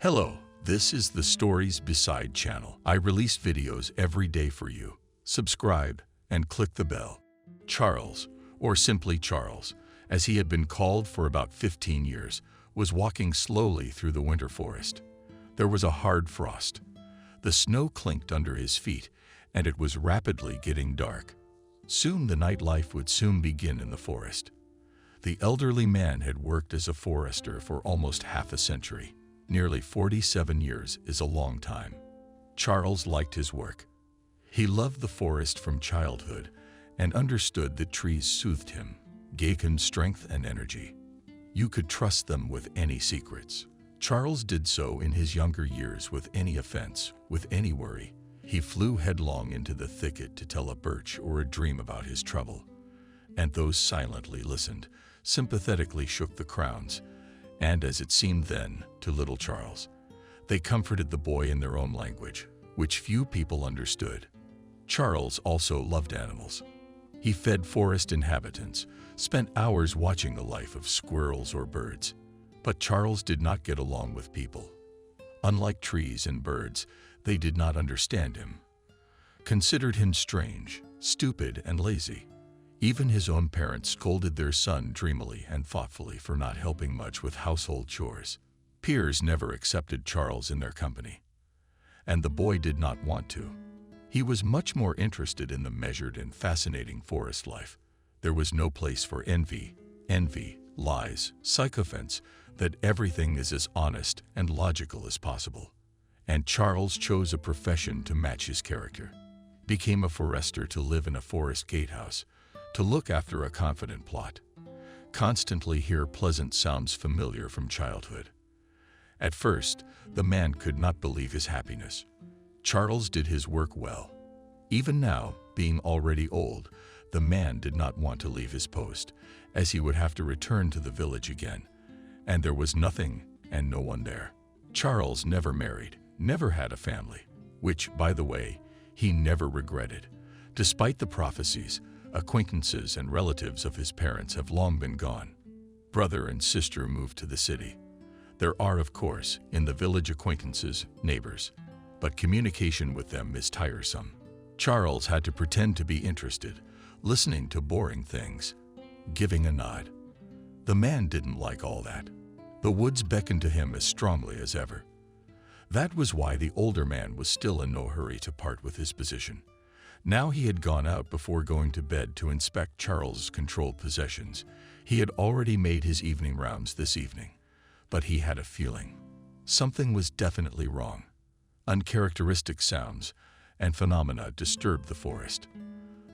Hello, this is the Stories Beside channel. I release videos every day for you. Subscribe and click the bell. Charles, or simply Charles, as he had been called for about 15 years, was walking slowly through the winter forest. There was a hard frost. The snow clinked under his feet, and it was rapidly getting dark. Soon the nightlife would soon begin in the forest. The elderly man had worked as a forester for almost half a century. Nearly 47 years is a long time. Charles liked his work. He loved the forest from childhood and understood that trees soothed him, gave him strength and energy. You could trust them with any secrets. Charles did so in his younger years with any offense, with any worry. He flew headlong into the thicket to tell a birch or a dream about his trouble. And those silently listened, sympathetically shook the crowns, and as it seemed then, to little Charles, they comforted the boy in their own language, which few people understood. Charles also loved animals. He fed forest inhabitants, spent hours watching the life of squirrels or birds. But Charles did not get along with people. Unlike trees and birds, they did not understand him, considered him strange, stupid, and lazy. Even his own parents scolded their son dreamily and thoughtfully for not helping much with household chores. Peers never accepted Charles in their company, and the boy did not want to. He was much more interested in the measured and fascinating forest life. There was no place for envy, lies, sycophants, that everything is as honest and logical as possible. And Charles chose a profession to match his character. Became a forester to live in a forest gatehouse, to look after a confident plot, constantly hear pleasant sounds familiar from childhood. At first, the man could not believe his happiness. Charles did his work well. Even now, being already old, the man did not want to leave his post, as he would have to return to the village again, and there was nothing and no one there. Charles never married, never had a family, which, by the way, he never regretted. Despite the prophecies, acquaintances and relatives of his parents have long been gone. Brother and sister moved to the city. There are, of course, in the village acquaintances, neighbors, but communication with them is tiresome. Charles had to pretend to be interested, listening to boring things, giving a nod. The man didn't like all that. The woods beckoned to him as strongly as ever. That was why the older man was still in no hurry to part with his position. Now he had gone out before going to bed to inspect Charles's controlled possessions. He had already made his evening rounds this evening, but he had a feeling. Something was definitely wrong. Uncharacteristic sounds and phenomena disturbed the forest.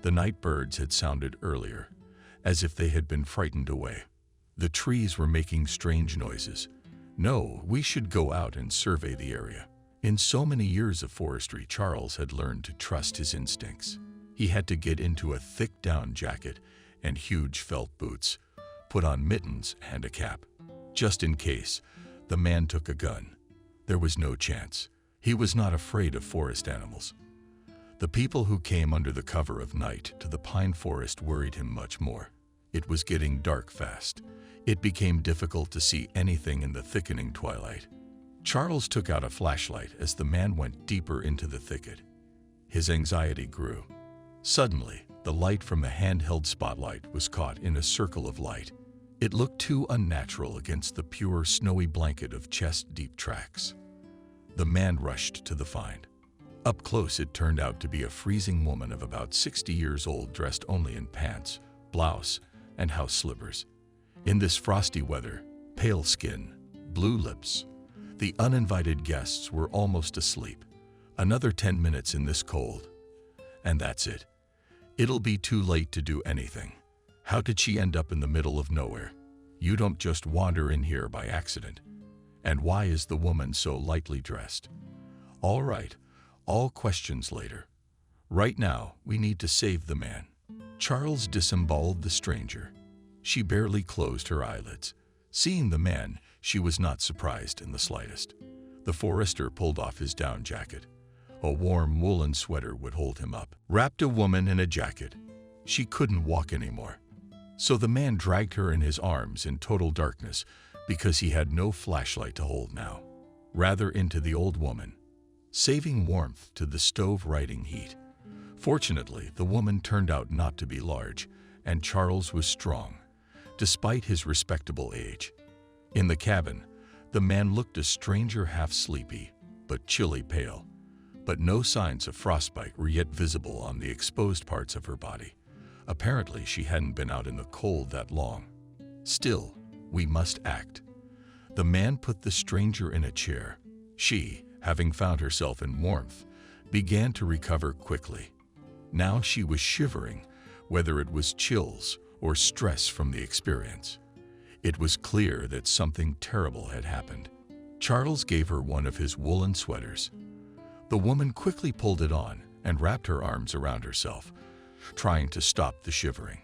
The night birds had sounded earlier, as if they had been frightened away. The trees were making strange noises. No, we should go out and survey the area. In so many years of forestry, Charles had learned to trust his instincts. He had to get into a thick down jacket and huge felt boots, put on mittens and a cap. Just in case, the man took a gun. There was no chance. He was not afraid of forest animals. The people who came under the cover of night to the pine forest worried him much more. It was getting dark fast. It became difficult to see anything in the thickening twilight. Charles took out a flashlight as the man went deeper into the thicket. His anxiety grew. Suddenly, the light from the handheld spotlight was caught in a circle of light. It looked too unnatural against the pure, snowy blanket of chest-deep tracks. The man rushed to the find. Up close, it turned out to be a freezing woman of about 60 years old, dressed only in pants, blouse, and house slippers. In this frosty weather, pale skin, blue lips. The uninvited guests were almost asleep. Another 10 minutes in this cold, and that's it. It'll be too late to do anything. How did she end up in the middle of nowhere? You don't just wander in here by accident. And why is the woman so lightly dressed? All right, all questions later. Right now, we need to save the man. Charles disemboweled the stranger. She barely closed her eyelids. Seeing the man, she was not surprised in the slightest. The forester pulled off his down jacket. A warm woolen sweater would hold him up. Wrapped a woman in a jacket. She couldn't walk anymore. So the man dragged her in his arms in total darkness because he had no flashlight to hold now. rather into the old woman, saving warmth to the stove riding heat. Fortunately, the woman turned out not to be large, and Charles was strong, despite his respectable age. In the cabin, the man looked a stranger, half sleepy, but chilly pale, but no signs of frostbite were yet visible on the exposed parts of her body. Apparently, she hadn't been out in the cold that long. Still, we must act. The man put the stranger in a chair. She, having found herself in warmth, began to recover quickly. Now she was shivering, whether it was chills or stress from the experience. It was clear that something terrible had happened. Charles gave her one of his woolen sweaters. The woman quickly pulled it on and wrapped her arms around herself, trying to stop the shivering.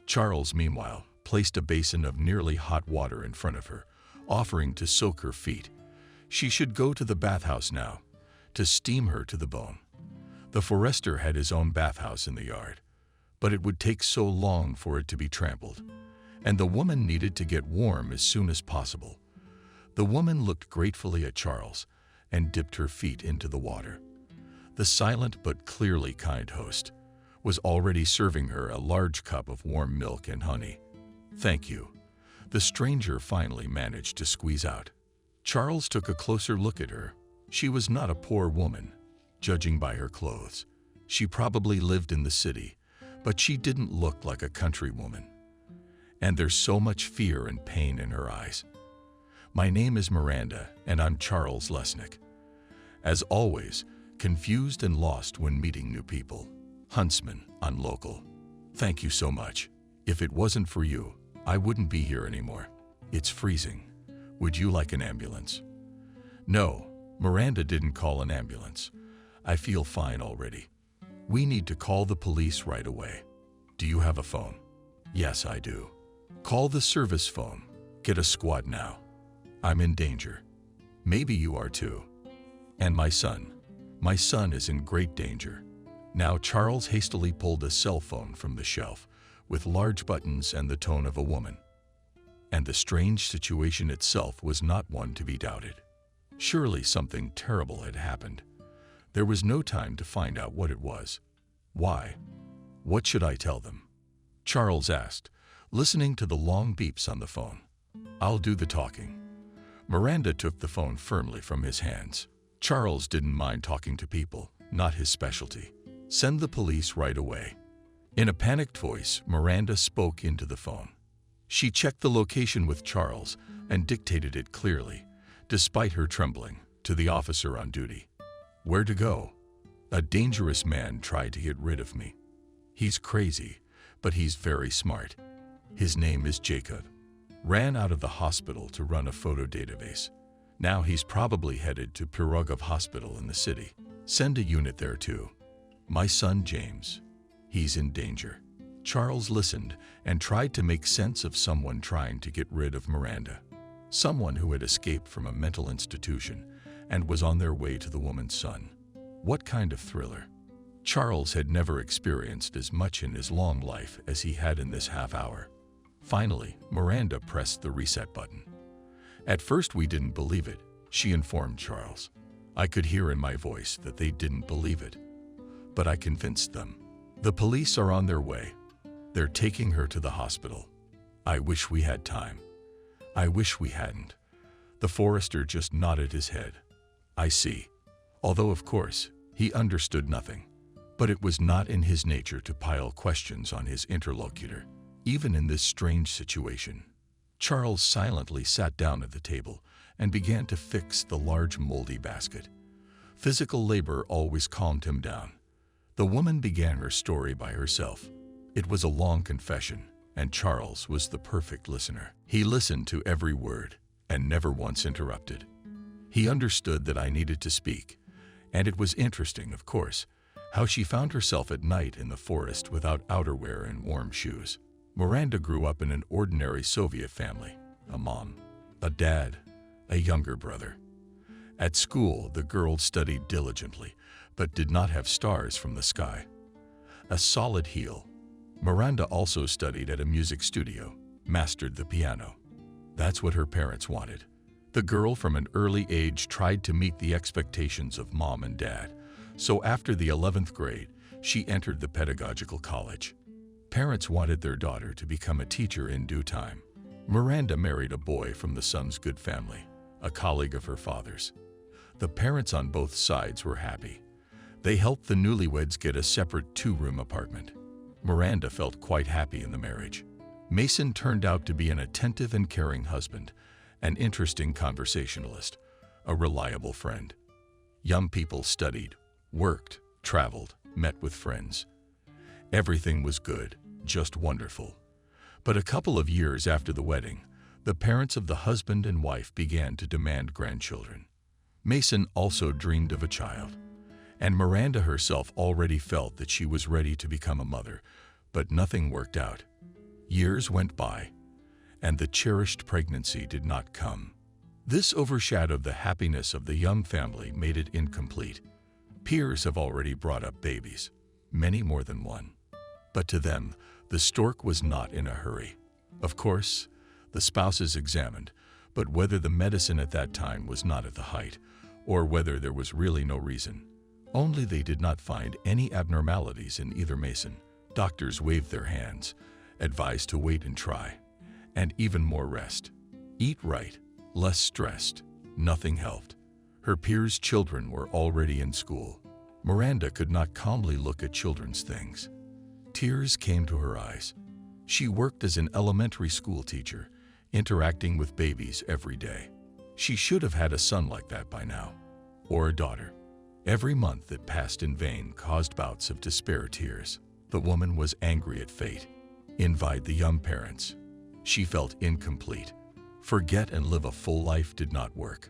Charles, meanwhile, placed a basin of nearly hot water in front of her, offering to soak her feet. She should go to the bathhouse now, to steam her to the bone. The forester had his own bathhouse in the yard, but it would take so long for it to be trampled, and the woman needed to get warm as soon as possible. The woman looked gratefully at Charles and dipped her feet into the water. The silent but clearly kind host was already serving her a large cup of warm milk and honey. "Thank you," the stranger finally managed to squeeze out. Charles took a closer look at her. She was not a poor woman, judging by her clothes. She probably lived in the city, but she didn't look like a country woman. And there's so much fear and pain in her eyes. "My name is Miranda, and I'm Charles Lesnick." As always, confused and lost when meeting new people. Huntsman, on local. "Thank you so much. If it wasn't for you, I wouldn't be here anymore. It's freezing. Would you like an ambulance?" "No," Miranda didn't call an ambulance. "I feel fine already. We need to call the police right away." "Do you have a phone?" "Yes, I do." "Call the service phone. Get a squad now. I'm in danger." "Maybe you are too." "And my son. My son is in great danger." Now Charles hastily pulled a cell phone from the shelf, with large buttons and the tone of a woman. And the strange situation itself was not one to be doubted. Surely something terrible had happened. There was no time to find out what it was. "Why? What should I tell them?" Charles asked, listening to the long beeps on the phone. "I'll do the talking." Miranda took the phone firmly from his hands. Charles didn't mind talking to people, not his specialty. "Send the police right away." In a panicked voice, Miranda spoke into the phone. She checked the location with Charles and dictated it clearly, despite her trembling, to the officer on duty. "Where to go? A dangerous man tried to get rid of me. He's crazy, but he's very smart. His name is Jacob. Ran out of the hospital to run a photo database. Now he's probably headed to Pirogov Hospital in the city. Send a unit there too. My son James. He's in danger." Charles listened and tried to make sense of someone trying to get rid of Miranda. Someone who had escaped from a mental institution and was on their way to the woman's son. What kind of thriller? Charles had never experienced as much in his long life as he had in this half hour. Finally, Miranda pressed the reset button. "At first we didn't believe it," she informed Charles. "I could hear in my voice that they didn't believe it. But I convinced them. The police are on their way. They're taking her to the hospital. I wish we had time. I wish we hadn't." The forester just nodded his head. "I see." Although, of course, he understood nothing. But it was not in his nature to pile questions on his interlocutor, even in this strange situation. Charles silently sat down at the table and began to fix the large moldy basket. Physical labor always calmed him down. The woman began her story by herself. It was a long confession, and Charles was the perfect listener. He listened to every word and never once interrupted. He understood that I needed to speak, and it was interesting, of course, how she found herself at night in the forest without outerwear and warm shoes. Miranda grew up in an ordinary Soviet family, a mom, a dad, a younger brother. At school, the girl studied diligently, but did not have stars from the sky. A solid heel. Miranda also studied at a music studio, mastered the piano. That's what her parents wanted. The girl from an early age tried to meet the expectations of mom and dad, so after the 11th grade, she entered the pedagogical college. Parents wanted their daughter to become a teacher in due time. Miranda married a boy from the son's good family, a colleague of her father's. The parents on both sides were happy. They helped the newlyweds get a separate 2-room apartment. Miranda felt quite happy in the marriage. Mason turned out to be an attentive and caring husband, an interesting conversationalist, a reliable friend. Young people studied, worked, traveled, met with friends. Everything was good, just wonderful. But a couple of years after the wedding, the parents of the husband and wife began to demand grandchildren. Mason also dreamed of a child, and Miranda herself already felt that she was ready to become a mother, but nothing worked out. Years went by, and the cherished pregnancy did not come. This overshadowed the happiness of the young family, made it incomplete. Peers have already brought up babies, many more than one. But to them, the stork was not in a hurry. Of course, the spouses examined, but whether the medicine at that time was not at the height, or whether there was really no reason. Only they did not find any abnormalities in either Mason. Doctors waved their hands, advised to wait and try, and even more rest. Eat right, less stressed. Nothing helped. Her peers' children were already in school. Miranda could not calmly look at children's things. Tears came to her eyes. She worked as an elementary school teacher, interacting with babies every day. She should have had a son like that by now, or a daughter. Every month that passed in vain caused bouts of despair tears. The woman was angry at fate, envied the young parents. She felt incomplete. Forget and live a full life did not work.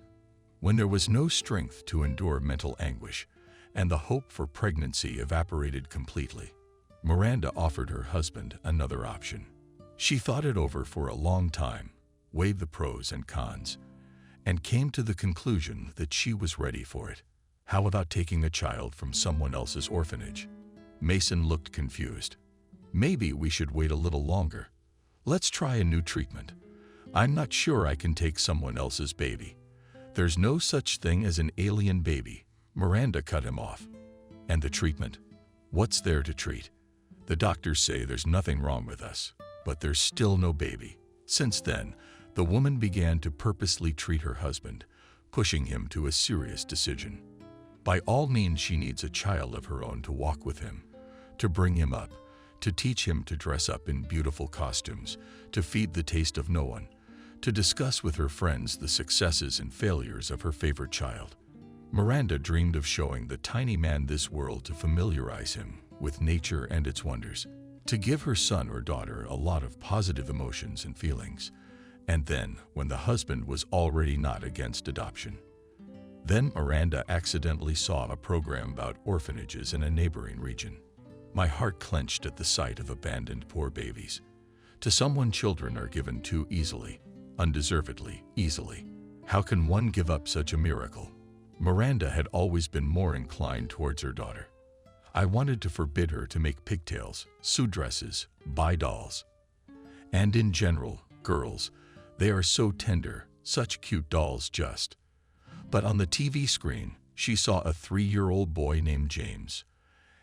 When there was no strength to endure mental anguish, and the hope for pregnancy evaporated completely, Miranda offered her husband another option. She thought it over for a long time, weighed the pros and cons, and came to the conclusion that she was ready for it. How about taking a child from someone else's orphanage? Mason looked confused. Maybe we should wait a little longer. Let's try a new treatment. I'm not sure I can take someone else's baby. There's no such thing as an alien baby. Miranda cut him off. And the treatment? What's there to treat? The doctors say there's nothing wrong with us, but there's still no baby. Since then, the woman began to purposely treat her husband, pushing him to a serious decision. By all means, she needs a child of her own to walk with him, to bring him up, to teach him to dress up in beautiful costumes, to feed the taste of no one, to discuss with her friends the successes and failures of her favorite child. Miranda dreamed of showing the tiny man this world, to familiarize him with nature and its wonders, to give her son or daughter a lot of positive emotions and feelings. And then, when the husband was already not against adoption, then Miranda accidentally saw a program about orphanages in a neighboring region. My heart clenched at the sight of abandoned poor babies. To someone, children are given too easily, undeservedly easily. How can one give up such a miracle? Miranda had always been more inclined towards her daughter. I wanted to forbid her to make pigtails, sew dresses, buy dolls. And in general, girls, they are so tender, such cute dolls just. But on the TV screen, she saw a 3-year-old boy named James,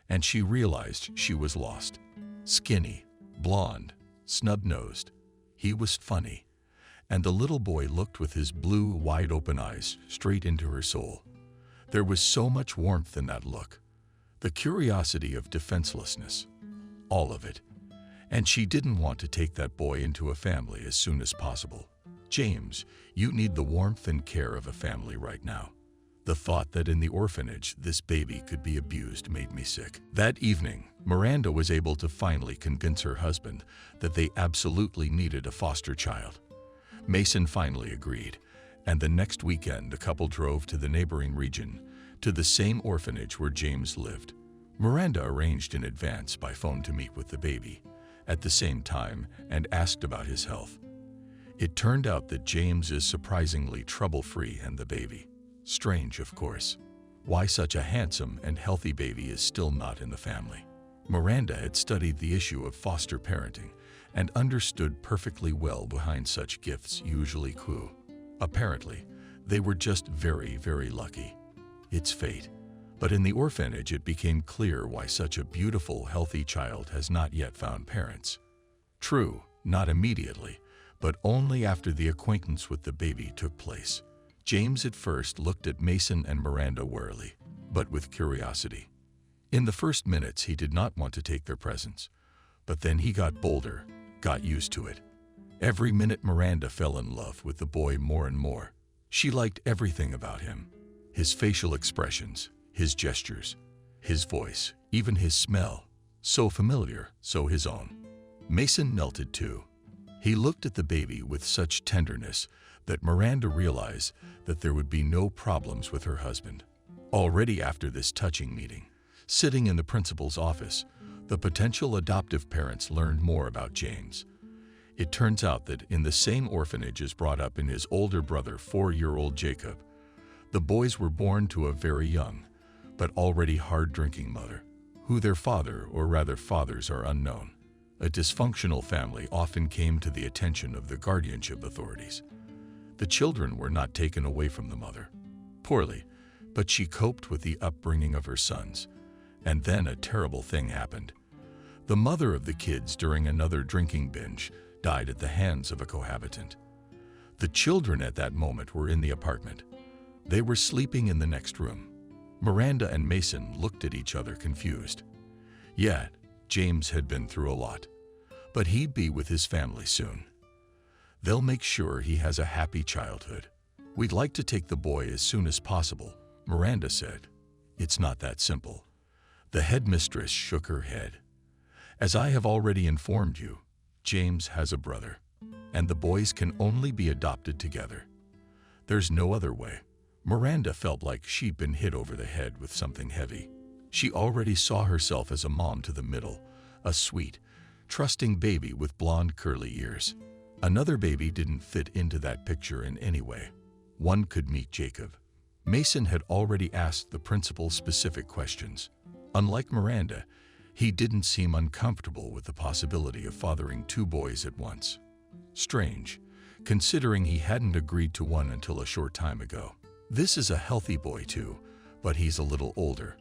and she realized she was lost. Skinny, blonde, snub-nosed. He was funny, and the little boy looked with his blue, wide-open eyes straight into her soul. There was so much warmth in that look, the curiosity of defenselessness, all of it. And she didn't want to take that boy into a family as soon as possible. James, you need the warmth and care of a family right now. The thought that in the orphanage this baby could be abused made me sick. That evening, Miranda was able to finally convince her husband that they absolutely needed a foster child. Mason finally agreed, and the next weekend the couple drove to the neighboring region, to the same orphanage where James lived. Miranda arranged in advance by phone to meet with the baby at the same time and asked about his health. It turned out that James is surprisingly trouble-free, and the baby. Strange, of course. Why such a handsome and healthy baby is still not in the family. Miranda had studied the issue of foster parenting and understood perfectly well behind such gifts usually clue. Apparently, They were just very, very lucky. It's fate. But in the orphanage, it became clear why such a beautiful, healthy child has not yet found parents. True, not immediately, but only after the acquaintance with the baby took place. James at first looked at Mason and Miranda warily, but with curiosity. In the first minutes, he did not want to take their presents, but then he got bolder, got used to it. Every minute, Miranda fell in love with the boy more and more. She liked everything about him: his facial expressions, his gestures, his voice, even his smell. So familiar, so his own. Mason melted too. He looked at the baby with such tenderness that Miranda realized that there would be no problems with her husband. Already after this touching meeting, sitting in the principal's office, the potential adoptive parents learned more about James. It turns out that in the same orphanage as brought up in his older brother, 4-year-old Jacob, the boys were born to a very young, but already hard-drinking mother, who their father, or rather fathers, are unknown. A dysfunctional family often came to the attention of the guardianship authorities. The children were not taken away from the mother. Poorly, but she coped with the upbringing of her sons. And then a terrible thing happened. The mother of the kids, during another drinking binge, died at the hands of a cohabitant. The children at that moment were in the apartment. They were sleeping in the next room. Miranda and Mason looked at each other confused. Yet, James had been through a lot, but he'd be with his family soon. They'll make sure he has a happy childhood. We'd like to take the boy as soon as possible, Miranda said. It's not that simple. The headmistress shook her head. As I have already informed you, James has a brother, and the boys can only be adopted together. There's no other way. Miranda felt like she'd been hit over the head with something heavy. She already saw herself as a mom to the middle, a sweet, trusting baby with blonde curly ears. Another baby didn't fit into that picture in any way. One could meet Jacob. Mason had already asked the principal specific questions. Unlike Miranda, he didn't seem uncomfortable with the possibility of fathering 2 boys at once. Strange, considering he hadn't agreed to one until a short time ago. This is a healthy boy too, but he's a little older.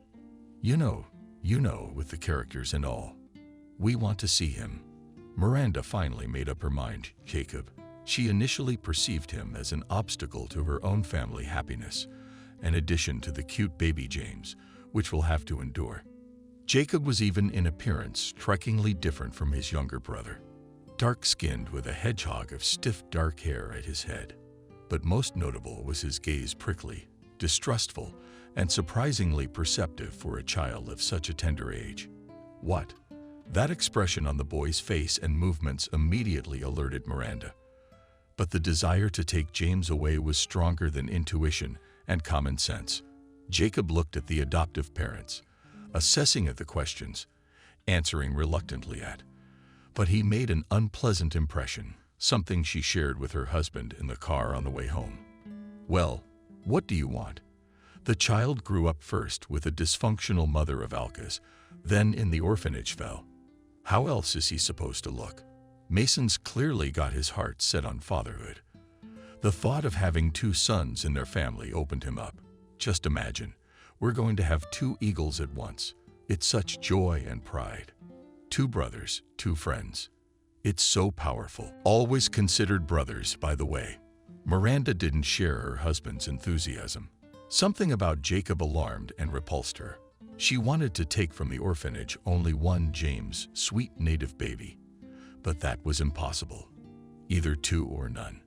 You know, with the characters and all. We want to see him. Miranda finally made up her mind. Jacob. She initially perceived him as an obstacle to her own family happiness, an addition to the cute baby James, which will have to endure. Jacob was even in appearance strikingly different from his younger brother. Dark-skinned with a hedgehog of stiff dark hair at his head. But most notable was his gaze, prickly, distrustful, and surprisingly perceptive for a child of such a tender age. What? That expression on the boy's face and movements immediately alerted Miranda. But the desire to take James away was stronger than intuition and common sense. Jacob looked at the adoptive parents, assessing at the questions, answering reluctantly at. But he made an unpleasant impression, something she shared with her husband in the car on the way home. Well, what do you want? The child grew up first with a dysfunctional mother of Alka's, then in the orphanage fell. How else is he supposed to look? Mason's clearly got his heart set on fatherhood. The thought of having 2 sons in their family opened him up. Just imagine, we're going to have 2 eagles at once. It's such joy and pride. 2 brothers, 2 friends. It's so powerful. Always considered brothers, by the way. Miranda didn't share her husband's enthusiasm. Something about Jacob alarmed and repulsed her. She wanted to take from the orphanage only one James, sweet native baby. But that was impossible. Either 2 or none.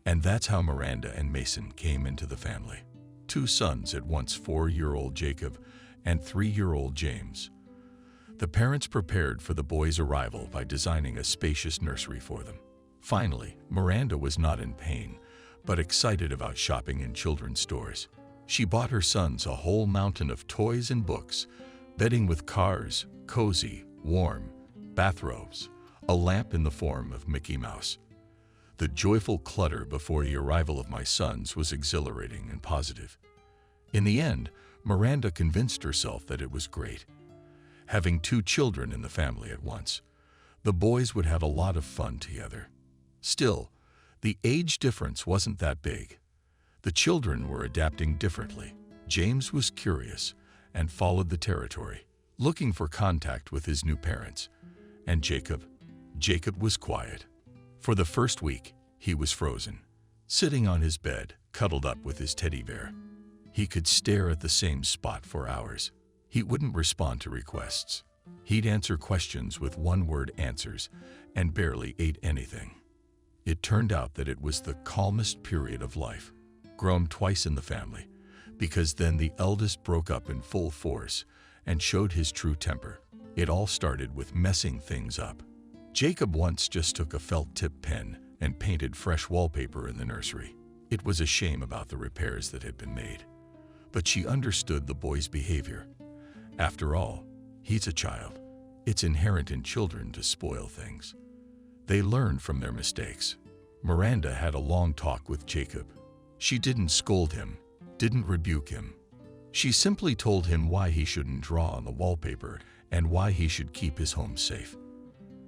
And that's how Miranda and Mason came into the family. 2 sons at once, 4-year-old Jacob and 3-year-old James. The parents prepared for the boys' arrival by designing a spacious nursery for them. Finally, Miranda was not in pain, but excited about shopping in children's stores. She bought her sons a whole mountain of toys and books, bedding with cars, cozy, warm, bathrobes, a lamp in the form of Mickey Mouse. The joyful clutter before the arrival of my sons was exhilarating and positive. In the end, Miranda convinced herself that it was great. Having 2 children in the family at once, the boys would have a lot of fun together. Still, the age difference wasn't that big. The The children were adapting differently. James was curious and followed the territory, looking for contact with his new parents. And Jacob was quiet. For the first week, he was frozen, sitting on his bed, cuddled up with his teddy bear. He could stare at the same spot for hours. He wouldn't respond to requests. He'd answer questions with one-word answers and barely ate anything. It turned out that it was the calmest period of life, grown twice in the family, because then the eldest broke up in full force and showed his true temper. It all started with messing things up. Jacob once just took a felt-tip pen and painted fresh wallpaper in the nursery. It was a shame about the repairs that had been made, but she understood the boy's behavior. After all, he's a child. It's inherent in children to spoil things. They learn from their mistakes. Miranda had a long talk with Jacob. She didn't scold him, didn't rebuke him. She simply told him why he shouldn't draw on the wallpaper and why he should keep his home safe.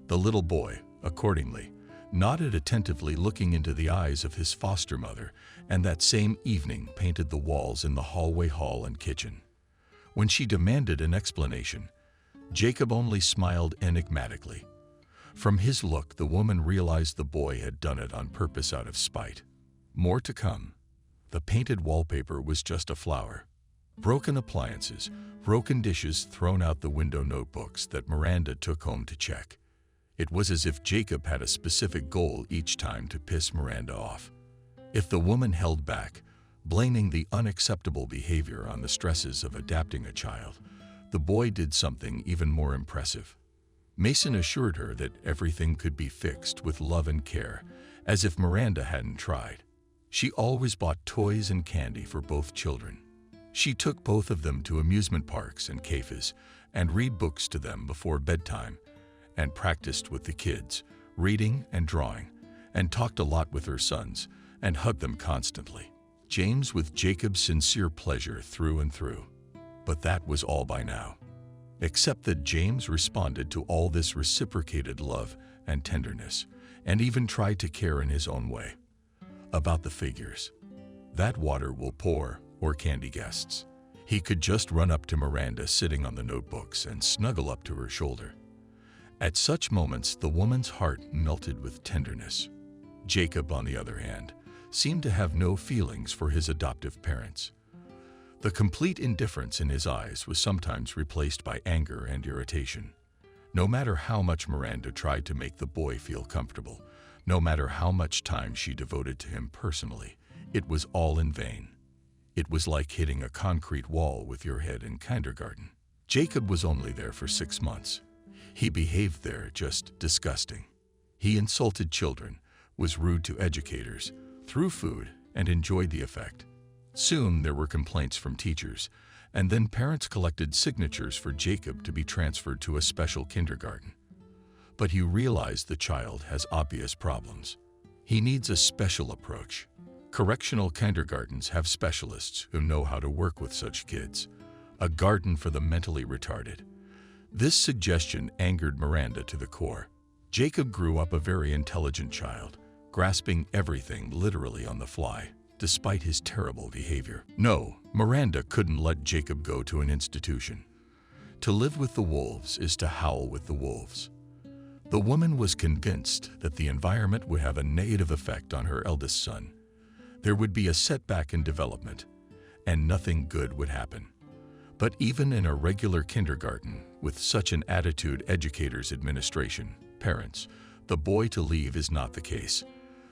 The little boy, accordingly, nodded attentively, looking into the eyes of his foster mother, and that same evening painted the walls in the hallway, hall, and kitchen. When she demanded an explanation, Jacob only smiled enigmatically. From his look, the woman realized the boy had done it on purpose out of spite. More to come. The painted wallpaper was just a flower. Broken appliances, broken dishes thrown out the window, notebooks that Miranda took home to check. It was as if Jacob had a specific goal each time to piss Miranda off. If the woman held back, blaming the unacceptable behavior on the stresses of adapting a child, the boy did something even more impressive. Mason assured her that everything could be fixed with love and care, as if Miranda hadn't tried. She always bought toys and candy for both children. She took both of them to amusement parks and cafes and read books to them before bedtime, and practiced with the kids, reading and drawing, and talked a lot with her sons and hugged them constantly. James with Jacob's sincere pleasure through and through. But that was all by now. Except that James responded to all this reciprocated love and tenderness, and even tried to care in his own way. About the figures. That water will pour, or candy guests. He could just run up to Miranda sitting on the notebooks and snuggle up to her shoulder. At such moments, the woman's heart melted with tenderness. Jacob, on the other hand, seemed to have no feelings for his adoptive parents. The complete indifference in his eyes was sometimes replaced by anger and irritation. No matter how much Miranda tried to make the boy feel comfortable, no matter how much time she devoted to him personally, it was all in vain. It was like hitting a concrete wall with your head in kindergarten. Jacob was only there for 6 months. He behaved there just disgusting. He insulted children, was rude to educators, threw food, and enjoyed the effect. Soon there were complaints from teachers, and then parents collected signatures for Jacob to be transferred to a special kindergarten. But he realized the child has obvious problems. He needs a special approach. Correctional kindergartens have specialists who know how to work with such kids. A garden for the mentally retarded. This suggestion angered Miranda to the core. Jacob grew up a very intelligent child, grasping everything literally on the fly, despite his terrible behavior. No, Miranda couldn't let Jacob go to an institution. To live with the wolves is to howl with the wolves. The woman was convinced that the environment would have a negative effect on her eldest son. There would be a setback in development, and nothing good would happen. But even in a regular kindergarten, with such an attitude, educators, administration, parents, the boy to leave is not the case.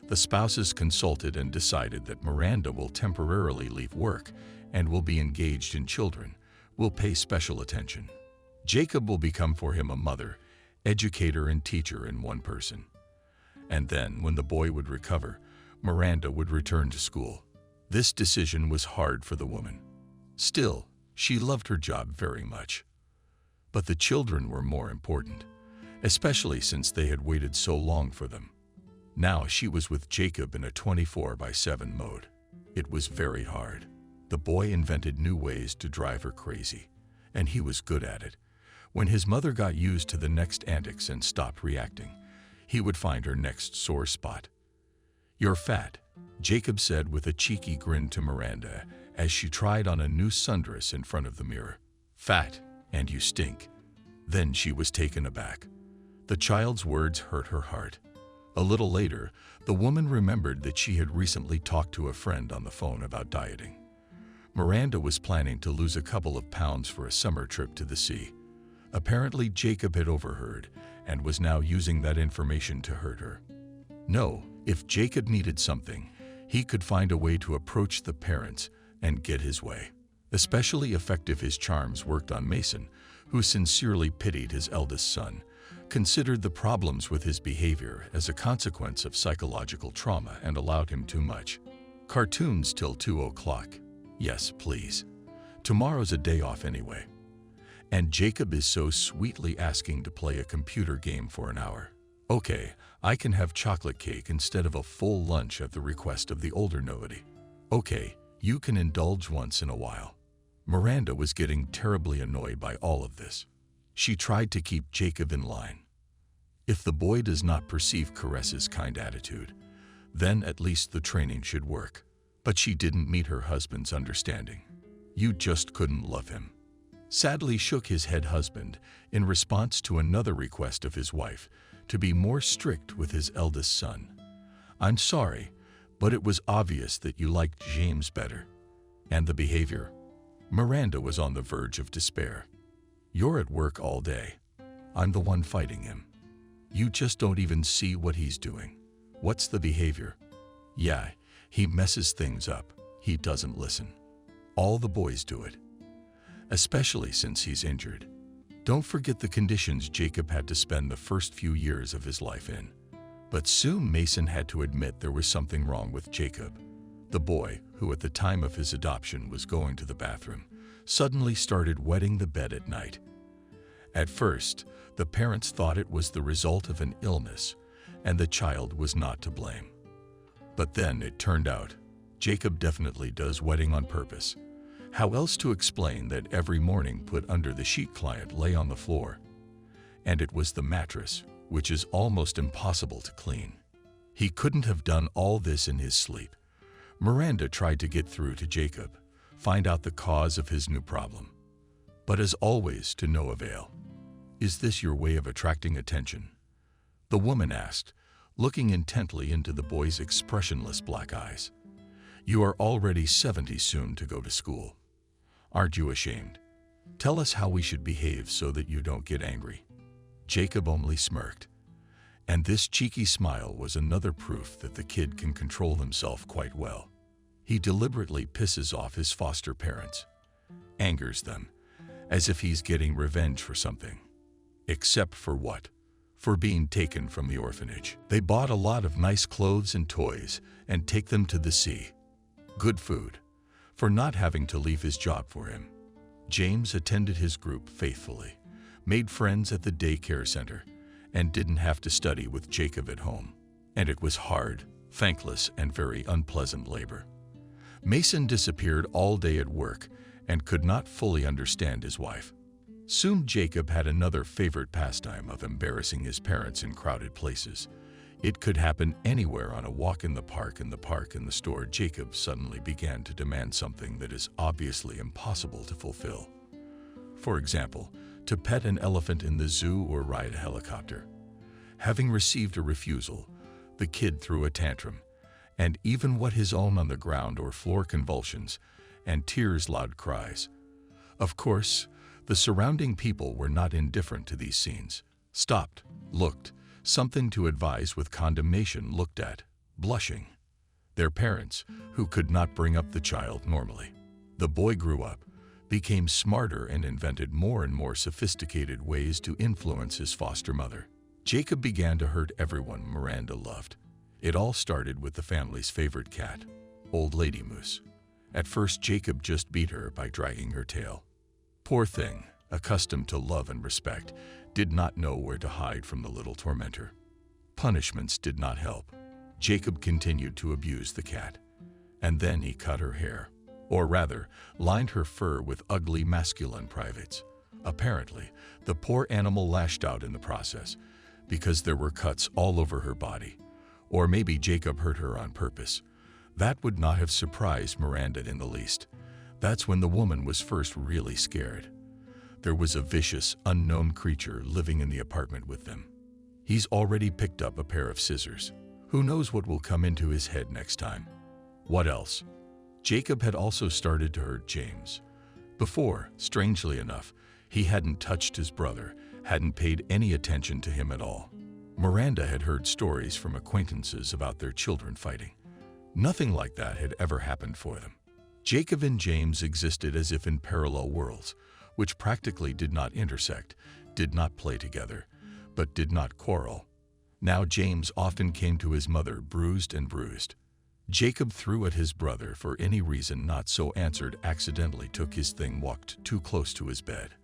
The spouses consulted and decided that Miranda will temporarily leave work and will be engaged in children, will pay special attention. Jacob will become for him a mother, educator, and teacher in one person. And then, when the boy would recover, Miranda would return to school. This decision was hard for the woman. Still, she loved her job very much. But the children were more important, especially since they had waited so long for them. Now she was with Jacob in a 24/7 mode. It was very hard. The boy invented new ways to drive her crazy, and he was good at it. When his mother got used to the next antics and stopped reacting, he would find her next sore spot. "You're fat. Jacob said with a cheeky grin to Miranda as she tried on a new sundress in front of the mirror. "Fat, and you stink." Then she was taken aback. The child's words hurt her heart. A little later, the woman remembered that she had recently talked to a friend on the phone about dieting. Miranda was planning to lose a couple of pounds for a summer trip to the sea. Apparently, Jacob had overheard and was now using that information to hurt her. No, if Jacob needed something, he could find a way to approach the parents and get his way. Especially effective his charms worked on Mason, who sincerely pitied his eldest son, considered the problems with his behavior as a consequence of psychological trauma and allowed him too much. Cartoons till 2 o'clock. Yes, please. Tomorrow's a day off anyway. And Jacob is so sweetly asking to play a computer game for an hour. Okay, I can have chocolate cake instead of a full lunch at the request of the older nobody. Okay, you can indulge once in a while. Miranda was getting terribly annoyed by all of this. She tried to keep Jacob in line. If the boy does not perceive Cares's kind attitude, then at least the training should work. But she didn't meet her husband's understanding. You just couldn't love him. Sadly shook his head husband in response to another request of his wife to be more strict with his eldest son. "I'm sorry, but it was obvious that you liked James better." And the behavior? Miranda was on the verge of despair. "You're at work all day. I'm the one fighting him. You just don't even see what he's doing. What's the behavior? Yeah, he messes things up. He doesn't listen. All the boys do it. Especially since he's injured. Don't forget the conditions Jacob had to spend the first few years of his life in." But soon Mason had to admit there was something wrong with Jacob. The boy, who at the time of his adoption was going to the bathroom, suddenly started wetting the bed at night. At first, the parents thought it was the result of an illness, and the child was not to blame. But then it turned out, Jacob definitely does wetting on purpose. How else to explain that every morning put under the sheet client lay on the floor? And it was the mattress, which is almost impossible to clean. He couldn't have done all this in his sleep. Miranda tried to get through to Jacob, find out the cause of his new problem. But as always, to no avail. "Is this your way of attracting attention?" the woman asked, looking intently into the boy's expressionless black eyes. "You are already 70 soon to go to school. Aren't you ashamed? Tell us how we should behave so that you don't get angry." Jacob only smirked. And this cheeky smile was another proof that the kid can control himself quite well. He deliberately pisses off his foster parents, angers them, as if he's getting revenge for something. Except for what? For being taken from the orphanage. They bought a lot of nice clothes and toys and take them to the sea. Good food. For not having to leave his job for him. James attended his group faithfully, made friends at the daycare center, and didn't have to study with Jacob at home. And it was hard, thankless, and very unpleasant labor. Mason disappeared all day at work and could not fully understand his wife. Soon Jacob had another favorite pastime of embarrassing his parents in crowded places. It could happen anywhere, on a walk in the park, in the store. Jacob suddenly began to demand something that is obviously impossible to fulfill. For example, to pet an elephant in the zoo or ride a helicopter. Having received a refusal, the kid threw a tantrum, and even what his own on the ground or floor convulsions, and tears, loud cries. Of course, the surrounding people were not indifferent to these scenes. Stopped, looked, something to advise with condemnation, looked at, blushing. Their parents, who could not bring up the child normally. The boy grew up, became smarter, and invented more and more sophisticated ways to influence his foster mother. Jacob began to hurt everyone Miranda loved. It all started with the family's favorite cat, Old Lady Moose. At first, Jacob just beat her by dragging her tail. Poor thing, accustomed to love and respect, did not know where to hide from the little tormentor. Punishments did not help. Jacob continued to abuse the cat. And then he cut her hair, or rather, lined her fur with ugly masculine privates. Apparently, the poor animal lashed out in the process, because there were cuts all over her body. Or maybe Jacob hurt her on purpose, That would not have surprised Miranda in the least. That's when the woman was first really scared. There was a vicious, unknown creature living in the apartment with them. He's already picked up a pair of scissors. Who knows what will come into his head next time? What else? Jacob had also started to hurt James. Before, strangely enough, he hadn't touched his brother, hadn't paid any attention to him at all. Miranda had heard stories from acquaintances about their children fighting. Nothing like that had ever happened for them. Jacob and James existed as if in parallel worlds, which practically did not intersect, did not play together, but did not quarrel. Now James often came to his mother bruised and bruised. Jacob threw at his brother for any reason not so answered, accidentally took his thing, walked too close to his bed.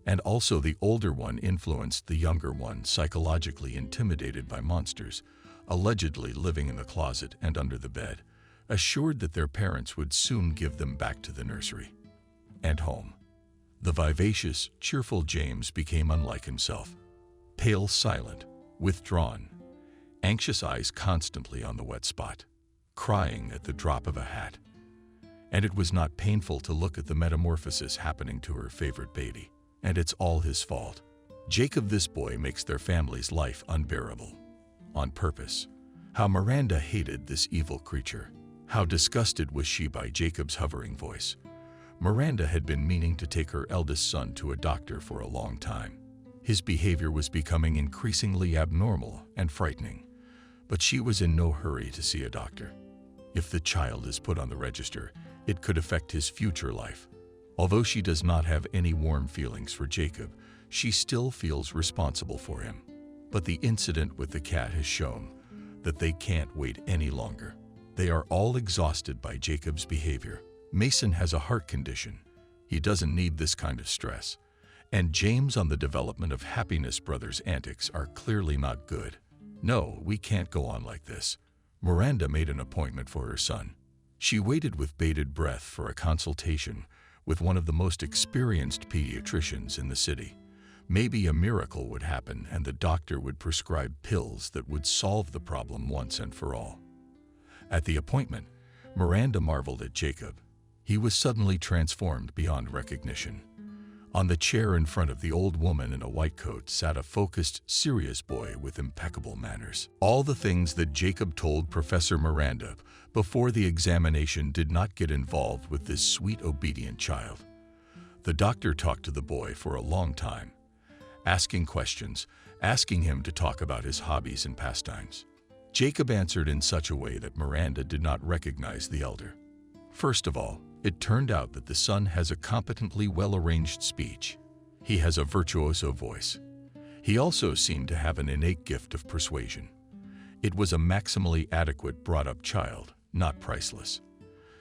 And also the older one influenced the younger one, psychologically intimidated by monsters, allegedly living in the closet and under the bed, assured that their parents would soon give them back to the nursery and home. The vivacious, cheerful James became unlike himself. Pale, silent, withdrawn, anxious eyes constantly on the wet spot, crying at the drop of a hat. And it was not painful to look at the metamorphosis happening to her favorite baby. And it's all his fault. Jacob, this boy, makes their family's life unbearable. On purpose. How Miranda hated this evil creature. How disgusted was she by Jacob's hovering voice. Miranda had been meaning to take her eldest son to a doctor for a long time. His behavior was becoming increasingly abnormal and frightening, but she was in no hurry to see a doctor. If the child is put on the register, it could affect his future life. Although she does not have any warm feelings for Jacob, she still feels responsible for him. But the incident with the cat has shown that they can't wait any longer. They are all exhausted by Jacob's behavior. Mason has a heart condition. He doesn't need this kind of stress. And James, on the development of Happiness Brothers' antics, are clearly not good. No, we can't go on like this. Miranda made an appointment for her son. She waited with bated breath for a consultation with one of the most experienced pediatricians in the city. Maybe a miracle would happen and the doctor would prescribe pills that would solve the problem once and for all. At the appointment, Miranda marveled at Jacob. He was suddenly transformed beyond recognition. On the chair in front of the old woman in a white coat sat a focused, serious boy with impeccable manners. All the things that Jacob told Professor Miranda before the examination did not get involved with this sweet, obedient child. The doctor talked to the boy for a long time, asking questions, asking him to talk about his hobbies and pastimes. Jacob answered in such a way that Miranda did not recognize the elder. First of all, it turned out that the son has a competently well-arranged speech. He has a virtuoso voice. He also seemed to have an innate gift of persuasion. It was a maximally adequate brought-up child, not priceless.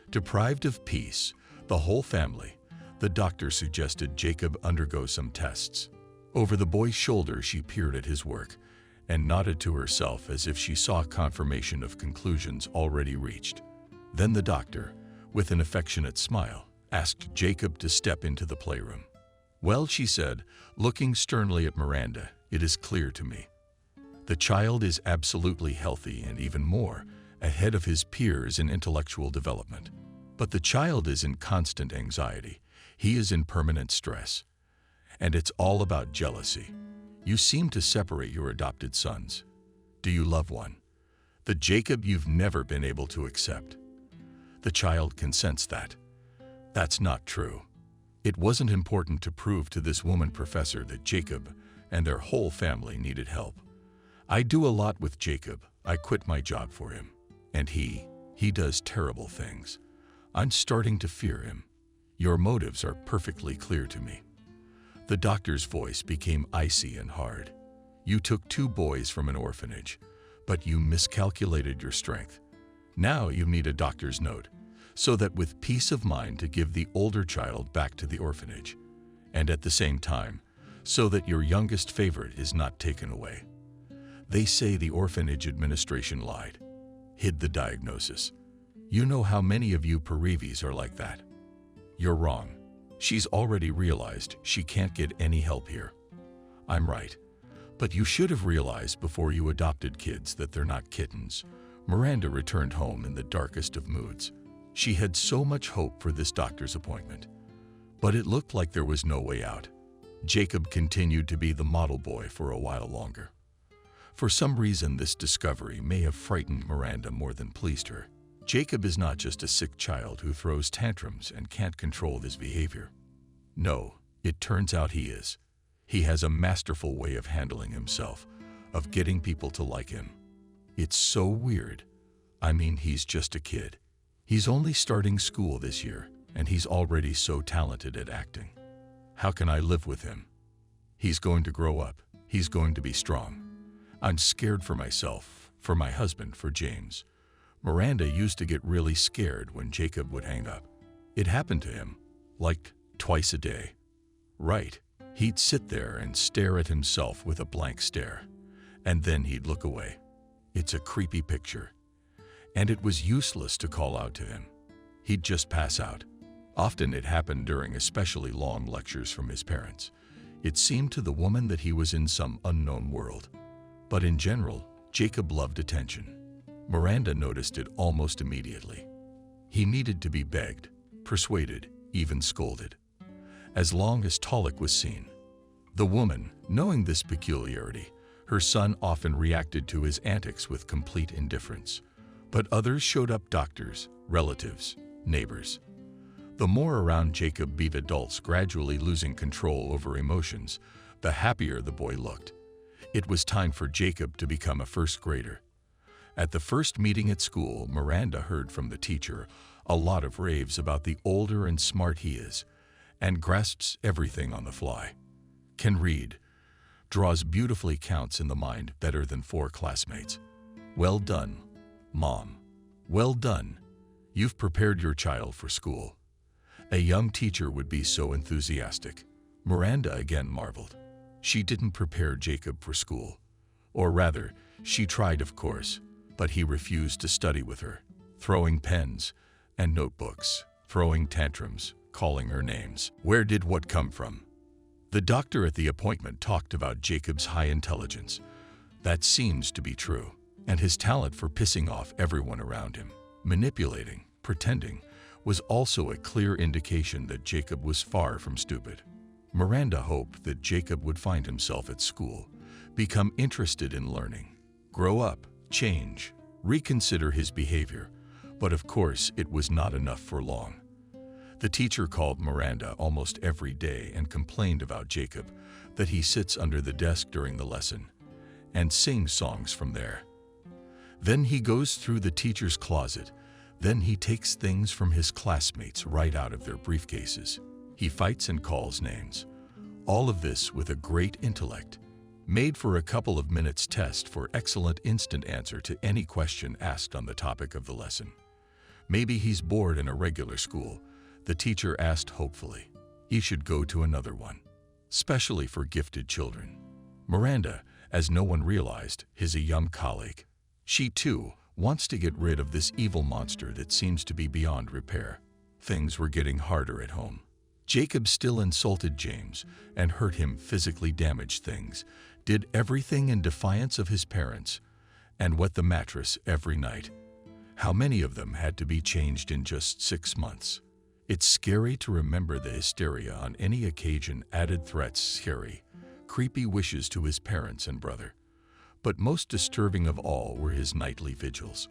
Deprived of peace, the whole family, the doctor suggested Jacob undergo some tests. Over the boy's shoulder, she peered at his work and nodded to herself as if she saw confirmation of conclusions already reached. Then the doctor, with an affectionate smile, asked Jacob to step into the playroom. "Well," she said, looking sternly at Miranda, "it is clear to me. The child is absolutely healthy and even more, ahead of his peers in intellectual development. But the child is in constant anxiety. He is in permanent stress. And it's all about jealousy. You seem to separate your adopted sons. Do you love one? The Jacob you've never been able to accept. The child can sense that. That's not true. It wasn't important to prove to this woman professor that Jacob and their whole family needed help. I do a lot with Jacob. I quit my job for him. And he does terrible things. I'm starting to fear him. Your motives are perfectly clear to me." The doctor's voice became icy and hard. "You took 2 boys from an orphanage, but you miscalculated your strength. Now you need a doctor's note, so that with peace of mind to give the older child back to the orphanage, and at the same time, so that your youngest favorite is not taken away. They say the orphanage administration lied, hid the diagnosis. You know how many of you Parivis are like that. You're wrong. She's already realized she can't get any help here. I'm right. But you should have realized before you adopted kids that they're not kittens, Miranda returned home in the darkest of moods. She had so much hope for this doctor's appointment, but it looked like there was no way out. Jacob continued to be the model boy for a while longer. For some reason, this discovery may have frightened Miranda more than pleased her. Jacob is not just a sick child who throws tantrums and can't control his behavior. No, it turns out he is. He has a masterful way of handling himself, of getting people to like him. It's so weird. I mean, he's just a kid. He's only starting school this year, and he's already so talented at acting. How can I live with him? He's going to grow up. He's going to be strong. I'm scared for myself, for my husband, for James. Miranda used to get really scared when Jacob would hang up. It happened to him, like twice a day. Right. He'd sit there and stare at himself with a blank stare, and then he'd look away. It's a creepy picture, and it was useless to call out to him. He'd just pass out. Often it happened during especially long lectures from his parents. It seemed to the woman that he was in some unknown world. But in general, Jacob loved attention. Miranda noticed it almost immediately. He needed to be begged, persuaded, even scolded. As long as Talik was seen. The woman, knowing this peculiarity, her son often reacted to his antics with complete indifference. But others showed up: doctors, relatives, neighbors. The more around Jacob beat adults gradually losing control over emotions, the happier the boy looked. It was time for Jacob to become a first grader. At the first meeting at school, Miranda heard from the teacher a lot of raves about the older and smart he is, and grasps everything on the fly. Can read, draws beautifully, counts in the mind better than 4 classmates. Well done, Mom. Well done. You've prepared your child for school. A young teacher would be so enthusiastic. Miranda again marveled. She didn't prepare Jacob for school. Or rather, she tried, of course, but he refused to study with her, throwing pens and notebooks, throwing tantrums, calling her names. Where did what come from? The doctor at the appointment talked about Jacob's high intelligence. That seems to be true. And his talent for pissing off everyone around him, manipulating, pretending, was also a clear indication that Jacob was far from stupid. Miranda hoped that Jacob would find himself at school, become interested in learning, grow up, change, reconsider his behavior. But of course, it was not enough for long. The teacher called Miranda almost every day and complained about Jacob, that he sits under the desk during the lesson and sings songs from there. Then he goes through the teacher's closet. Then he takes things from his classmates right out of their briefcases. He fights and calls names. All of this with a great intellect, made for a couple of minutes test for excellent instant answer to any question asked on the topic of the lesson. Maybe he's bored in a regular school, the teacher asked hopefully. He should go to another one, specially for gifted children. Miranda, as no one realized, is a young colleague. She, too, wants to get rid of this evil monster that seems to be beyond repair. Things were getting harder at home. Jacob still insulted James and hurt him, physically damaged things, did everything in defiance of his parents, and wet the mattress every night. How many of them had to be changed in just 6 months? It's scary to remember the hysteria on any occasion, added threats, scary, creepy wishes to his parents and brother. But most disturbing of all were his nightly vigils.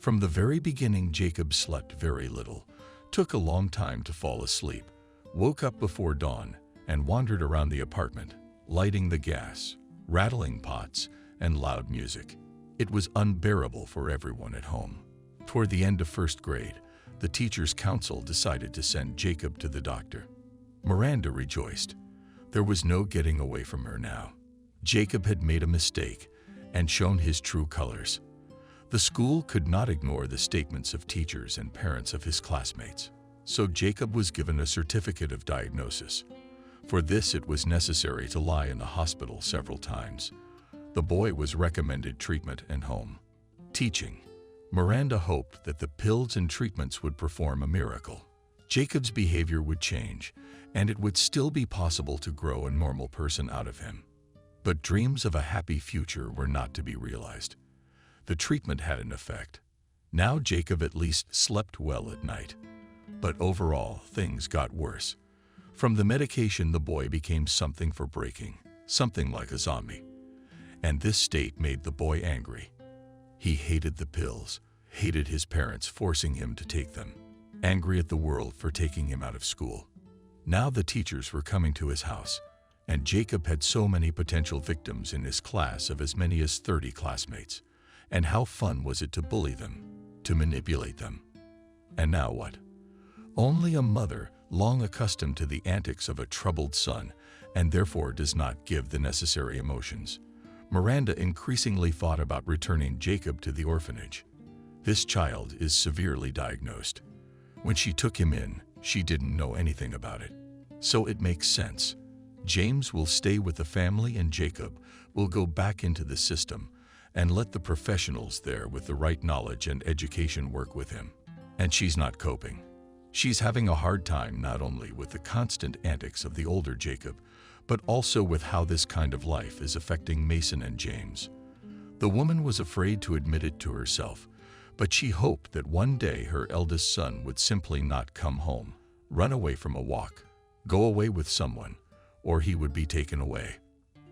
From the very beginning, Jacob slept very little, took a long time to fall asleep, woke up before dawn, and wandered around the apartment, lighting the gas, rattling pots, and loud music. It was unbearable for everyone at home. Toward the end of first grade, the teacher's council decided to send Jacob to the doctor. Miranda rejoiced. There was no getting away from her now. Jacob had made a mistake and shown his true colors. The school could not ignore the statements of teachers and parents of his classmates. So Jacob was given a certificate of diagnosis. For this, it was necessary to lie in the hospital several times. The boy was recommended treatment and home teaching. Miranda hoped that the pills and treatments would perform a miracle. Jacob's behavior would change, and it would still be possible to grow a normal person out of him. But dreams of a happy future were not to be realized. The treatment had an effect. Now Jacob at least slept well at night. But overall, things got worse. From the medication, the boy became something for breaking, something like a zombie. And this state made the boy angry. He hated the pills, hated his parents forcing him to take them, angry at the world for taking him out of school. Now the teachers were coming to his house, and Jacob had so many potential victims in his class of as many as 30 classmates. And how fun was it to bully them, to manipulate them? And now what? Only a mother, long accustomed to the antics of a troubled son, and therefore does not give the necessary emotions. Miranda increasingly thought about returning Jacob to the orphanage. This child is severely diagnosed. When she took him in, she didn't know anything about it. So it makes sense. James will stay with the family and Jacob will go back into the system and let the professionals there with the right knowledge and education work with him. And she's not coping. She's having a hard time not only with the constant antics of the older Jacob, but also with how this kind of life is affecting Mason and James. The woman was afraid to admit it to herself, but she hoped that one day her eldest son would simply not come home, run away from a walk, go away with someone, or he would be taken away.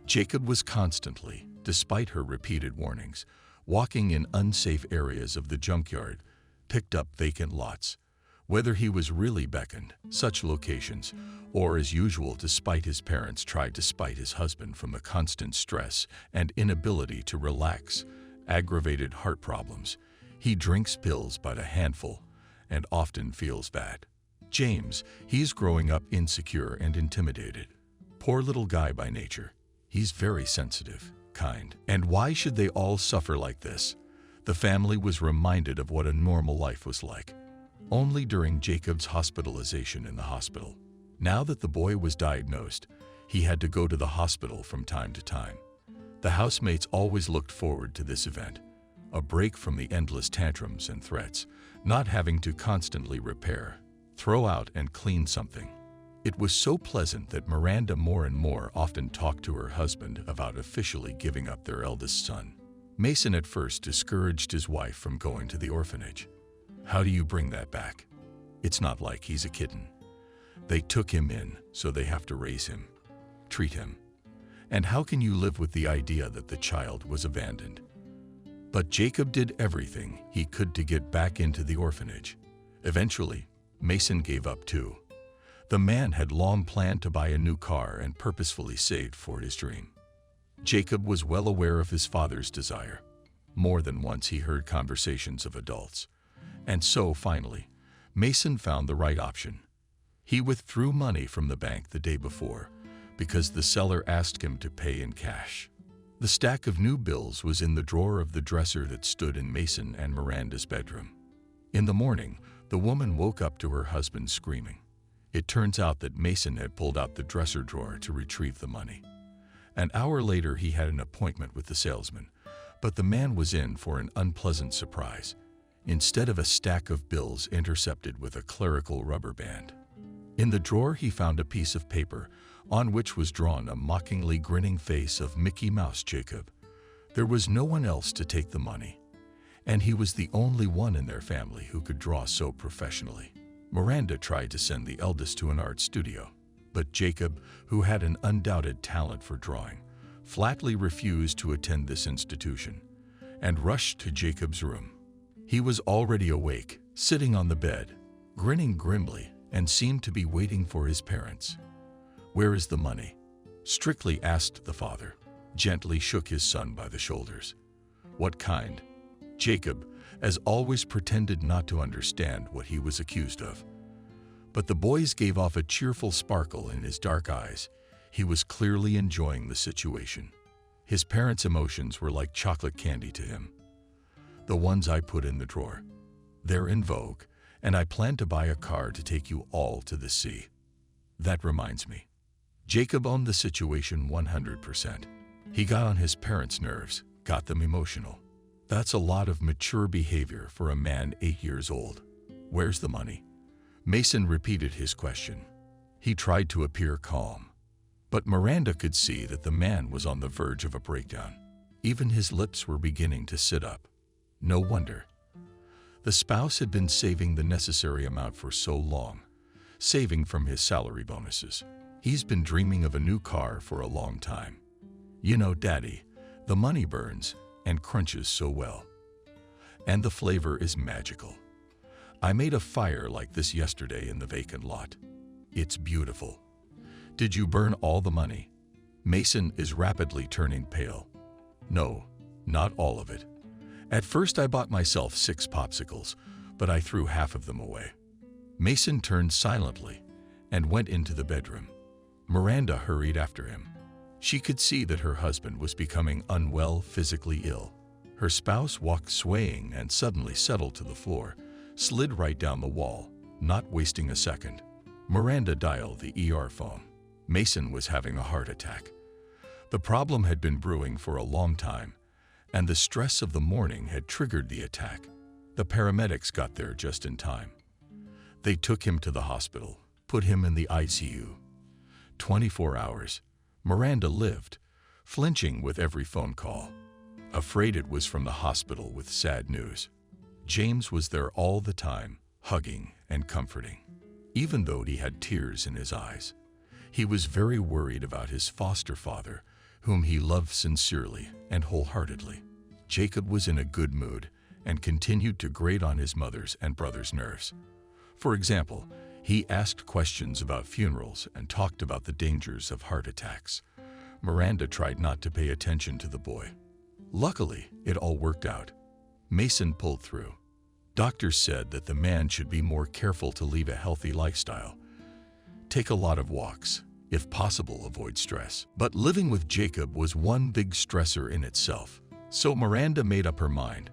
Jacob was constantly, despite her repeated warnings, walking in unsafe areas of the junkyard, picked up vacant lots. Whether he was really beckoned, such locations, or as usual despite his parents tried to spite his husband from the constant stress and inability to relax, aggravated heart problems, he drinks pills by the handful and often feels bad. James, he's growing up insecure and intimidated. Poor little guy by nature. He's very sensitive, kind. And why should they all suffer like this? The family was reminded of what a normal life was like. Only during Jacob's hospitalization in the hospital. Now that the boy was diagnosed, he had to go to the hospital from time to time. The housemates always looked forward to this event, a break from the endless tantrums and threats, not having to constantly repair, throw out and clean something. It was so pleasant that Miranda more and more often talked to her husband about officially giving up their eldest son. Mason at first discouraged his wife from going to the orphanage. How do you bring that back? It's not like he's a kitten. They took him in, so they have to raise him, treat him. And how can you live with the idea that the child was abandoned? But Jacob did everything he could to get back into the orphanage. Eventually, Mason gave up too. The man had long planned to buy a new car and purposefully saved for his dream. Jacob was well aware of his father's desire. More than once he heard conversations of adults. And so, finally, Mason found the right option. He withdrew money from the bank the day before because the seller asked him to pay in cash. The stack of new bills was in the drawer of the dresser that stood in Mason and Miranda's bedroom. In the morning, the woman woke up to her husband screaming. It turns out that Mason had pulled out the dresser drawer to retrieve the money. An hour later, he had an appointment with the salesman, but the man was in for an unpleasant surprise. Instead of a stack of bills intercepted with a clerical rubber band. In the drawer, he found a piece of paper on which was drawn a mockingly grinning face of Mickey Mouse Jacob. There was no one else to take the money, and he was the only one in their family who could draw so professionally. Miranda tried to send the eldest to an art studio, but Jacob, who had an undoubted talent for drawing, flatly refused to attend this institution and rushed to Jacob's room. He was already awake, sitting on the bed, grinning grimly, and seemed to be waiting for his parents. "Where is the money?" strictly asked the father, gently shook his son by the shoulders. "What kind?" Jacob, as always, pretended not to understand what he was accused of. But the boys gave off a cheerful sparkle in his dark eyes. He was clearly enjoying the situation. His parents' emotions were like chocolate candy to him. "The ones I put in the drawer. They're in vogue, and I plan to buy a car to take you all to the sea. That reminds me." Jacob owned the situation 100%. He got on his parents' nerves, got them emotional. That's a lot of mature behavior for a man 8 years old. "Where's the money?" Mason repeated his question. He tried to appear calm, but Miranda could see that the man was on the verge of a breakdown. Even his lips were beginning to sit up. No wonder. The spouse had been saving the necessary amount for so long, saving from his salary bonuses. He's been dreaming of a new car for a long time. You know, Daddy, the money burns and crunches so well. And the flavor is magical. I made a fire like this yesterday in the vacant lot. It's beautiful. Did you burn all the money? Mason is rapidly turning pale. No, not all of it. At first I bought myself 6 popsicles, but I threw half of them away. Mason turned silently and went into the bedroom. Miranda hurried after him. She could see that her husband was becoming unwell, physically ill. Her spouse walked swaying and suddenly settled to the floor, slid right down the wall, not wasting a second. Miranda dialed the ER phone. Mason was having a heart attack. The problem had been brewing for a long time, and the stress of the morning had triggered the attack. The paramedics got there just in time. They took him to the hospital, put him in the ICU. 24 hours. Miranda lived, flinching with every phone call, afraid it was from the hospital with sad news. James was there all the time, hugging and comforting, even though he had tears in his eyes. He was very worried about his foster father, whom he loved sincerely and wholeheartedly. Jacob was in a good mood and continued to grate on his mother's and brother's nerves. For example, he asked questions about funerals and talked about the dangers of heart attacks. Miranda tried not to pay attention to the boy. Luckily, it all worked out. Mason pulled through. Doctors said that the man should be more careful to lead a healthy lifestyle. Take a lot of walks, if possible, avoid stress. But living with Jacob was one big stressor in itself. So Miranda made up her mind.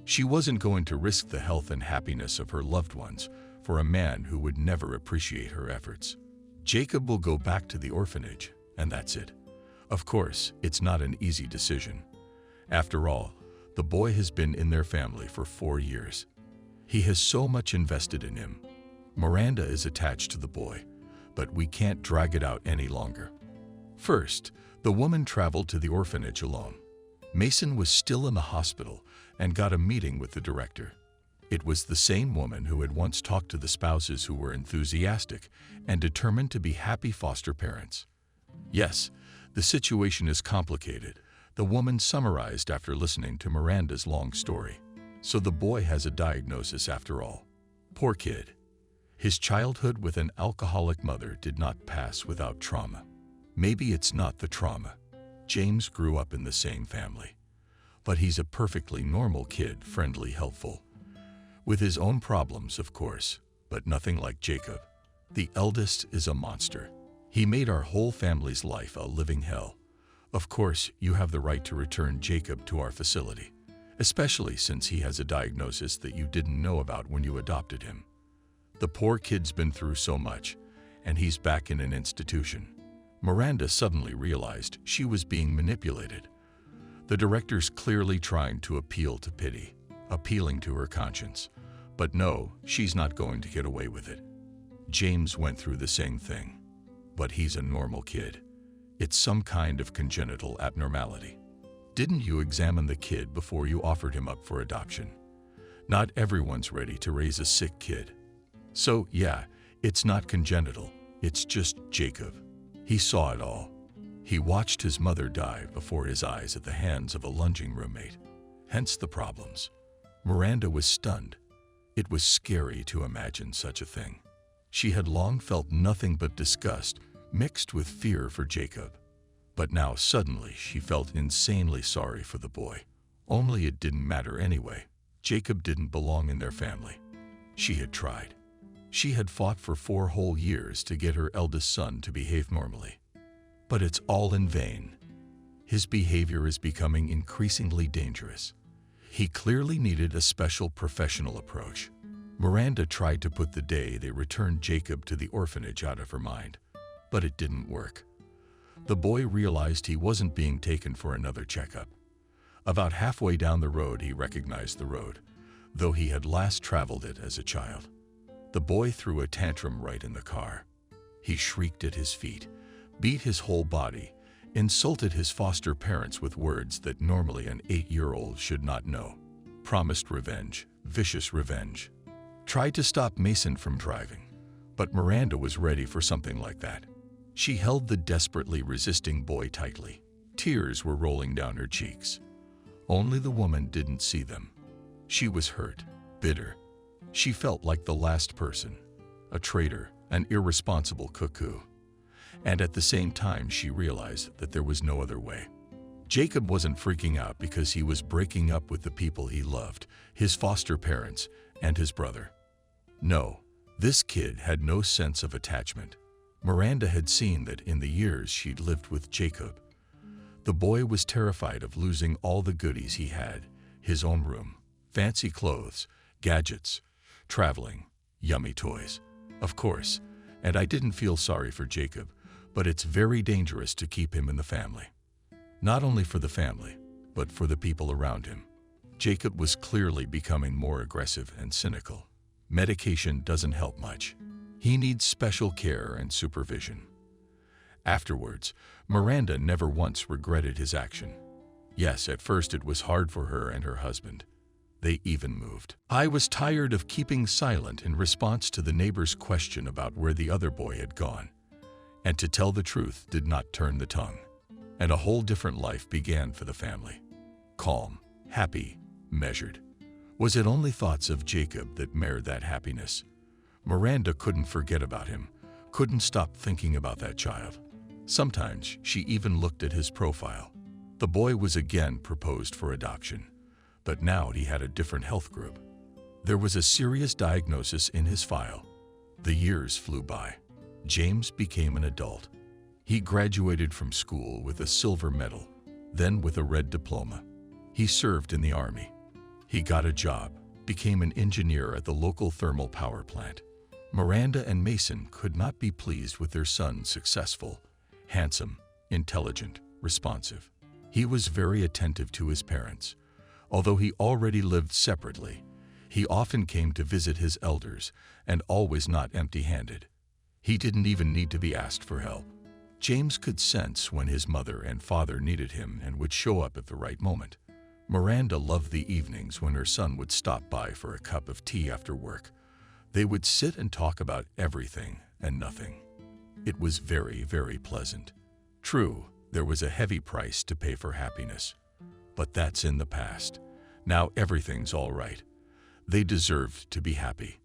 She wasn't going to risk the health and happiness of her loved ones for a man who would never appreciate her efforts. Jacob will go back to the orphanage, and that's it. Of course, it's not an easy decision. After all, the boy has been in their family for 4 years. He has so much invested in him. Miranda is attached to the boy, but we can't drag it out any longer. First, the woman traveled to the orphanage alone. Mason was still in the hospital and got a meeting with the director. It was the same woman who had once talked to the spouses who were enthusiastic and determined to be happy foster parents. Yes, the situation is complicated, the woman summarized after listening to Miranda's long story. So the boy has a diagnosis after all. Poor kid. His childhood with an alcoholic mother did not pass without trauma. Maybe it's not the trauma. James grew up in the same family. But he's a perfectly normal kid, friendly, helpful. With his own problems, of course, but nothing like Jacob. The eldest is a monster. He made our whole family's life a living hell. Of course, you have the right to return Jacob to our facility, especially since he has a diagnosis that you didn't know about when you adopted him. The poor kid's been through so much, and he's back in an institution. Miranda suddenly realized she was being manipulated. The director's clearly trying to appeal to pity, appealing to her conscience. But no, she's not going to get away with it. James went through the same thing. But he's a normal kid. It's some kind of congenital abnormality. Didn't you examine the kid before you offered him up for adoption? Not everyone's ready to raise a sick kid. So yeah, it's not congenital, it's just Jacob. He saw it all. He watched his mother die before his eyes at the hands of a lunging roommate. Hence the problems. Miranda was stunned. It was scary to imagine such a thing. She had long felt nothing but disgust, mixed with fear for Jacob. But now suddenly she felt insanely sorry for the boy. Only it didn't matter anyway. Jacob didn't belong in their family. She had tried. She had fought for 4 whole years to get her eldest son to behave normally. But it's all in vain. His behavior is becoming increasingly dangerous. He clearly needed a special professional approach. Miranda tried to put the day they returned Jacob to the orphanage out of her mind, but it didn't work. The boy realized he wasn't being taken for another checkup. About halfway down the road, he recognized the road, though he had last traveled it as a child. The boy threw a tantrum right in the car. He shrieked at his feet, beat his whole body, insulted his foster parents with words that normally an 8-year-old should not know. promised revenge, vicious revenge. Tried to stop Mason from driving, but Miranda was ready for something like that. She held the desperately resisting boy tightly. Tears were rolling down her cheeks. Only the woman didn't see them. She was hurt, bitter. She felt like the last person, a traitor, an irresponsible cuckoo. And at the same time, she realized that there was no other way. Jacob wasn't freaking out because he was breaking up with the people he loved, his foster parents, and his brother. No, this kid had no sense of attachment. Miranda had seen that in the years she'd lived with Jacob. The boy was terrified of losing all the goodies he had, his own room, fancy clothes, gadgets, traveling, yummy toys. Of course, and I didn't feel sorry for Jacob, but it's very dangerous to keep him in the family. Not only for the family, but for the people around him. Jacob was clearly becoming more aggressive and cynical. Medication doesn't help much. He needs special care and supervision. Afterwards, Miranda never once regretted his action. Yes, at first it was hard for her and her husband. They even moved. I was tired of keeping silent in response to the neighbor's question about where the other boy had gone. And to tell the truth did not turn the tongue. And a whole different life began for the family. Calm, happy, measured. Was it only thoughts of Jacob that marred that happiness? Miranda couldn't forget about him, couldn't stop thinking about that child. Sometimes she even looked at his profile. The boy was again proposed for adoption, but now he had a different health group. There was a serious diagnosis in his file. The years flew by. James became an adult. He graduated from school with a silver medal, then with a red diploma. He served in the army. He got a job, became an engineer at the local thermal power plant. Miranda and Mason could not be pleased with their son successful, handsome, intelligent, responsive. He was very attentive to his parents. Although he already lived separately, he often came to visit his elders and always not empty-handed. He didn't even need to be asked for help. James could sense when his mother and father needed him and would show up at the right moment. Miranda loved the evenings when her son would stop by for a cup of tea after work. They would sit and talk about everything and nothing. It was very, very pleasant. True, there was a heavy price to pay for happiness. But that's in the past. Now everything's all right. They deserved to be happy.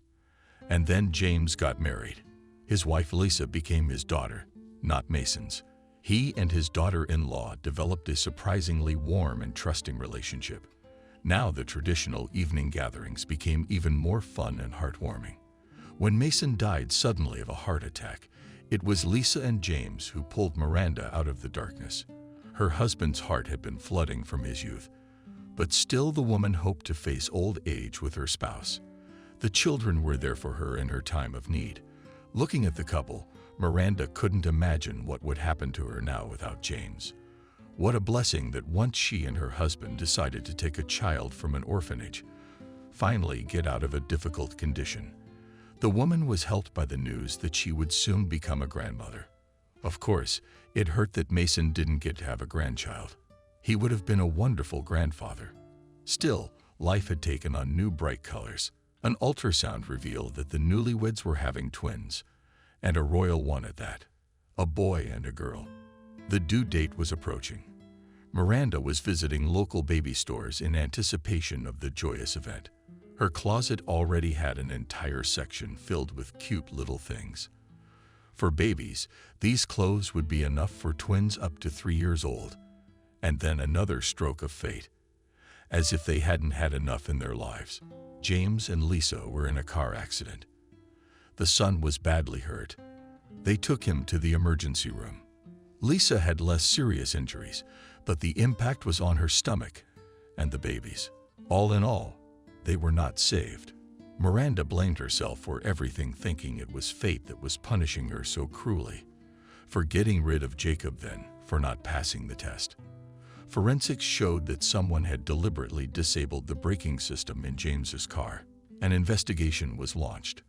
And then James got married. His wife Lisa became his daughter, not Mason's. He and his daughter-in-law developed a surprisingly warm and trusting relationship. Now the traditional evening gatherings became even more fun and heartwarming. When Mason died suddenly of a heart attack, it was Lisa and James who pulled Miranda out of the darkness. Her husband's heart had been flooding from his youth, but still the woman hoped to face old age with her spouse. The children were there for her in her time of need. Looking at the couple, Miranda couldn't imagine what would happen to her now without James. What a blessing that once she and her husband decided to take a child from an orphanage, finally get out of a difficult condition. The woman was helped by the news that she would soon become a grandmother. Of course, it hurt that Mason didn't get to have a grandchild. He would have been a wonderful grandfather. Still, life had taken on new bright colors. An ultrasound revealed that the newlyweds were having twins, and a royal one at that, a boy and a girl. The due date was approaching. Miranda was visiting local baby stores in anticipation of the joyous event. Her closet already had an entire section filled with cute little things. For babies, these clothes would be enough for twins up to 3 years old, and then another stroke of fate. As if they hadn't had enough in their lives, James and Lisa were in a car accident. The son was badly hurt. They took him to the emergency room. Lisa had less serious injuries, but the impact was on her stomach and the babies. All in all, they were not saved. Miranda blamed herself for everything, thinking it was fate that was punishing her so cruelly. For getting rid of Jacob then, for not passing the test. Forensics showed that someone had deliberately disabled the braking system in James's car. An investigation was launched.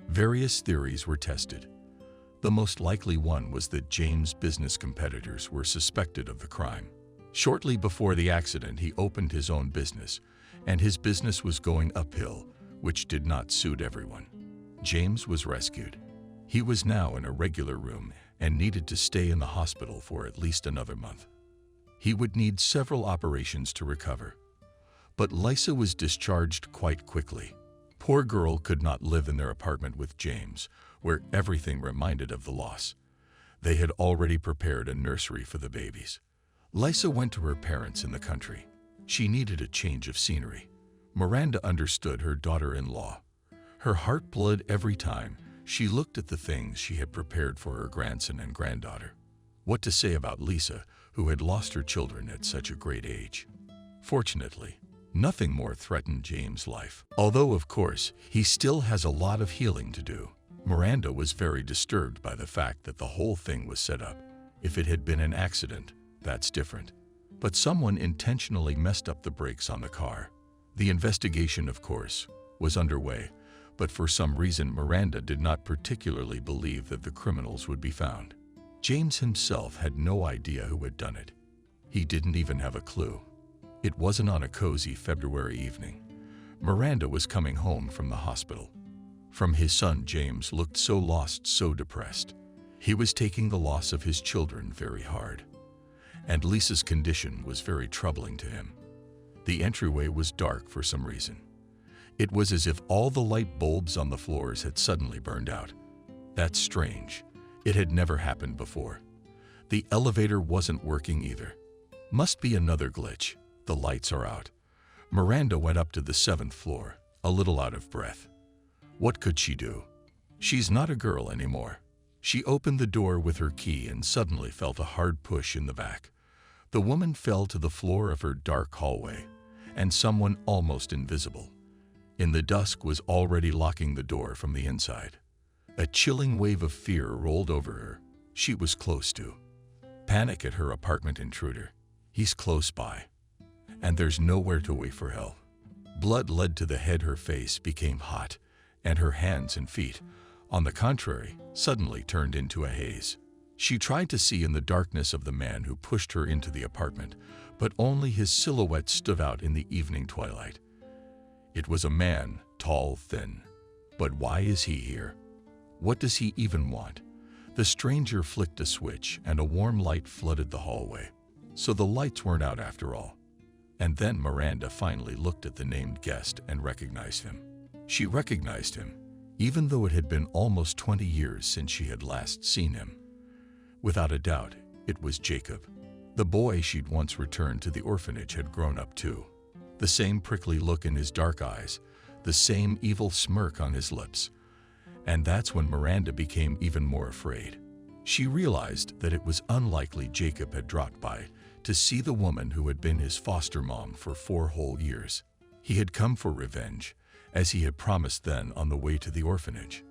Various theories were tested. The most likely one was that James' business competitors were suspected of the crime. Shortly before the accident, he opened his own business, and his business was going uphill, which did not suit everyone. James was rescued. He was now in a regular room and needed to stay in the hospital for at least another month. He would need several operations to recover. But Lisa was discharged quite quickly. Poor girl could not live in their apartment with James, where everything reminded of the loss. They had already prepared a nursery for the babies. Lisa went to her parents in the country. She needed a change of scenery. Miranda understood her daughter-in-law. Her heart bled every time she looked at the things she had prepared for her grandson and granddaughter. What to say about Lisa, who had lost her children at such a great age? Fortunately, nothing more threatened James' life. Although, of course, he still has a lot of healing to do. Miranda was very disturbed by the fact that the whole thing was set up. If it had been an accident, that's different. But someone intentionally messed up the brakes on the car. The investigation, of course, was underway, but for some reason Miranda did not particularly believe that the criminals would be found. James himself had no idea who had done it. He didn't even have a clue. It wasn't on a cozy February evening. Miranda was coming home from the hospital. From his son, James looked so lost, so depressed. He was taking the loss of his children very hard. And Lisa's condition was very troubling to him. The entryway was dark for some reason. It was as if all the light bulbs on the floors had suddenly burned out. That's strange. It had never happened before. The elevator wasn't working either. Must be another glitch. The lights are out. Miranda went up to the 7th floor, a little out of breath. What could she do? She's not a girl anymore. She opened the door with her key and suddenly felt a hard push in the back. The woman fell to the floor of her dark hallway, and someone almost invisible in the dusk was already locking the door from the inside. A chilling wave of fear rolled over her. She was close to panic at her apartment intruder. He's close by, and there's nowhere to wait for help. Blood led to the head. Her face became hot, and her hands and feet, on the contrary, suddenly turned into a haze. She tried to see in the darkness of the man who pushed her into the apartment, but only his silhouette stood out in the evening twilight. It was a man, tall, thin. But why is he here? What does he even want? The stranger flicked a switch and a warm light flooded the hallway. So the lights weren't out after all. And then Miranda finally looked at the named guest and recognized him. She recognized him, even though it had been almost 20 years since she had last seen him. Without a doubt, it was Jacob. The boy she'd once returned to the orphanage had grown up too. The same prickly look in his dark eyes, the same evil smirk on his lips. And that's when Miranda became even more afraid. She realized that it was unlikely Jacob had dropped by to see the woman who had been his foster mom for 4 whole years. He had come for revenge, as he had promised then on the way to the orphanage.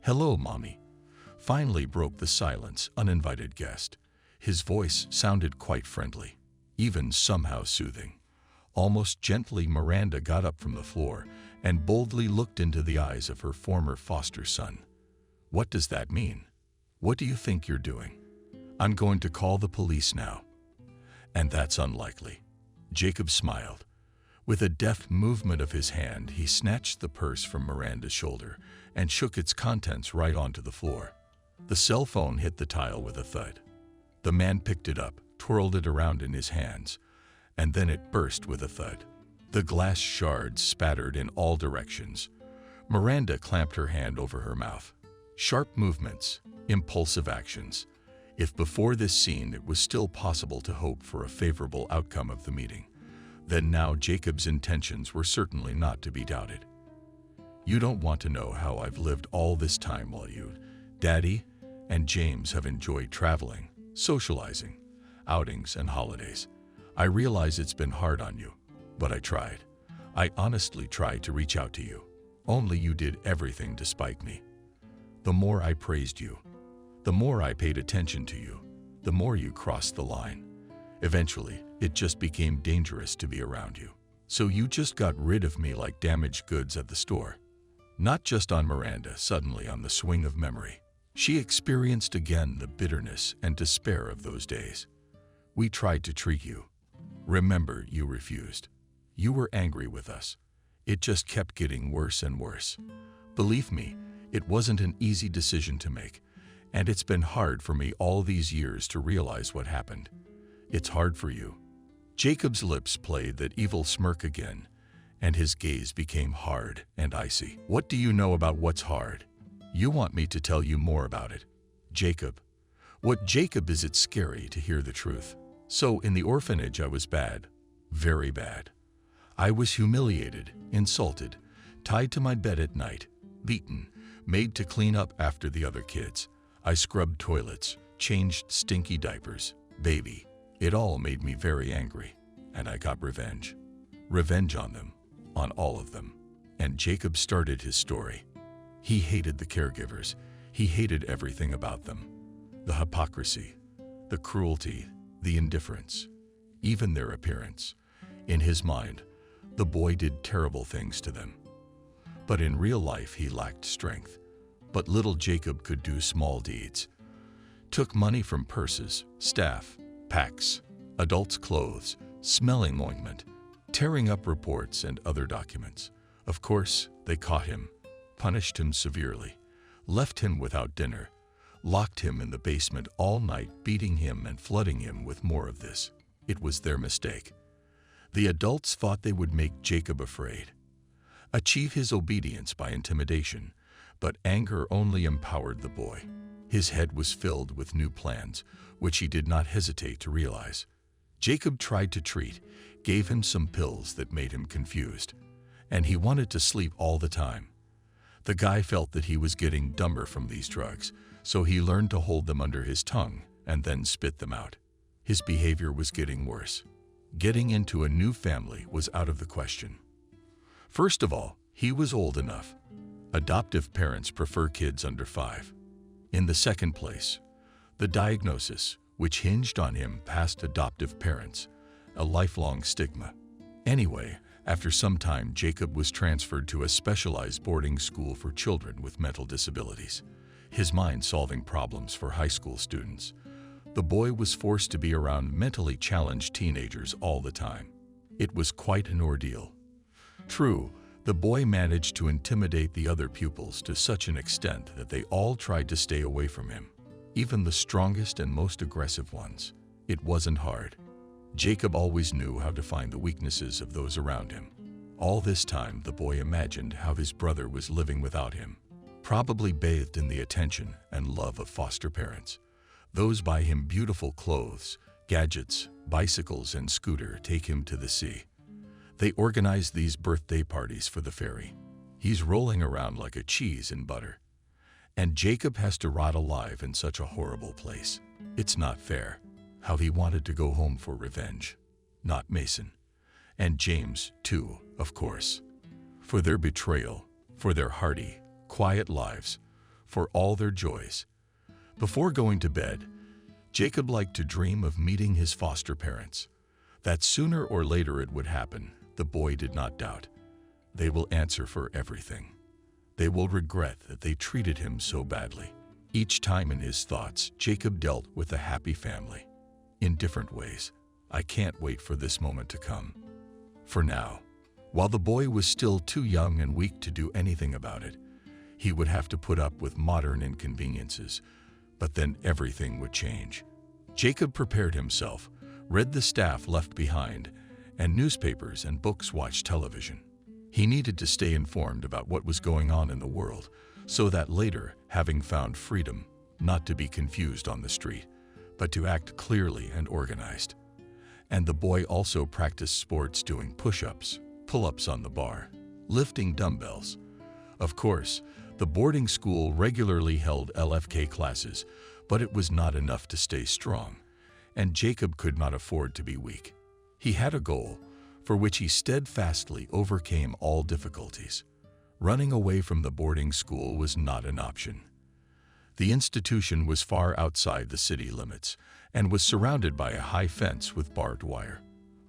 "Hello, Mommy," finally broke the silence uninvited guest. His voice sounded quite friendly, even somehow soothing. Almost gently, Miranda got up from the floor and boldly looked into the eyes of her former foster son. "What does that mean? What do you think you're doing?" "I'm going to call the police now." "And that's unlikely." Jacob smiled. With a deft movement of his hand, he snatched the purse from Miranda's shoulder and shook its contents right onto the floor. The cell phone hit the tile with a thud. The man picked it up, twirled it around in his hands, and then it burst with a thud. The glass shards spattered in all directions. Miranda clamped her hand over her mouth. Sharp movements, impulsive actions. If before this scene it was still possible to hope for a favorable outcome of the meeting, then now Jacob's intentions were certainly not to be doubted. "You don't want to know how I've lived all this time while you, Daddy, and James have enjoyed traveling, socializing, outings, and holidays. I realize it's been hard on you, but I tried. I honestly tried to reach out to you. Only you did everything to spite me. The more I praised you, the more I paid attention to you, the more you crossed the line. Eventually, it just became dangerous to be around you. So you just got rid of me like damaged goods at the store." Not just on Miranda, suddenly on the swing of memory. She experienced again the bitterness and despair of those days. "We tried to treat you. Remember, you refused. You were angry with us. It just kept getting worse and worse. Believe me, it wasn't an easy decision to make, and it's been hard for me all these years to realize what happened. It's hard for you." Jacob's lips played that evil smirk again, and his gaze became hard and icy. "What do you know about what's hard? You want me to tell you more about it." Jacob. What Jacob is it scary to hear the truth. So in the orphanage I was bad, very bad. I was humiliated, insulted, tied to my bed at night, beaten, made to clean up after the other kids. I scrubbed toilets, changed stinky diapers, baby. It all made me very angry, and I got revenge. Revenge on them, on all of them. And Jacob started his story. He hated the caregivers. He hated everything about them. The hypocrisy, the cruelty, the indifference, even their appearance. In his mind, the boy did terrible things to them. But in real life, he lacked strength. But little Jacob could do small deeds. Took money from purses, staff, packs, adults' clothes, smelling ointment, tearing up reports and other documents. Of course, they caught him, punished him severely, left him without dinner, locked him in the basement all night, beating him and flooding him with more of this. It was their mistake. The adults thought they would make Jacob afraid, achieve his obedience by intimidation, but anger only empowered the boy. His head was filled with new plans, which he did not hesitate to realize. Jacob tried to treat, gave him some pills that made him confused, and he wanted to sleep all the time. The guy felt that he was getting dumber from these drugs, so he learned to hold them under his tongue and then spit them out. His behavior was getting worse. Getting into a new family was out of the question. First of all, he was old enough. Adoptive parents prefer kids under 5. In the second place, the diagnosis, which hinged on him past adoptive parents, a lifelong stigma. Anyway, after some time, Jacob was transferred to a specialized boarding school for children with mental disabilities, his mind solving problems for high school students. The boy was forced to be around mentally challenged teenagers all the time. It was quite an ordeal. True, the boy managed to intimidate the other pupils to such an extent that they all tried to stay away from him, even the strongest and most aggressive ones. It wasn't hard. Jacob always knew how to find the weaknesses of those around him. All this time, the boy imagined how his brother was living without him, probably bathed in the attention and love of foster parents. Those buy him beautiful clothes, gadgets, bicycles, and scooter, take him to the sea. They organize these birthday parties for the fairy. He's rolling around like a cheese in butter. And Jacob has to rot alive in such a horrible place. It's not fair. How he wanted to go home for revenge. Not Mason. And James, too, of course. For their betrayal, for their hearty, quiet lives, for all their joys. Before going to bed, Jacob liked to dream of meeting his foster parents. That sooner or later it would happen, the boy did not doubt. They will answer for everything. They will regret that they treated him so badly. Each time in his thoughts, Jacob dealt with a happy family. In different ways. I can't wait for this moment to come. For now, while the boy was still too young and weak to do anything about it, he would have to put up with modern inconveniences, but then everything would change. Jacob prepared himself, read the staff left behind, and newspapers and books, watched television. He needed to stay informed about what was going on in the world, so that later, having found freedom, not to be confused on the street, but to act clearly and organized. And the boy also practiced sports, doing push-ups, pull-ups on the bar, lifting dumbbells. Of course, the boarding school regularly held LFK classes, but it was not enough to stay strong, and Jacob could not afford to be weak. He had a goal, for which he steadfastly overcame all difficulties. Running away from the boarding school was not an option. The institution was far outside the city limits and was surrounded by a high fence with barbed wire.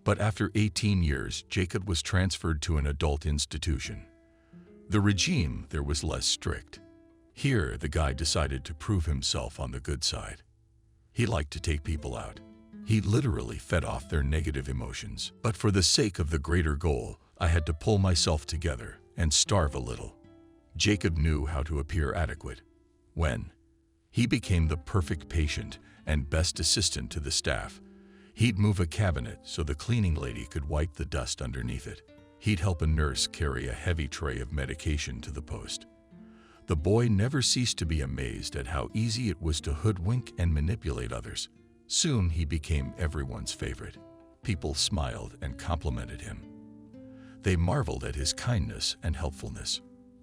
But after 18 years, Jacob was transferred to an adult institution. The regime there was less strict. Here, the guy decided to prove himself on the good side. He liked to take people out. He literally fed off their negative emotions. But for the sake of the greater goal, I had to pull myself together and starve a little. Jacob knew how to appear adequate. When he became the perfect patient and best assistant to the staff, he'd move a cabinet so the cleaning lady could wipe the dust underneath it. He'd help a nurse carry a heavy tray of medication to the post. The boy never ceased to be amazed at how easy it was to hoodwink and manipulate others. Soon he became everyone's favorite. People smiled and complimented him. They marveled at his kindness and helpfulness.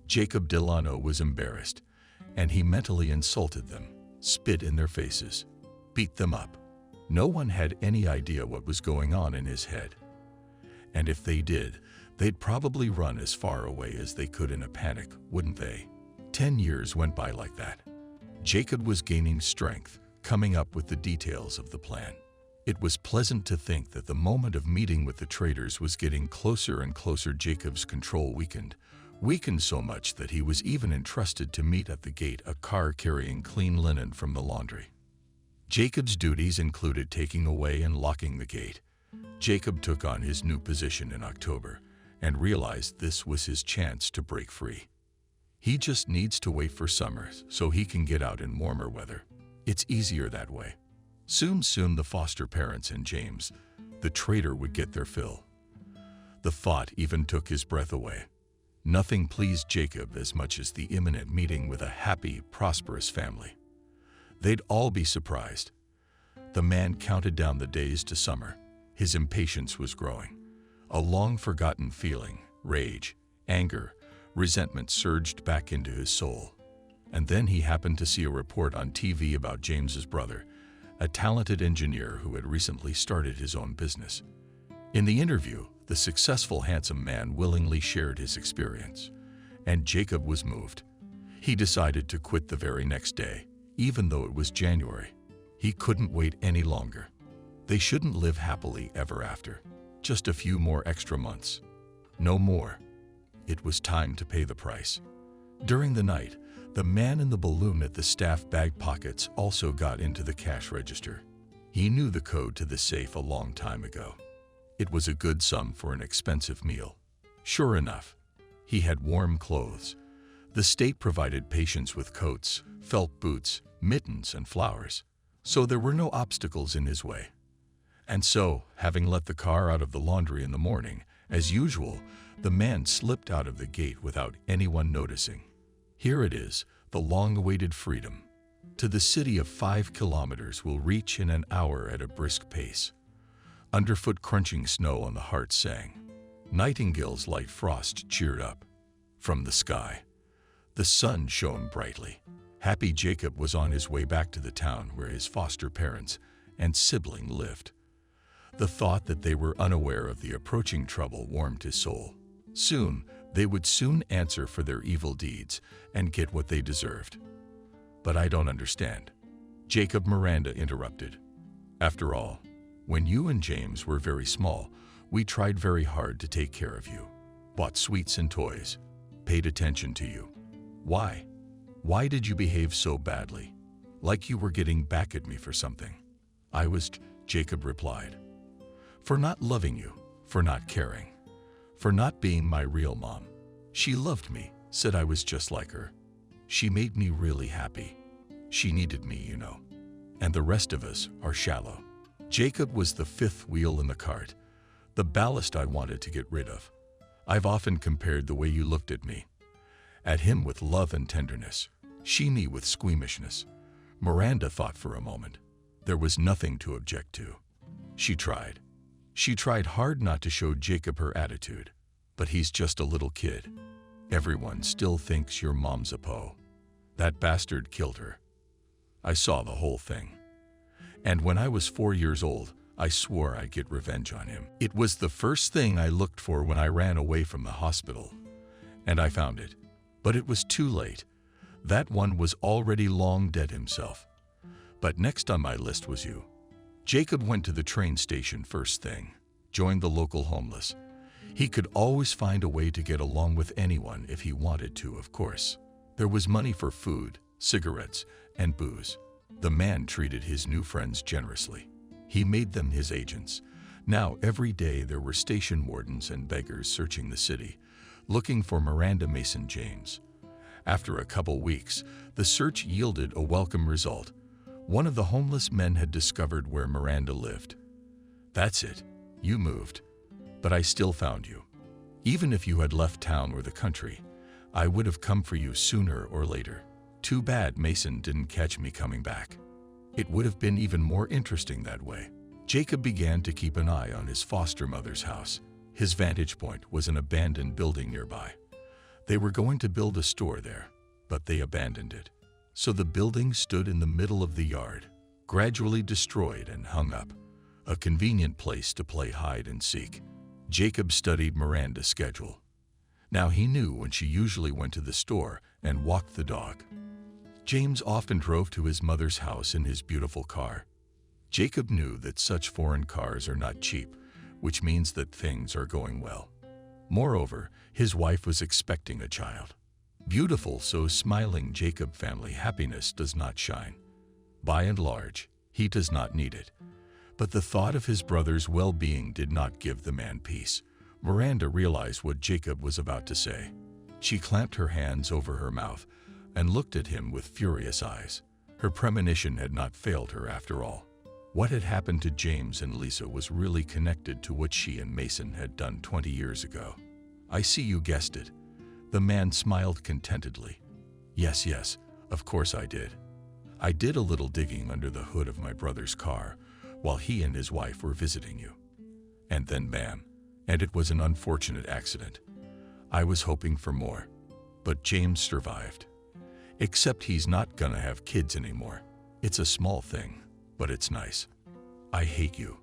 Jacob Delano was embarrassed, and he mentally insulted them, spit in their faces, beat them up. No one had any idea what was going on in his head. And if they did, they'd probably run as far away as they could in a panic, wouldn't they? 10 years went by like that. Jacob was gaining strength, coming up with the details of the plan. It was pleasant to think that the moment of meeting with the traders was getting closer and closer. Jacob's control weakened so much that he was even entrusted to meet at the gate a car carrying clean linen from the laundry. Jacob's duties included taking away and locking the gate. Jacob took on his new position in October and realized this was his chance to break free. He just needs to wait for summer so he can get out in warmer weather. It's easier that way. Soon the foster parents and James, the trader, would get their fill. The thought even took his breath away. Nothing pleased Jacob as much as the imminent meeting with a happy, prosperous family. They'd all be surprised. The man counted down the days to summer. His impatience was growing. A long-forgotten feeling, rage, anger, resentment surged back into his soul. And then he happened to see a report on TV about James's brother, a talented engineer who had recently started his own business. In the interview, the successful, handsome man willingly shared his experience, and Jacob was moved. He decided to quit the very next day, even though it was January. He couldn't wait any longer. They shouldn't live happily ever after. Just a few more extra months. No more. It was time to pay the price. During the night, the man in the balloon at the staff bag pockets also got into the cash register. He knew the code to the safe a long time ago. It was a good sum for an expensive meal. Sure enough, he had warm clothes. The state provided patients with coats, felt boots, mittens, and flowers, so there were no obstacles in his way. And so, having let the car out of the laundry in the morning, as usual, the man slipped out of the gate without anyone noticing. Here it is, the long-awaited freedom. To the city of 5 kilometers we'll reach in an hour at a brisk pace. Underfoot crunching snow on the heart sang. Nightingales' light frost cheered up. From the sky, the sun shone brightly. Happy Jacob was on his way back to the town where his foster parents and sibling lived. The thought that they were unaware of the approaching trouble warmed his soul. They would soon answer for their evil deeds and get what they deserved. But I don't understand. Jacob, Miranda interrupted. After all, when you and James were very small, we tried very hard to take care of you, bought sweets and toys, paid attention to you. Why? Why did you behave so badly? Like you were getting back at me for something. Jacob replied. For not loving you, for not caring, for not being my real mom. She loved me, said I was just like her. She made me really happy. She needed me, you know. And the rest of us are shallow. Jacob was the fifth wheel in the cart, the ballast I wanted to get rid of. I've often compared the way you looked at me, at him with love and tenderness, she me with squeamishness. Miranda thought for a moment. There was nothing to object to. She tried. She tried hard not to show Jacob her attitude, but he's just a little kid. Everyone still thinks your mom's a po. That bastard killed her. I saw the whole thing. And when I was 4 years old, I swore I'd get revenge on him. It was the first thing I looked for when I ran away from the hospital. And I found it. But it was too late. That one was already long dead himself. But next on my list was you. Jacob went to the train station first thing, joined the local homeless. He could always find a way to get along with anyone if he wanted to, of course. There was money for food, cigarettes, and booze. The man treated his new friends generously. He made them his agents. Now, every day there were station wardens and beggars searching the city, looking for Miranda Mason James. After a couple weeks, the search yielded a welcome result. One of the homeless men had discovered where Miranda lived. That's it. You moved. But I still found you. Even if you had left town or the country, I would have come for you sooner or later. Too bad Mason didn't catch me coming back. It would have been even more interesting that way. Jacob began to keep an eye on his foster mother's house. His vantage point was an abandoned building nearby. They were going to build a store there, but they abandoned it. So the building stood in the middle of the yard, gradually destroyed and hung up, a convenient place to play hide and seek. Jacob studied Miranda's schedule. Now he knew when she usually went to the store and walked the dog. James often drove to his mother's house in his beautiful car. Jacob knew that such foreign cars are not cheap, which means that things are going well. Moreover, his wife was expecting a child. Beautiful, so smiling Jacob family happiness does not shine. By and large, he does not need it. But the thought of his brother's well-being did not give the man peace. Miranda realized what Jacob was about to say. She clamped her hands over her mouth and looked at him with furious eyes. Her premonition had not failed her after all. What had happened to James and Lisa was really connected to what she and Mason had done 20 years ago. I see you guessed it. The man smiled contentedly. Yes, of course I did. I did a little digging under the hood of my brother's car while he and his wife were visiting you. And then bam, and it was an unfortunate accident. I was hoping for more, but James survived. Except he's not gonna have kids anymore. It's a small thing, but it's nice. I hate you.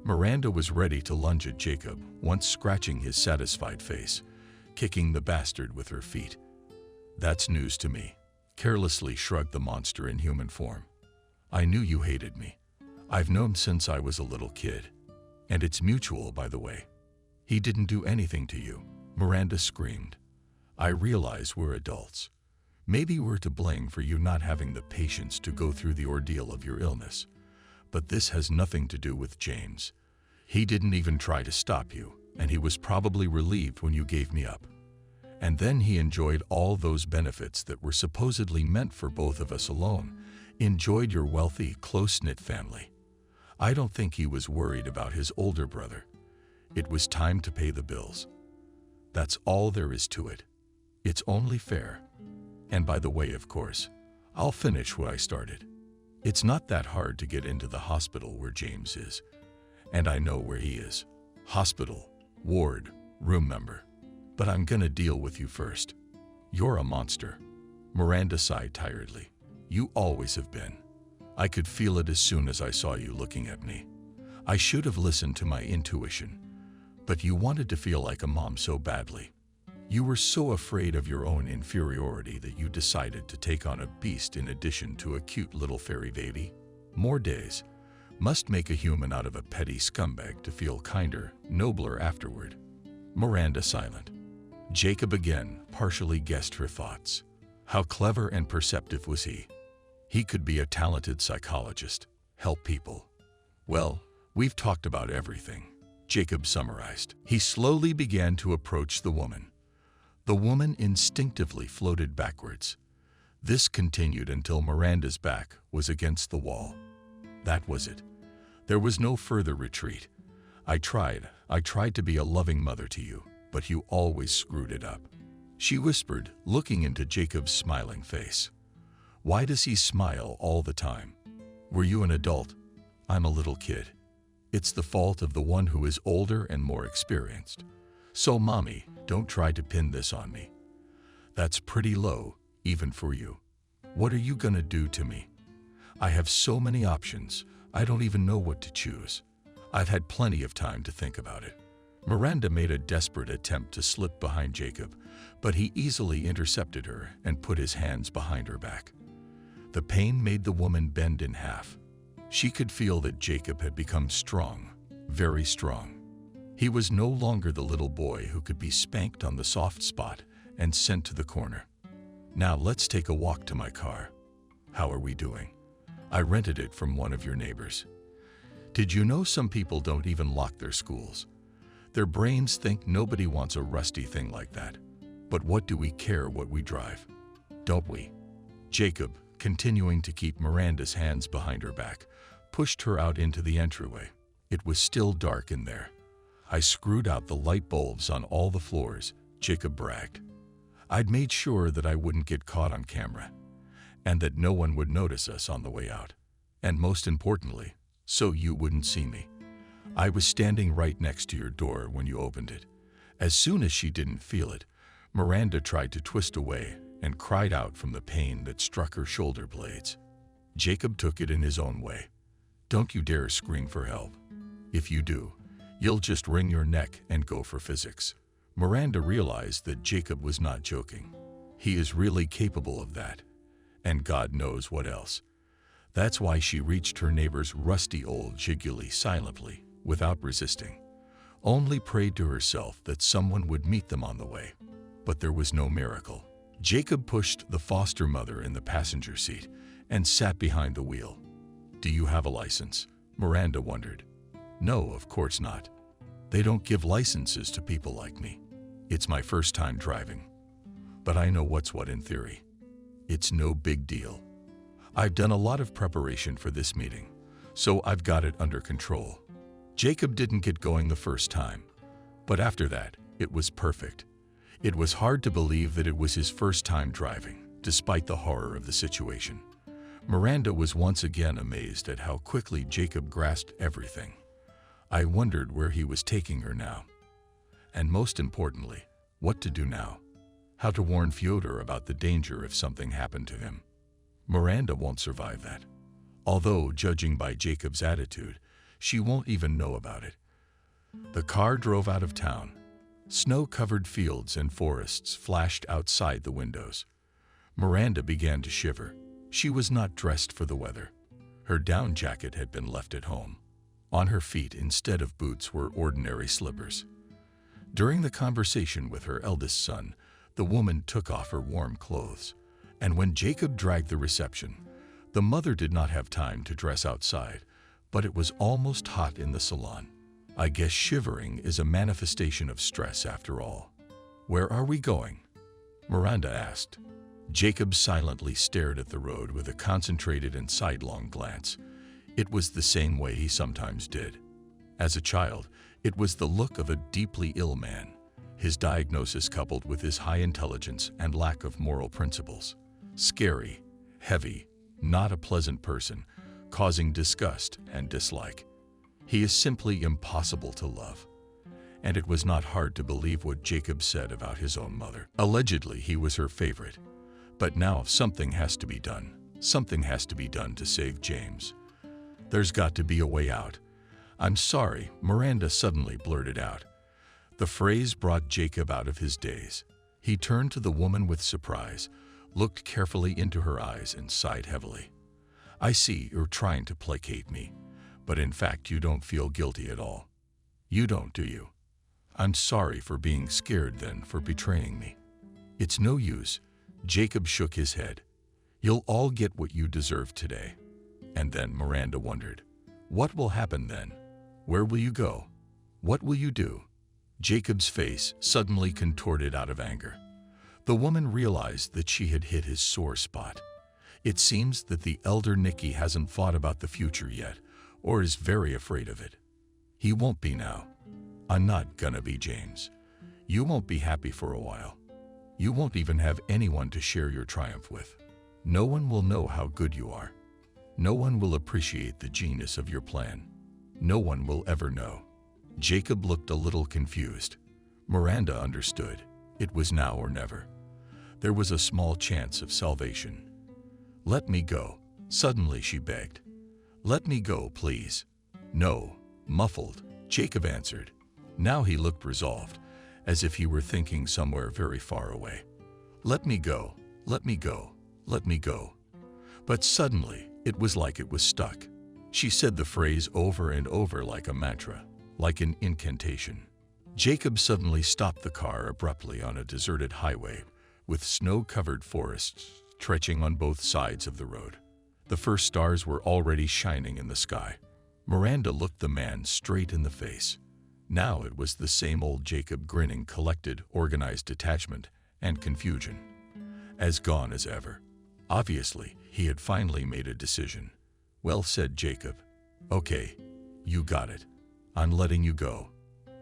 Miranda was ready to lunge at Jacob, once scratching his satisfied face, kicking the bastard with her feet. That's news to me, carelessly shrugged the monster in human form. I knew you hated me. I've known since I was a little kid. And it's mutual, by the way. He didn't do anything to you, Miranda screamed. I realize we're adults. Maybe we're to blame for you not having the patience to go through the ordeal of your illness. But this has nothing to do with James. He didn't even try to stop you, and he was probably relieved when you gave me up. And then he enjoyed all those benefits that were supposedly meant for both of us alone, enjoyed your wealthy, close-knit family. I don't think he was worried about his older brother. It was time to pay the bills. That's all there is to it. It's only fair. And by the way, of course, I'll finish what I started. It's not that hard to get into the hospital where James is. And I know where he is. Hospital, ward, room number. But I'm gonna deal with you first. You're a monster. Miranda sighed tiredly. You always have been. I could feel it as soon as I saw you looking at me. I should have listened to my intuition. But you wanted to feel like a mom so badly. You were so afraid of your own inferiority that you decided to take on a beast in addition to a cute little fairy baby. More days. Must make a human out of a petty scumbag to feel kinder, nobler afterward. Miranda silent. Jacob again partially guessed her thoughts. How clever and perceptive was he? He could be a talented psychologist, help people. Well, we've talked about everything, Jacob summarized. He slowly began to approach the woman. The woman instinctively floated backwards. This continued until Miranda's back was against the wall. That was it. There was no further retreat. I tried to be a loving mother to you, but you always screwed it up. She whispered, looking into Jacob's smiling face. Why does he smile all the time? Were you an adult? I'm a little kid. It's the fault of the one who is older and more experienced. So, Mommy, don't try to pin this on me. That's pretty low, even for you. What are you gonna do to me? I have so many options, I don't even know what to choose. I've had plenty of time to think about it. Miranda made a desperate attempt to slip behind Jacob, but he easily intercepted her and put his hands behind her back. The pain made the woman bend in half. She could feel that Jacob had become strong, very strong. He was no longer the little boy who could be spanked on the soft spot and sent to the corner. Now let's take a walk to my car. How are we doing? I rented it from one of your neighbors. Did you know some people don't even lock their schools? Their brains think nobody wants a rusty thing like that. But what do we care what we drive? Don't we? Jacob, continuing to keep Miranda's hands behind her back, pushed her out into the entryway. It was still dark in there. I screwed out the light bulbs on all the floors, Jacob bragged. I'd made sure that I wouldn't get caught on camera, and that no one would notice us on the way out. And most importantly, so you wouldn't see me. I was standing right next to your door when you opened it. As soon as she didn't feel it, Miranda tried to twist away and cried out from the pain that struck her shoulder blades. Jacob took it in his own way. Don't you dare scream for help. If you do, you'll just wring your neck and go for physics. Miranda realized that Jacob was not joking. He is really capable of that, and God knows what else. That's why she reached her neighbor's rusty old Jiguli silently, without resisting. Only prayed to herself that someone would meet them on the way. But there was no miracle. Jacob pushed the foster mother in the passenger seat and sat behind the wheel. Do you have a license? Miranda wondered. No, of course not. They don't give licenses to people like me. It's my first time driving. But I know what's what in theory. It's no big deal. I've done a lot of preparation for this meeting, so I've got it under control. Jacob didn't get going the first time, but after that, it was perfect. It was hard to believe that it was his first time driving, despite the horror of the situation. Miranda was once again amazed at how quickly Jacob grasped everything. I wondered where he was taking her now. And most importantly, what to do now. How to warn Fyodor about the danger if something happened to him. Miranda won't survive that. Although, judging by Jacob's attitude, she won't even know about it. The car drove out of town. Snow-covered fields and forests flashed outside the windows. Miranda began to shiver. She was not dressed for the weather. Her down jacket had been left at home. On her feet, instead of boots, were ordinary slippers. During the conversation with her eldest son, the woman took off her warm clothes, and when Jacob dragged the reception, the mother did not have time to dress outside, but it was almost hot in the salon. I guess shivering is a manifestation of stress after all. Where are we going? Miranda asked. Jacob silently stared at the road with a concentrated and sidelong glance. It was the same way he sometimes did. As a child, it was the look of a deeply ill man, his diagnosis coupled with his high intelligence and lack of moral principles. Scary, heavy, not a pleasant person, causing disgust and dislike. He is simply impossible to love. And it was not hard to believe what Jacob said about his own mother. Allegedly, he was her favorite. But now something has to be done. Something has to be done to save James. There's got to be a way out. I'm sorry, Miranda suddenly blurted out. The phrase brought Jacob out of his daze. He turned to the woman with surprise, looked carefully into her eyes, and sighed heavily. I see you're trying to placate me, but in fact you don't feel guilty at all. You don't, do you? I'm sorry for being scared then, for betraying me. It's no use. Jacob shook his head. You'll all get what you deserve today. And then Miranda wondered, what will happen then? Where will you go? What will you do? Jacob's face suddenly contorted out of anger. The woman realized that she had hit his sore spot. It seems that the elder Nicky hasn't thought about the future yet, or is very afraid of it. He won't be now. I'm not gonna be James. You won't be happy for a while. You won't even have anyone to share your triumph with. No one will know how good you are. No one will appreciate the genius of your plan. No one will ever know. Jacob looked a little confused. Miranda understood. It was now or never. There was a small chance of salvation. Let me go, suddenly she begged. Let me go, please. No, muffled, Jacob answered. Now he looked resolved, as if he were thinking somewhere very far away. Let me go, let me go, let me go. But suddenly, it was like it was stuck. She said the phrase over and over like a mantra, like an incantation. Jacob suddenly stopped the car abruptly on a deserted highway, with snow-covered forests stretching on both sides of the road. The first stars were already shining in the sky. Miranda looked the man straight in the face. Now it was the same old Jacob grinning, collected, organized detachment and confusion. As gone as ever. Obviously, he had finally made a decision. "Well said, Jacob. Okay, you got it. I'm letting you go."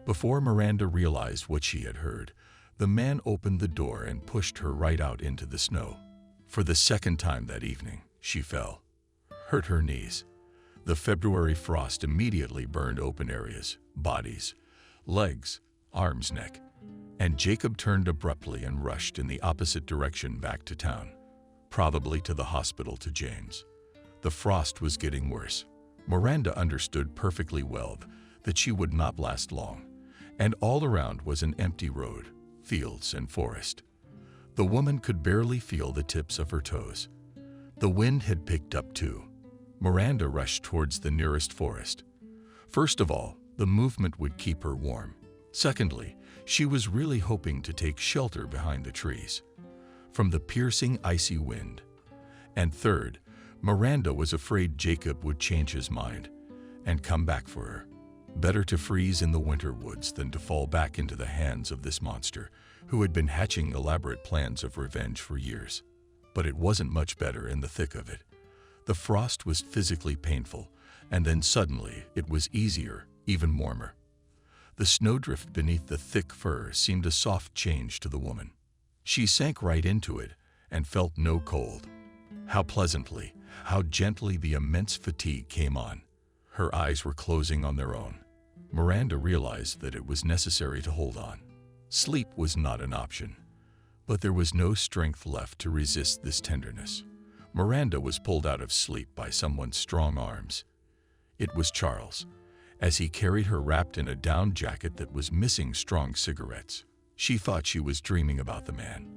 Before Miranda realized what she had heard, the man opened the door and pushed her right out into the snow. For the second time that evening, she fell, hurt her knees. The February frost immediately burned open areas, bodies, legs, arms, neck, and Jacob turned abruptly and rushed in the opposite direction back to town, probably to the hospital to James. The frost was getting worse. Miranda understood perfectly well that she would not last long, and all around was an empty road, fields, and forest. The woman could barely feel the tips of her toes. The wind had picked up too. Miranda rushed towards the nearest forest. First of all, the movement would keep her warm. Secondly, she was really hoping to take shelter behind the trees from the piercing icy wind. And third, Miranda was afraid Jacob would change his mind and come back for her. Better to freeze in the winter woods than to fall back into the hands of this monster who had been hatching elaborate plans of revenge for years. But it wasn't much better in the thick of it. The frost was physically painful, and then suddenly it was easier, even warmer. The snowdrift beneath the thick fur seemed a soft change to the woman. She sank right into it and felt no cold. How pleasantly, how gently the immense fatigue came on. Her eyes were closing on their own. Miranda realized that it was necessary to hold on. Sleep was not an option, but there was no strength left to resist this tenderness. Miranda was pulled out of sleep by someone's strong arms. It was Charles, as he carried her wrapped in a down jacket that was missing strong cigarettes. She thought she was dreaming about the man,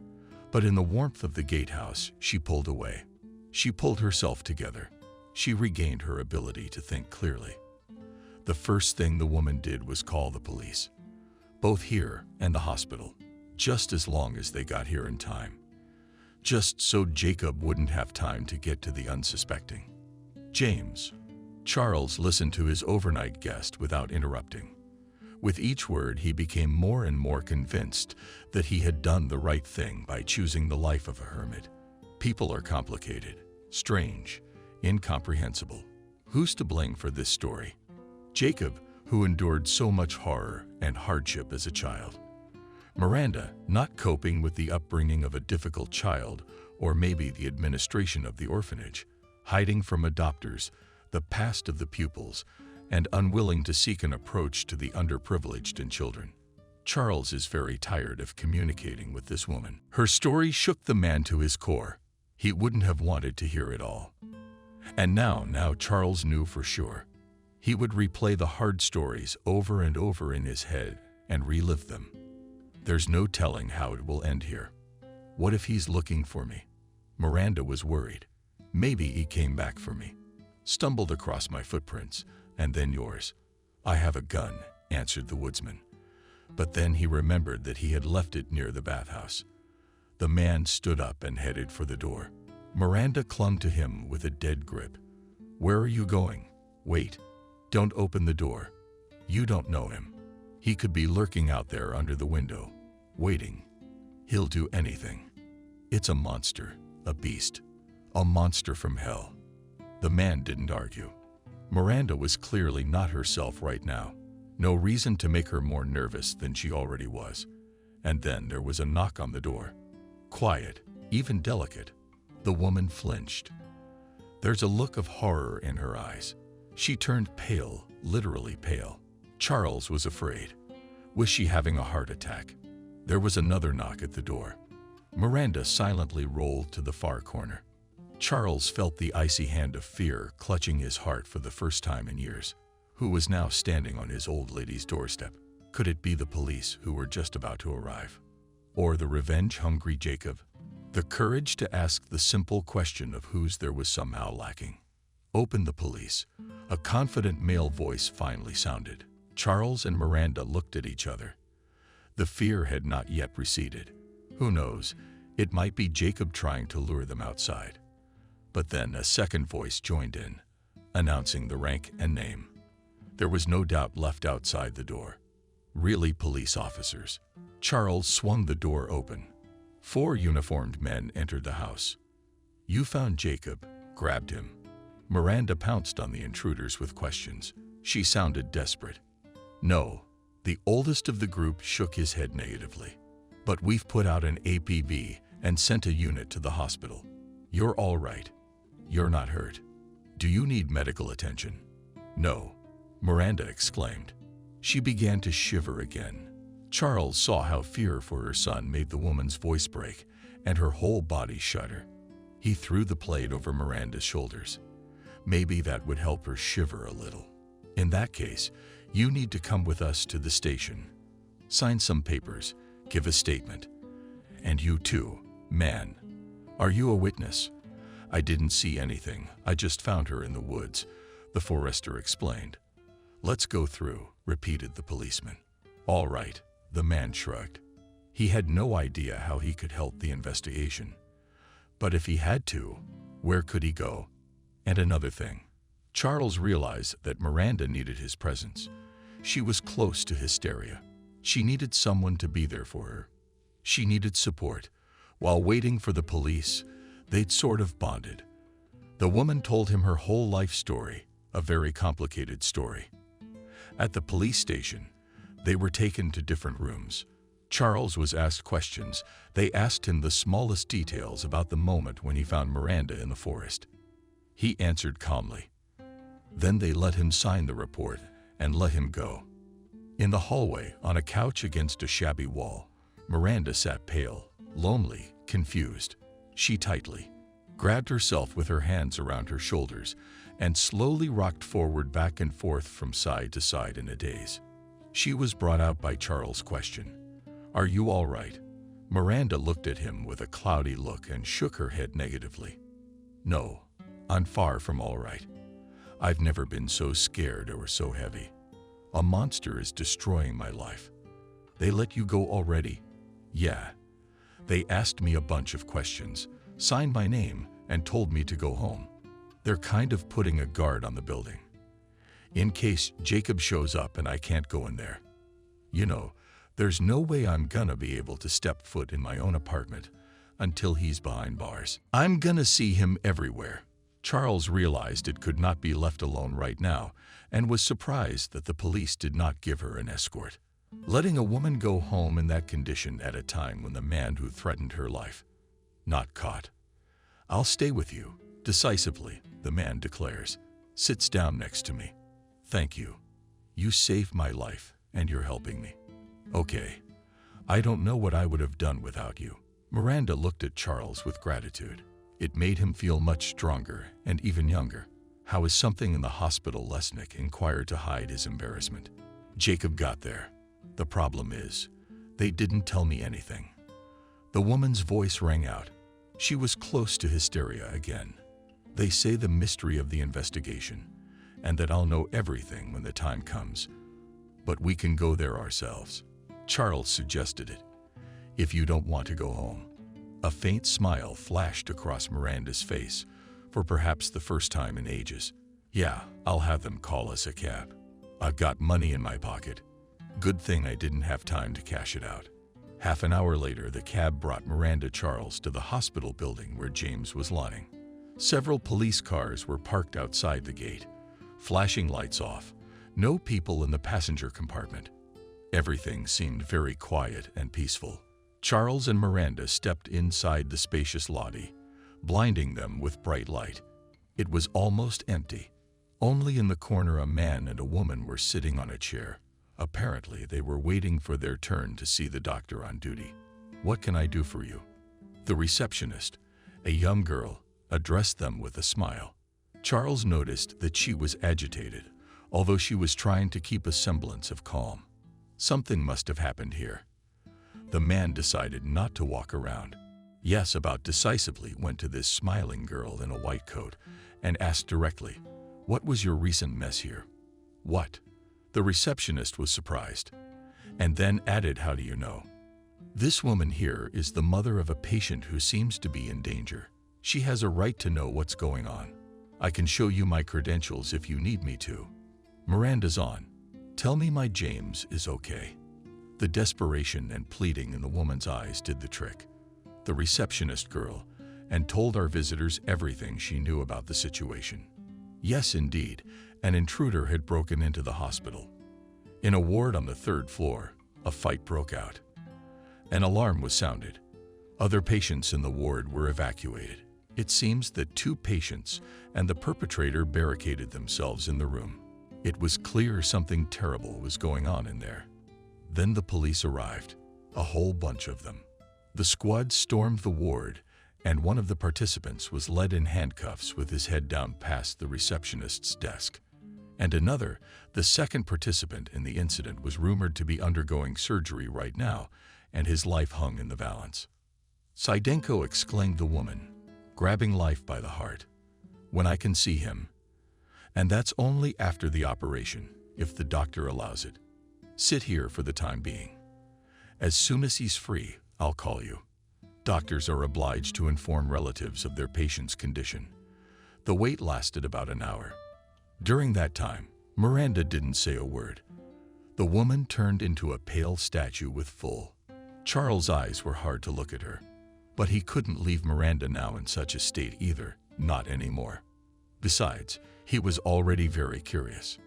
but in the warmth of the gatehouse, she pulled away. She pulled herself together. She regained her ability to think clearly. The first thing the woman did was call the police, both here and the hospital, just as long as they got here in time. Just so Jacob wouldn't have time to get to the unsuspecting James. Charles listened to his overnight guest without interrupting. With each word, he became more and more convinced that he had done the right thing by choosing the life of a hermit. People are complicated, strange, incomprehensible. Who's to blame for this story? Jacob, who endured so much horror and hardship as a child. Miranda, not coping with the upbringing of a difficult child, or maybe the administration of the orphanage, hiding from adopters, the past of the pupils, and unwilling to seek an approach to the underprivileged and children. Charles is very tired of communicating with this woman. Her story shook the man to his core. He wouldn't have wanted to hear it all. And now Charles knew for sure. He would replay the hard stories over and over in his head and relive them. There's no telling how it will end here. What if he's looking for me? Miranda was worried. Maybe he came back for me. Stumbled across my footprints, and then yours. I have a gun, answered the woodsman. But then he remembered that he had left it near the bathhouse. The man stood up and headed for the door. Miranda clung to him with a dead grip. Where are you going? Wait. Don't open the door. You don't know him. He could be lurking out there under the window, waiting. He'll do anything. It's a monster, a beast, a monster from hell. The man didn't argue. Miranda was clearly not herself right now. No reason to make her more nervous than she already was. And then there was a knock on the door. Quiet, even delicate. The woman flinched. There's a look of horror in her eyes. She turned pale, literally pale. Charles was afraid. Was she having a heart attack? There was another knock at the door. Miranda silently rolled to the far corner. Charles felt the icy hand of fear clutching his heart for the first time in years. Who was now standing on his old lady's doorstep? Could it be the police who were just about to arrive? Or the revenge-hungry Jacob? The courage to ask the simple question of whose there was somehow lacking. Open the police. A confident male voice finally sounded. Charles and Miranda looked at each other. The fear had not yet receded. Who knows, it might be Jacob trying to lure them outside. But then a second voice joined in, announcing the rank and name. There was no doubt left outside the door. Really police officers. Charles swung the door open. 4 uniformed men entered the house. "You found Jacob," grabbed him. Miranda pounced on the intruders with questions. She sounded desperate. "No." The oldest of the group shook his head negatively. "But we've put out an APB and sent a unit to the hospital. You're all right. You're not hurt. Do you need medical attention?" "No," Miranda exclaimed. She began to shiver again. Charles saw how fear for her son made the woman's voice break and her whole body shudder. He threw the plate over Miranda's shoulders. Maybe that would help her shiver a little. "In that case, you need to come with us to the station. Sign some papers, give a statement. And you too, man. Are you a witness?" "I didn't see anything. I just found her in the woods," the forester explained. "Let's go through," repeated the policeman. "All right," the man shrugged. He had no idea how he could help the investigation. But if he had to, where could he go? And another thing. Charles realized that Miranda needed his presence. She was close to hysteria. She needed someone to be there for her. She needed support. While waiting for the police, they'd sort of bonded. The woman told him her whole life story, a very complicated story. At the police station, they were taken to different rooms. Charles was asked questions. They asked him the smallest details about the moment when he found Miranda in the forest. He answered calmly. Then they let him sign the report and let him go. In the hallway, on a couch against a shabby wall, Miranda sat pale, lonely, confused. She tightly grabbed herself with her hands around her shoulders and slowly rocked forward back and forth from side to side in a daze. She was brought out by Charles' question. "Are you all right?" Miranda looked at him with a cloudy look and shook her head negatively. "No, I'm far from all right. I've never been so scared or so heavy. A monster is destroying my life." "They let you go already?" "Yeah. They asked me a bunch of questions, signed my name, and told me to go home. They're kind of putting a guard on the building, in case Jacob shows up and I can't go in there. You know, there's no way I'm gonna be able to step foot in my own apartment until he's behind bars. I'm gonna see him everywhere." Charles realized it could not be left alone right now and was surprised that the police did not give her an escort. Letting a woman go home in that condition at a time when the man who threatened her life. Not caught. "I'll stay with you," decisively, the man declares. Sits down next to me. "Thank you. You saved my life and you're helping me." "Okay. I don't know what I would have done without you." Miranda looked at Charles with gratitude. It made him feel much stronger and even younger. "How is something in the hospital?" Lesnick inquired to hide his embarrassment. "Jacob got there. The problem is, they didn't tell me anything." The woman's voice rang out. She was close to hysteria again. "They say the mystery of the investigation, and that I'll know everything when the time comes. But we can go there ourselves." Charles suggested it. "If you don't want to go home." A faint smile flashed across Miranda's face, for perhaps the first time in ages. "Yeah, I'll have them call us a cab. I've got money in my pocket. Good thing I didn't have time to cash it out." Half an hour later, the cab brought Miranda Charles to the hospital building where James was lying. Several police cars were parked outside the gate, flashing lights off. No people in the passenger compartment. Everything seemed very quiet and peaceful. Charles and Miranda stepped inside the spacious lobby, blinding them with bright light. It was almost empty. Only in the corner a man and a woman were sitting on a chair. Apparently, they were waiting for their turn to see the doctor on duty. "What can I do for you?" The receptionist, a young girl, addressed them with a smile. Charles noticed that she was agitated, although she was trying to keep a semblance of calm. Something must have happened here. The man decided not to walk around. Yes, about decisively went to this smiling girl in a white coat and asked directly, "What was your recent mess here?" "What?" The receptionist was surprised, and then added, "How do you know?" "This woman here is the mother of a patient who seems to be in danger. She has a right to know what's going on. I can show you my credentials if you need me to." Miranda's on. Tell me my James is okay. The desperation and pleading in the woman's eyes did the trick. The receptionist girl and told our visitors everything she knew about the situation. Yes, indeed, an intruder had broken into the hospital. In a ward on the 3rd floor, a fight broke out. An alarm was sounded. Other patients in the ward were evacuated. It seems that 2 patients and the perpetrator barricaded themselves in the room. It was clear something terrible was going on in there. Then the police arrived, a whole bunch of them. The squad stormed the ward, and one of the participants was led in handcuffs with his head down past the receptionist's desk. And another, the second participant in the incident, was rumored to be undergoing surgery right now, and his life hung in the balance. Sidenko, exclaimed the woman, grabbing life by the heart. When I can see him. And that's only after the operation, if the doctor allows it. Sit here for the time being. As soon as he's free, I'll call you. Doctors are obliged to inform relatives of their patient's condition. The wait lasted about an hour. During that time, Miranda didn't say a word. The woman turned into a pale statue with full. Charles' eyes were hard to look at her. But he couldn't leave Miranda now in such a state either, not anymore. Besides, he was already very curious.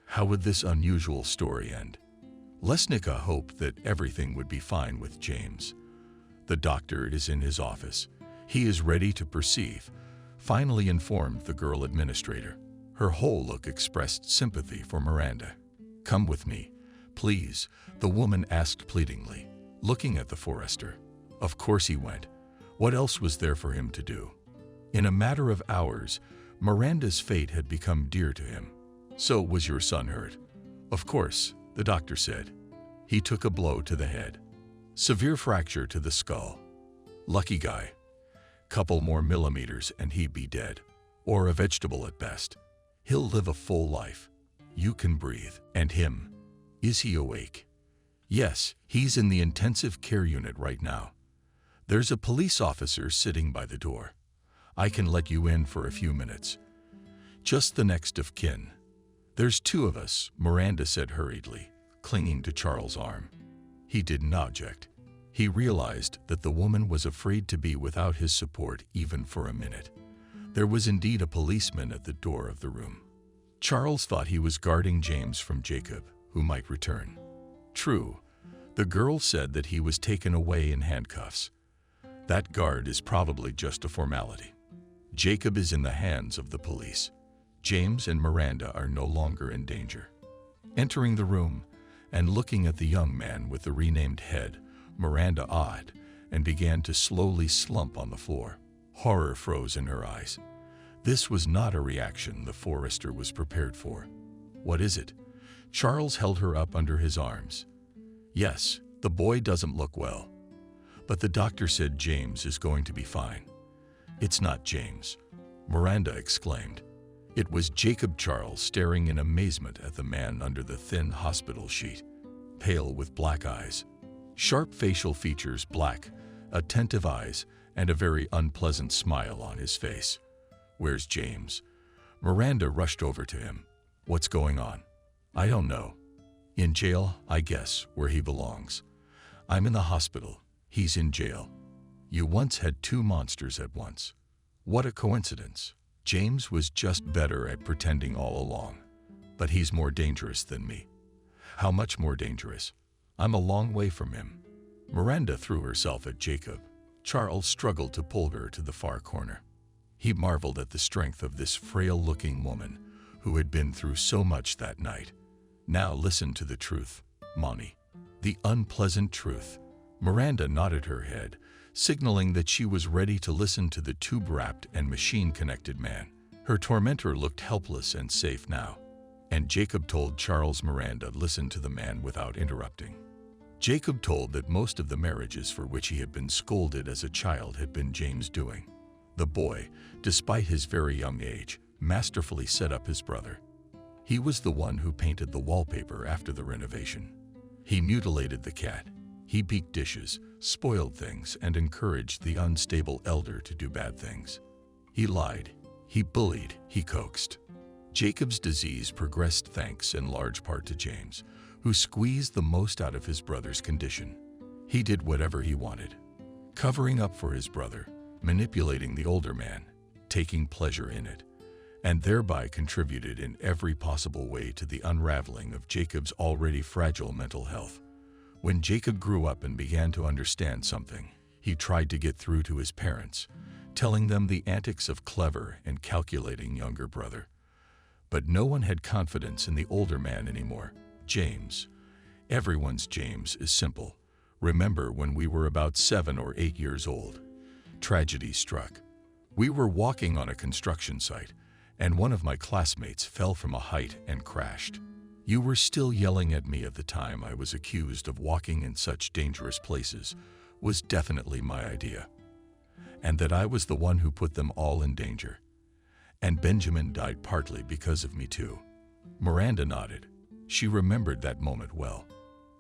How would this unusual story end? Lesnica hoped that everything would be fine with James. The doctor is in his office. He is ready to perceive, finally informed the girl administrator. Her whole look expressed sympathy for Miranda. Come with me, please, the woman asked pleadingly, looking at the forester. Of course he went. What else was there for him to do? In a matter of hours, Miranda's fate had become dear to him. So was your son hurt? Of course, the doctor said. He took a blow to the head. Severe fracture to the skull. Lucky guy. Couple more millimeters and he'd be dead. Or a vegetable at best. He'll live a full life. You can breathe. And him? Is he awake? Yes, he's in the intensive care unit right now. There's a police officer sitting by the door. I can let you in for a few minutes. Just the next of kin. There's 2 of us, Miranda said hurriedly, clinging to Charles' arm. He didn't object. He realized that the woman was afraid to be without his support even for a minute. There was indeed a policeman at the door of the room. Charles thought he was guarding James from Jacob, who might return. True, the girl said that he was taken away in handcuffs. That guard is probably just a formality. Jacob is in the hands of the police. James and Miranda are no longer in danger. Entering the room and looking at the young man with the renamed head, Miranda awed and began to slowly slump on the floor. Horror froze in her eyes. This was not a reaction the forester was prepared for. What is it? Charles held her up under his arms. Yes, the boy doesn't look well. But the doctor said James is going to be fine. It's not James, Miranda exclaimed. It was Jacob. Charles staring in amazement at the man under the thin hospital sheet, pale with black eyes. Sharp facial features, black, attentive eyes, and a very unpleasant smile on his face. Where's James? Miranda rushed over to him. What's going on? I don't know. In jail, I guess, where he belongs. I'm in the hospital. He's in jail. You once had 2 monsters at once. What a coincidence. James was just better at pretending all along. But he's more dangerous than me. How much more dangerous? I'm a long way from him. Miranda threw herself at Jacob. Charles struggled to pull her to the far corner. He marveled at the strength of this frail-looking woman who had been through so much that night. Now listen to the truth, Monty. The unpleasant truth. Miranda nodded her head, signaling that she was ready to listen to the tube-wrapped and machine-connected man. Her tormentor looked helpless and safe now. And Jacob told Charles Miranda listened to the man without interrupting. Jacob told that most of the marriages for which he had been scolded as a child had been James' doing. The boy, despite his very young age, masterfully set up his brother. He was the one who painted the wallpaper after the renovation. He mutilated the cat. He beat dishes, spoiled things, and encouraged the unstable elder to do bad things. He lied. He bullied. He coaxed. Jacob's disease progressed thanks in large part to James, who squeezed the most out of his brother's condition. He did whatever he wanted, covering up for his brother, manipulating the older man, taking pleasure in it, and thereby contributed in every possible way to the unraveling of Jacob's already fragile mental health. When Jacob grew up and began to understand something, he tried to get through to his parents, telling them the antics of clever and calculating younger brother. But no one had confidence in the older man anymore, James. Everyone's James is simple. Remember when we were about 7 or 8 years old? Tragedy struck. We were walking on a construction site, and one of my classmates fell from a height and crashed. You were still yelling at me at the time. I was accused of walking in such dangerous places was definitely my idea, and that I was the one who put them all in danger. And Benjamin died partly because of me too. Miranda nodded. She remembered that moment well.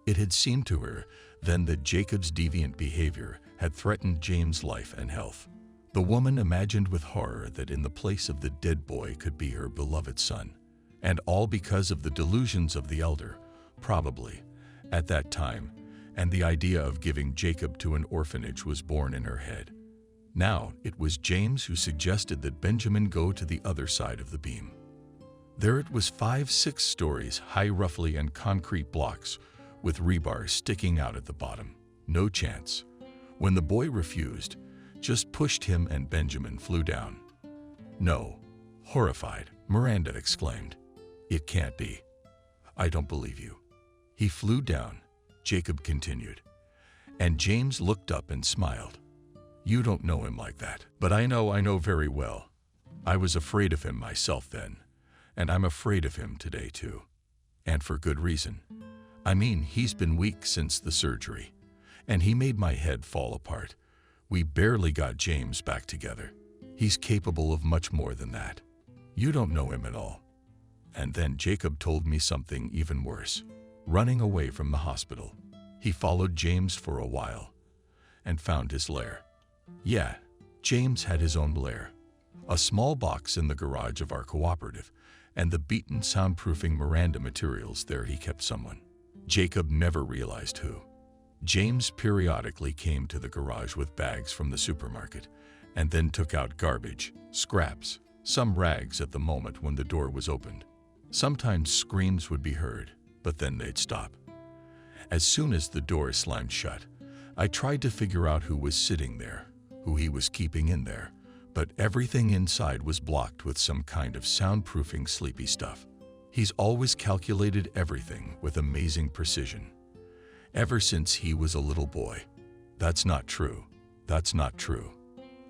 It had seemed to her then that Jacob's deviant behavior had threatened James' life and health. The woman imagined with horror that in the place of the dead boy could be her beloved son, and all because of the delusions of the elder, probably, at that time, and the idea of giving Jacob to an orphanage was born in her head. Now it was James who suggested that Benjamin go to the other side of the beam. There it was 5-6 stories high, roughly, and concrete blocks with rebar sticking out at the bottom. No chance. When the boy refused, just pushed him and Benjamin flew down. No. Horrified, Miranda exclaimed. It can't be. I don't believe you. He flew down, Jacob continued, and James looked up and smiled. You don't know him like that, but I know very well. I was afraid of him myself then, and I'm afraid of him today too. And for good reason. I mean, he's been weak since the surgery, and he made my head fall apart. We barely got James back together. He's capable of much more than that. You don't know him at all. And then Jacob told me something even worse. Running away from the hospital, he followed James for a while and found his lair. Yeah, James had his own lair. A small box in the garage of our cooperative, and the beaten soundproofing Miranda materials there he kept someone. Jacob never realized who. James periodically came to the garage with bags from the supermarket, and then took out garbage, scraps, some rags at the moment when the door was opened. Sometimes screams would be heard, but then they'd stop. As soon as the door slammed shut, I tried to figure out who was sitting there, who he was keeping in there, but everything inside was blocked with some kind of soundproofing sleepy stuff. He's always calculated everything with amazing precision. Ever since he was a little boy. That's not true. That's not true.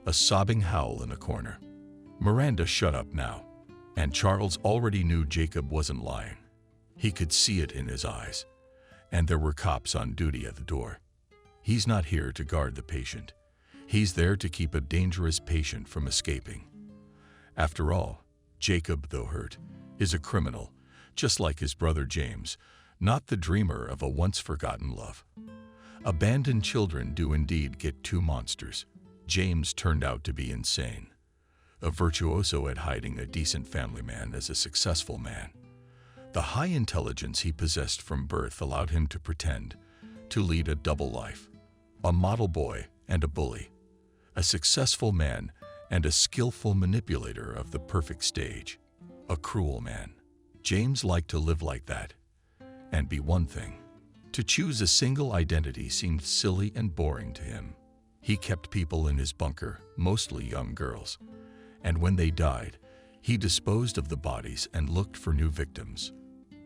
A sobbing howl in a corner. Miranda shut up now, and Charles already knew Jacob wasn't lying. He could see it in his eyes, and there were cops on duty at the door. He's not here to guard the patient. He's there to keep a dangerous patient from escaping. After all, Jacob, though hurt, is a criminal, just like his brother James, not the dreamer of a once-forgotten love. Abandoned children do indeed get two monsters. James turned out to be insane. A virtuoso at hiding a decent family man as a successful man. The high intelligence he possessed from birth allowed him to pretend, to lead a double life. A model boy and a bully. A successful man and a skillful manipulator of the perfect stage. A cruel man. James liked to live like that and be one thing. To choose a single identity seemed silly and boring to him. He kept people in his bunker, mostly young girls, and when they died, he disposed of the bodies and looked for new victims.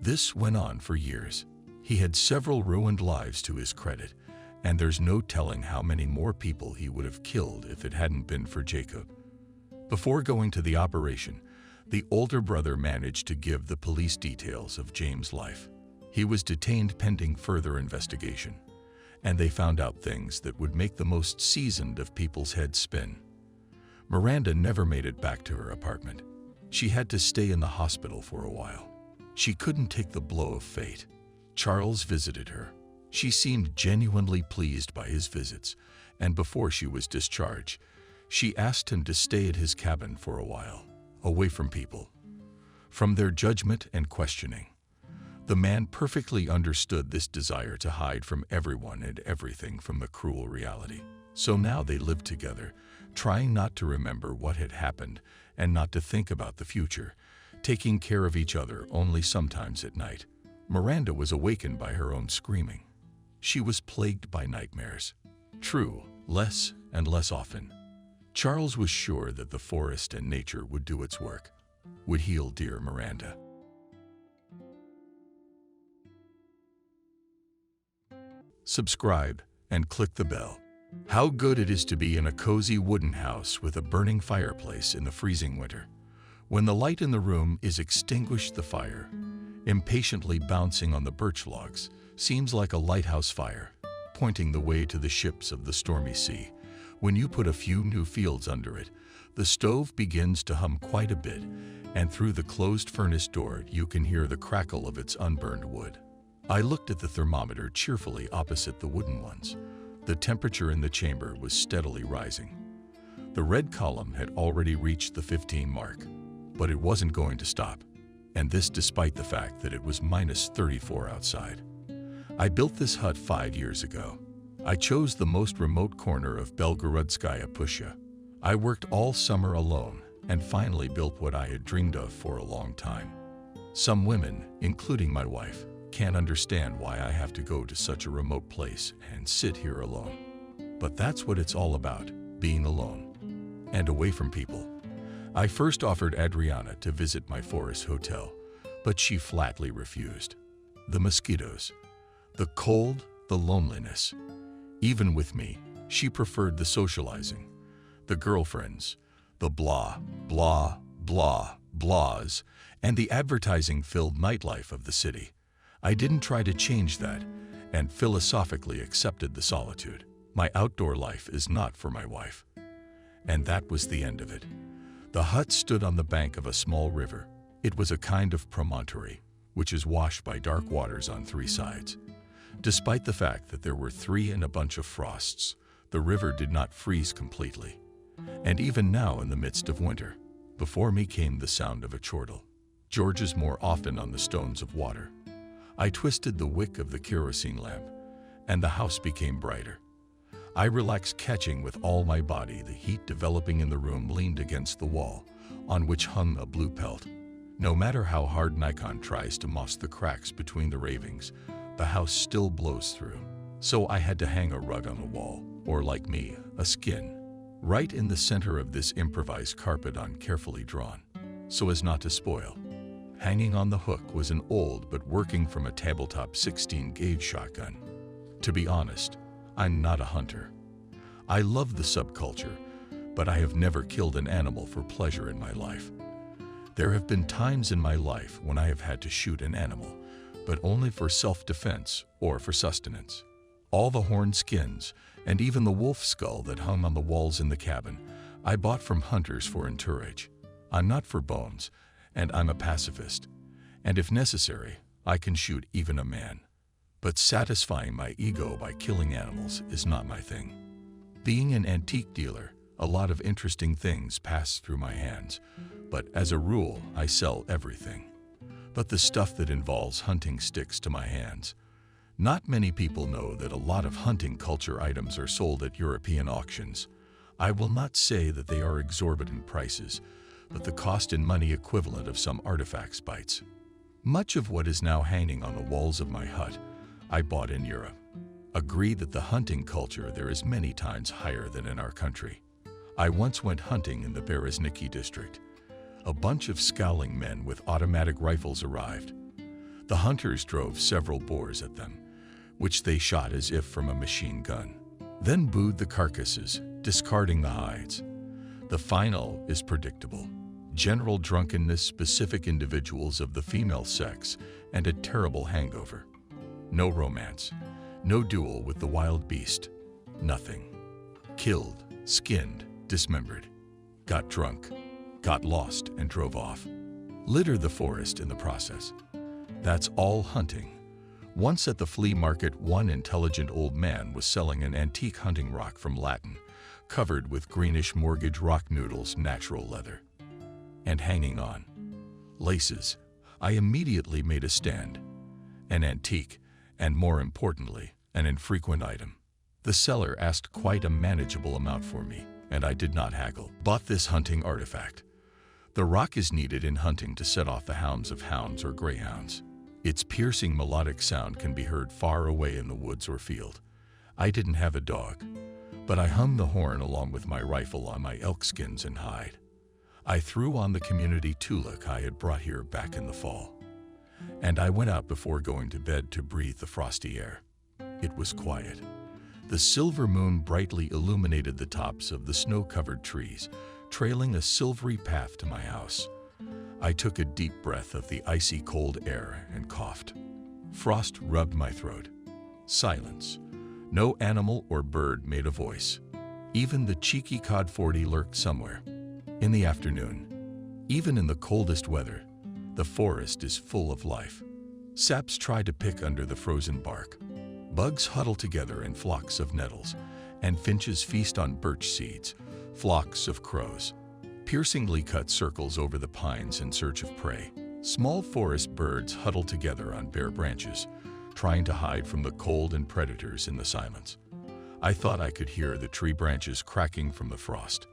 This went on for years. He had several ruined lives to his credit, and there's no telling how many more people he would have killed if it hadn't been for Jacob. Before going to the operation, the older brother managed to give the police details of James' life. He was detained pending further investigation, and they found out things that would make the most seasoned of people's heads spin. Miranda never made it back to her apartment. She had to stay in the hospital for a while. She couldn't take the blow of fate. Charles visited her. She seemed genuinely pleased by his visits, and before she was discharged, she asked him to stay at his cabin for a while, away from people. from their judgment and questioning. The man perfectly understood this desire to hide from everyone and everything from the cruel reality. So now they lived together, trying not to remember what had happened and not to think about the future, taking care of each other only sometimes at night. Miranda was awakened by her own screaming. She was plagued by nightmares. True, less and less often. Charles was sure that the forest and nature would do its work, would heal dear Miranda. Subscribe and click the bell. How good it is to be in a cozy wooden house with a burning fireplace in the freezing winter. When the light in the room is extinguished, the fire, impatiently bouncing on the birch logs, seems like a lighthouse fire, pointing the way to the ships of the stormy sea. When you put a few new fields under it, the stove begins to hum quite a bit, and through the closed furnace door you can hear the crackle of its unburned wood. I looked at the thermometer cheerfully opposite the wooden ones. The temperature in the chamber was steadily rising. The red column had already reached the 15 mark, but it wasn't going to stop, and this despite the fact that it was -34 outside. I built this hut 5 years ago. I chose the most remote corner of Belgorodskaya Pusha. I worked all summer alone and finally built what I had dreamed of for a long time. Some women, including my wife, can't understand why I have to go to such a remote place and sit here alone. But that's what it's all about, being alone and away from people. I first offered Adriana to visit my forest hotel, but she flatly refused. The mosquitoes, the cold, the loneliness. Even with me, she preferred the socializing, the girlfriends, the blah, blah, blah, blahs, and the advertising-filled nightlife of the city. I didn't try to change that and philosophically accepted the solitude. My outdoor life is not for my wife. And that was the end of it. The hut stood on the bank of a small river. It was a kind of promontory, which is washed by dark waters on 3 sides. Despite the fact that there were 3 and a bunch of frosts, the river did not freeze completely. And even now in the midst of winter, before me came the sound of a chortle. George's more often on the stones of water. I twisted the wick of the kerosene lamp, and the house became brighter. I relaxed, catching with all my body the heat developing in the room, leaned against the wall, on which hung a blue pelt. No matter how hard Nikon tries to moss the cracks between the ravings, the house still blows through. So I had to hang a rug on the wall, or like me, a skin, right in the center of this improvised carpet on carefully drawn, so as not to spoil. Hanging on the hook was an old but working from a tabletop 16-gauge shotgun. To be honest, I'm not a hunter. I love the subculture, but I have never killed an animal for pleasure in my life. There have been times in my life when I have had to shoot an animal, but only for self-defense or for sustenance. All the horn skins and even the wolf skull that hung on the walls in the cabin, I bought from hunters for entourage. I'm not for bones, and I'm a pacifist, and if necessary, I can shoot even a man. But satisfying my ego by killing animals is not my thing. Being an antique dealer, a lot of interesting things pass through my hands, but as a rule, I sell everything. But the stuff that involves hunting sticks to my hands. Not many people know that a lot of hunting culture items are sold at European auctions. I will not say that they are exorbitant prices, but the cost in money equivalent of some artifacts bites. Much of what is now hanging on the walls of my hut, I bought in Europe. Agree that the hunting culture there is many times higher than in our country. I once went hunting in the Berezniki district. A bunch of scowling men with automatic rifles arrived. The hunters drove several boars at them, which they shot as if from a machine gun, then booed the carcasses, discarding the hides. The final is predictable. General drunkenness, specific individuals of the female sex, and a terrible hangover. No romance, no duel with the wild beast, nothing. Killed, skinned, dismembered, got drunk, got lost and drove off. Litter the forest in the process. That's all hunting. Once at the flea market, one intelligent old man was selling an antique hunting rock from Latin, covered with greenish mortgage rock noodles, natural leather. And hanging on, laces. I immediately made a stand. An antique, and more importantly, an infrequent item. The seller asked quite a manageable amount for me, and I did not haggle. Bought this hunting artifact. The rock is needed in hunting to set off the hounds of hounds or greyhounds. Its piercing melodic sound can be heard far away in the woods or field. I didn't have a dog, but I hung the horn along with my rifle on my elk skins and hide. I threw on the community tulak I had brought here back in the fall, and I went out before going to bed to breathe the frosty air. It was quiet. The silver moon brightly illuminated the tops of the snow-covered trees, trailing a silvery path to my house. I took a deep breath of the icy cold air and coughed. Frost rubbed my throat. Silence. No animal or bird made a voice. Even the cheeky codforty lurked somewhere. In the afternoon, even in the coldest weather, the forest is full of life. Saps try to pick under the frozen bark. Bugs huddle together in flocks of nettles, and finches feast on birch seeds. Flocks of crows piercingly cut circles over the pines in search of prey. Small forest birds huddle together on bare branches, trying to hide from the cold and predators in the silence. I thought I could hear the tree branches cracking from the frost.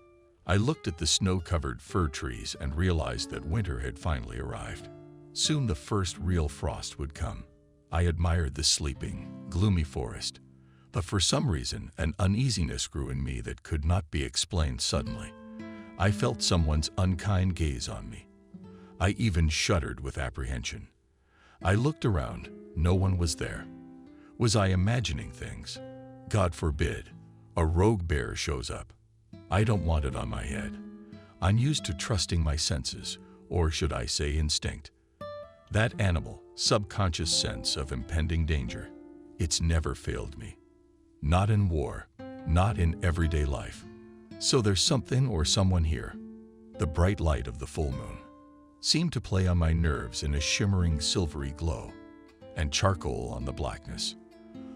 I looked at the snow-covered fir trees and realized that winter had finally arrived. Soon the first real frost would come. I admired the sleeping, gloomy forest, but for some reason an uneasiness grew in me that could not be explained suddenly. I felt someone's unkind gaze on me. I even shuddered with apprehension. I looked around. No one was there. Was I imagining things? God forbid. A rogue bear shows up. I don't want it on my head. I'm used to trusting my senses, or should I say instinct. That animal, subconscious sense of impending danger, it's never failed me. Not in war, not in everyday life. So there's something or someone here. The bright light of the full moon seemed to play on my nerves in a shimmering silvery glow, and charcoal on the blackness.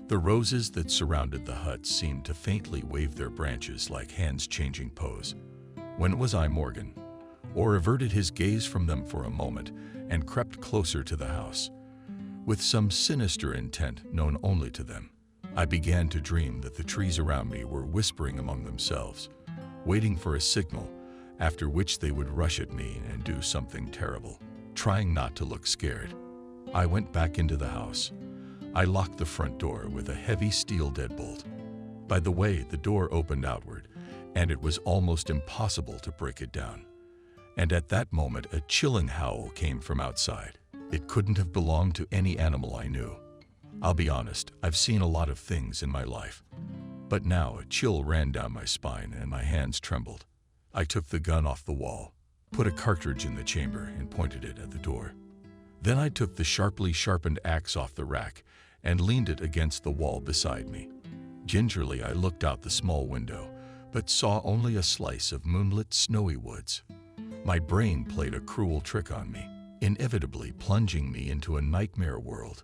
The roses that surrounded the hut seemed to faintly wave their branches like hands changing pose. When was I Morgan? Or averted his gaze from them for a moment and crept closer to the house. With some sinister intent known only to them, I began to dream that the trees around me were whispering among themselves, waiting for a signal, after which they would rush at me and do something terrible. Trying not to look scared, I went back into the house. I locked the front door with a heavy steel deadbolt. By the way, the door opened outward, and it was almost impossible to break it down. And at that moment, a chilling howl came from outside. It couldn't have belonged to any animal I knew. I'll be honest, I've seen a lot of things in my life. But now a chill ran down my spine and my hands trembled. I took the gun off the wall, put a cartridge in the chamber, and pointed it at the door. Then I took the sharply sharpened axe off the rack and leaned it against the wall beside me. Gingerly, I looked out the small window, but saw only a slice of moonlit, snowy woods. My brain played a cruel trick on me, inevitably plunging me into a nightmare world.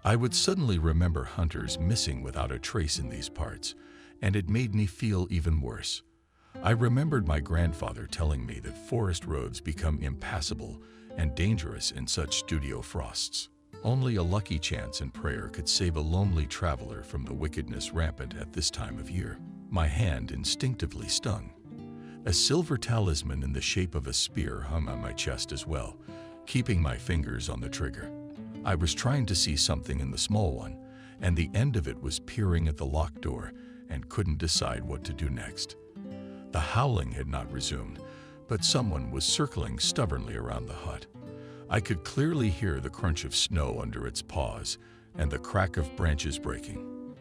I would suddenly remember hunters missing without a trace in these parts, and it made me feel even worse. I remembered my grandfather telling me that forest roads become impassable and dangerous in such studio frosts. Only a lucky chance and prayer could save a lonely traveler from the wickedness rampant at this time of year. My hand instinctively stung. A silver talisman in the shape of a spear hung on my chest as well, keeping my fingers on the trigger. I was trying to see something in the small one, and the end of it was peering at the locked door and couldn't decide what to do next. The howling had not resumed, but someone was circling stubbornly around the hut. I could clearly hear the crunch of snow under its paws and the crack of branches breaking.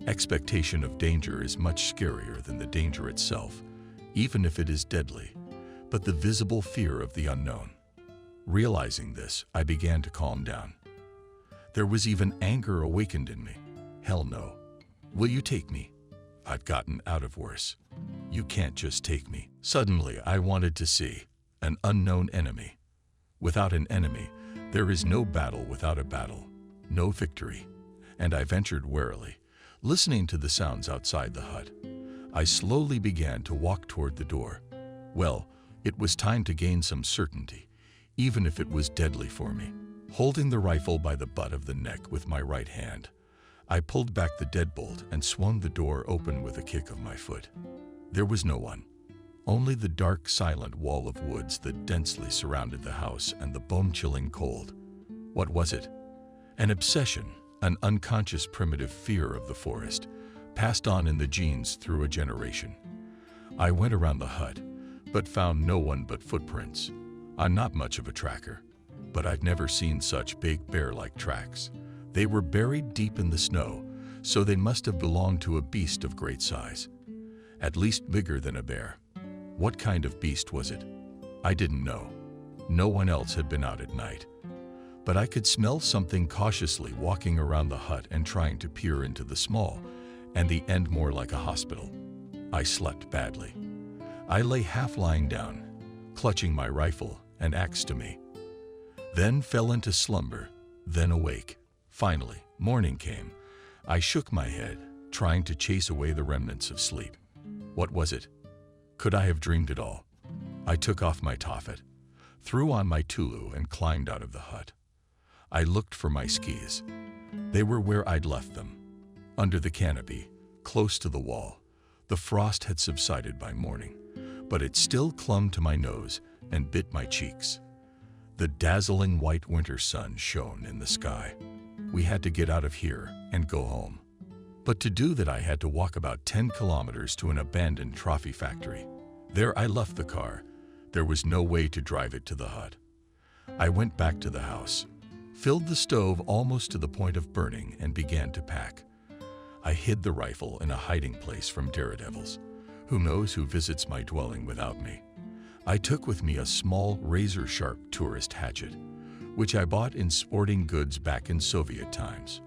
Expectation of danger is much scarier than the danger itself, even if it is deadly, but the visible fear of the unknown. Realizing this, I began to calm down. There was even anger awakened in me. Hell no. Will you take me? I'd gotten out of worse. You can't just take me. Suddenly, I wanted to see an unknown enemy. Without an enemy, there is no battle without a battle, no victory. And I ventured warily, listening to the sounds outside the hut. I slowly began to walk toward the door. Well, it was time to gain some certainty. even if it was deadly for me. Holding the rifle by the butt of the neck with my right hand, I pulled back the deadbolt and swung the door open with a kick of my foot. There was no one. Only the dark, silent wall of woods that densely surrounded the house and the bone-chilling cold. What was it? An obsession, an unconscious primitive fear of the forest, passed on in the genes through a generation. I went around the hut, but found no one but footprints. I'm not much of a tracker, but I've never seen such big bear-like tracks. They were buried deep in the snow, so they must have belonged to a beast of great size, at least bigger than a bear. What kind of beast was it? I didn't know. No one else had been out at night. But I could smell something cautiously walking around the hut and trying to peer into the small, and the end more like a hospital. I slept badly. I lay half lying down, clutching my rifle and axe to me. Then fell into slumber, then awake. Finally, morning came. I shook my head, trying to chase away the remnants of sleep. What was it? Could I have dreamed it all? I took off my taffet, threw on my tulu, and climbed out of the hut. I looked for my skis. They were where I'd left them, under the canopy, close to the wall. The frost had subsided by morning, but it still clung to my nose and bit my cheeks. The dazzling white winter sun shone in the sky. We had to get out of here and go home. But to do that, I had to walk about 10 kilometers to an abandoned trophy factory. There I left the car. There was no way to drive it to the hut. I went back to the house, filled the stove almost to the point of burning, and began to pack. I hid the rifle in a hiding place from daredevils. Who knows who visits my dwelling without me? I took with me a small, razor-sharp tourist hatchet, which I bought in sporting goods back in Soviet times.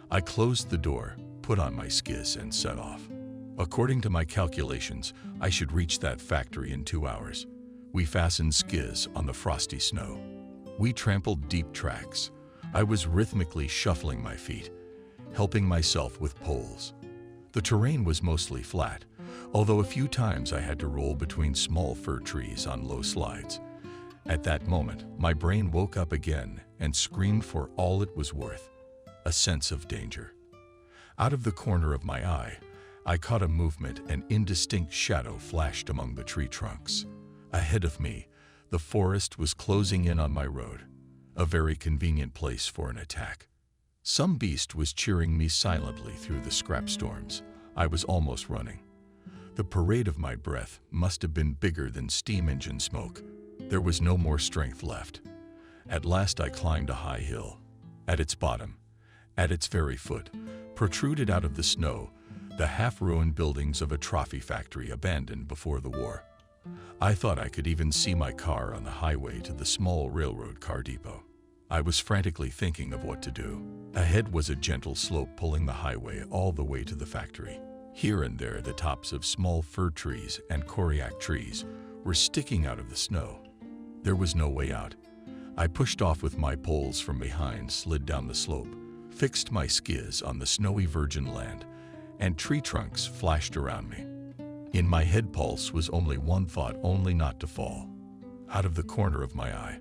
I closed the door, put on my skis, and set off. According to my calculations, I should reach that factory in 2 hours. We fastened skis on the frosty snow. We trampled deep tracks. I was rhythmically shuffling my feet, helping myself with poles. The terrain was mostly flat, although a few times I had to roll between small fir trees on low slides. At that moment, my brain woke up again and screamed for all it was worth, a sense of danger. Out of the corner of my eye, I caught a movement. An indistinct shadow flashed among the tree trunks. Ahead of me, the forest was closing in on my road, a very convenient place for an attack. Some beast was cheering me silently through the scrap storms. I was almost running. The parade of my breath must have been bigger than steam engine smoke. There was no more strength left. At last I climbed a high hill. At its bottom, at its very foot, protruded out of the snow, the half-ruined buildings of a trophy factory abandoned before the war. I thought I could even see my car on the highway to the small railroad car depot. I was frantically thinking of what to do. Ahead was a gentle slope pulling the highway all the way to the factory. Here and there, the tops of small fir trees and koryak trees were sticking out of the snow. There was no way out. I pushed off with my poles from behind, slid down the slope, fixed my skis on the snowy virgin land, and tree trunks flashed around me. In my head pulse was only one thought, only not to fall. Out of the corner of my eye,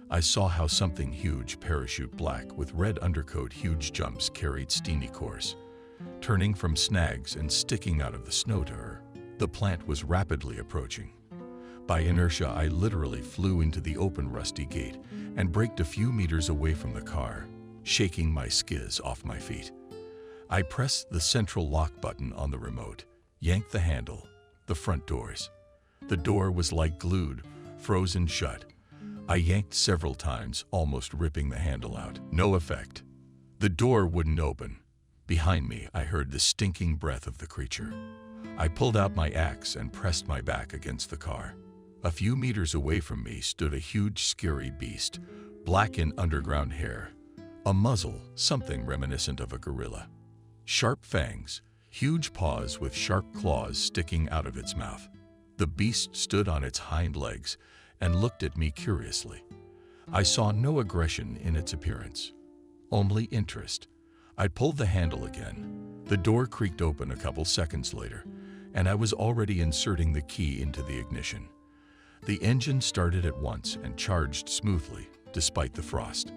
I saw how something huge, parachute black with red undercoat, huge jumps, carried Steenie course, turning from snags and sticking out of the snow to her. The plant was rapidly approaching. By inertia, I literally flew into the open rusty gate and braked a few meters away from the car, shaking my skis off my feet. I pressed the central lock button on the remote, yanked the handle. The front doors. The door was like glued, frozen shut. I yanked several times, almost ripping the handle out. No effect. The door wouldn't open. Behind me, I heard the stinking breath of the creature. I pulled out my axe and pressed my back against the car. A few meters away from me stood a huge, scary beast, black in underground hair, a muzzle, something reminiscent of a gorilla. Sharp fangs, huge paws with sharp claws sticking out of its mouth. The beast stood on its hind legs and looked at me curiously. I saw no aggression in its appearance, only interest. I pulled the handle again. The door creaked open a couple seconds later, and I was already inserting the key into the ignition. The engine started at once and charged smoothly, despite the frost.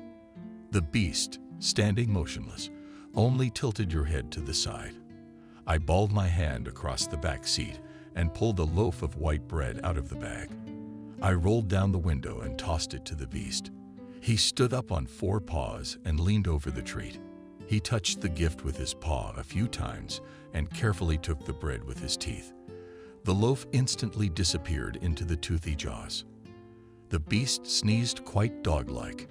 The beast, standing motionless, only tilted your head to the side. I balled my hand across the back seat and pulled a loaf of white bread out of the bag. I rolled down the window and tossed it to the beast. He stood up on 4 paws and leaned over the treat. He touched the gift with his paw a few times and carefully took the bread with his teeth. The loaf instantly disappeared into the toothy jaws. The beast sneezed quite dog-like,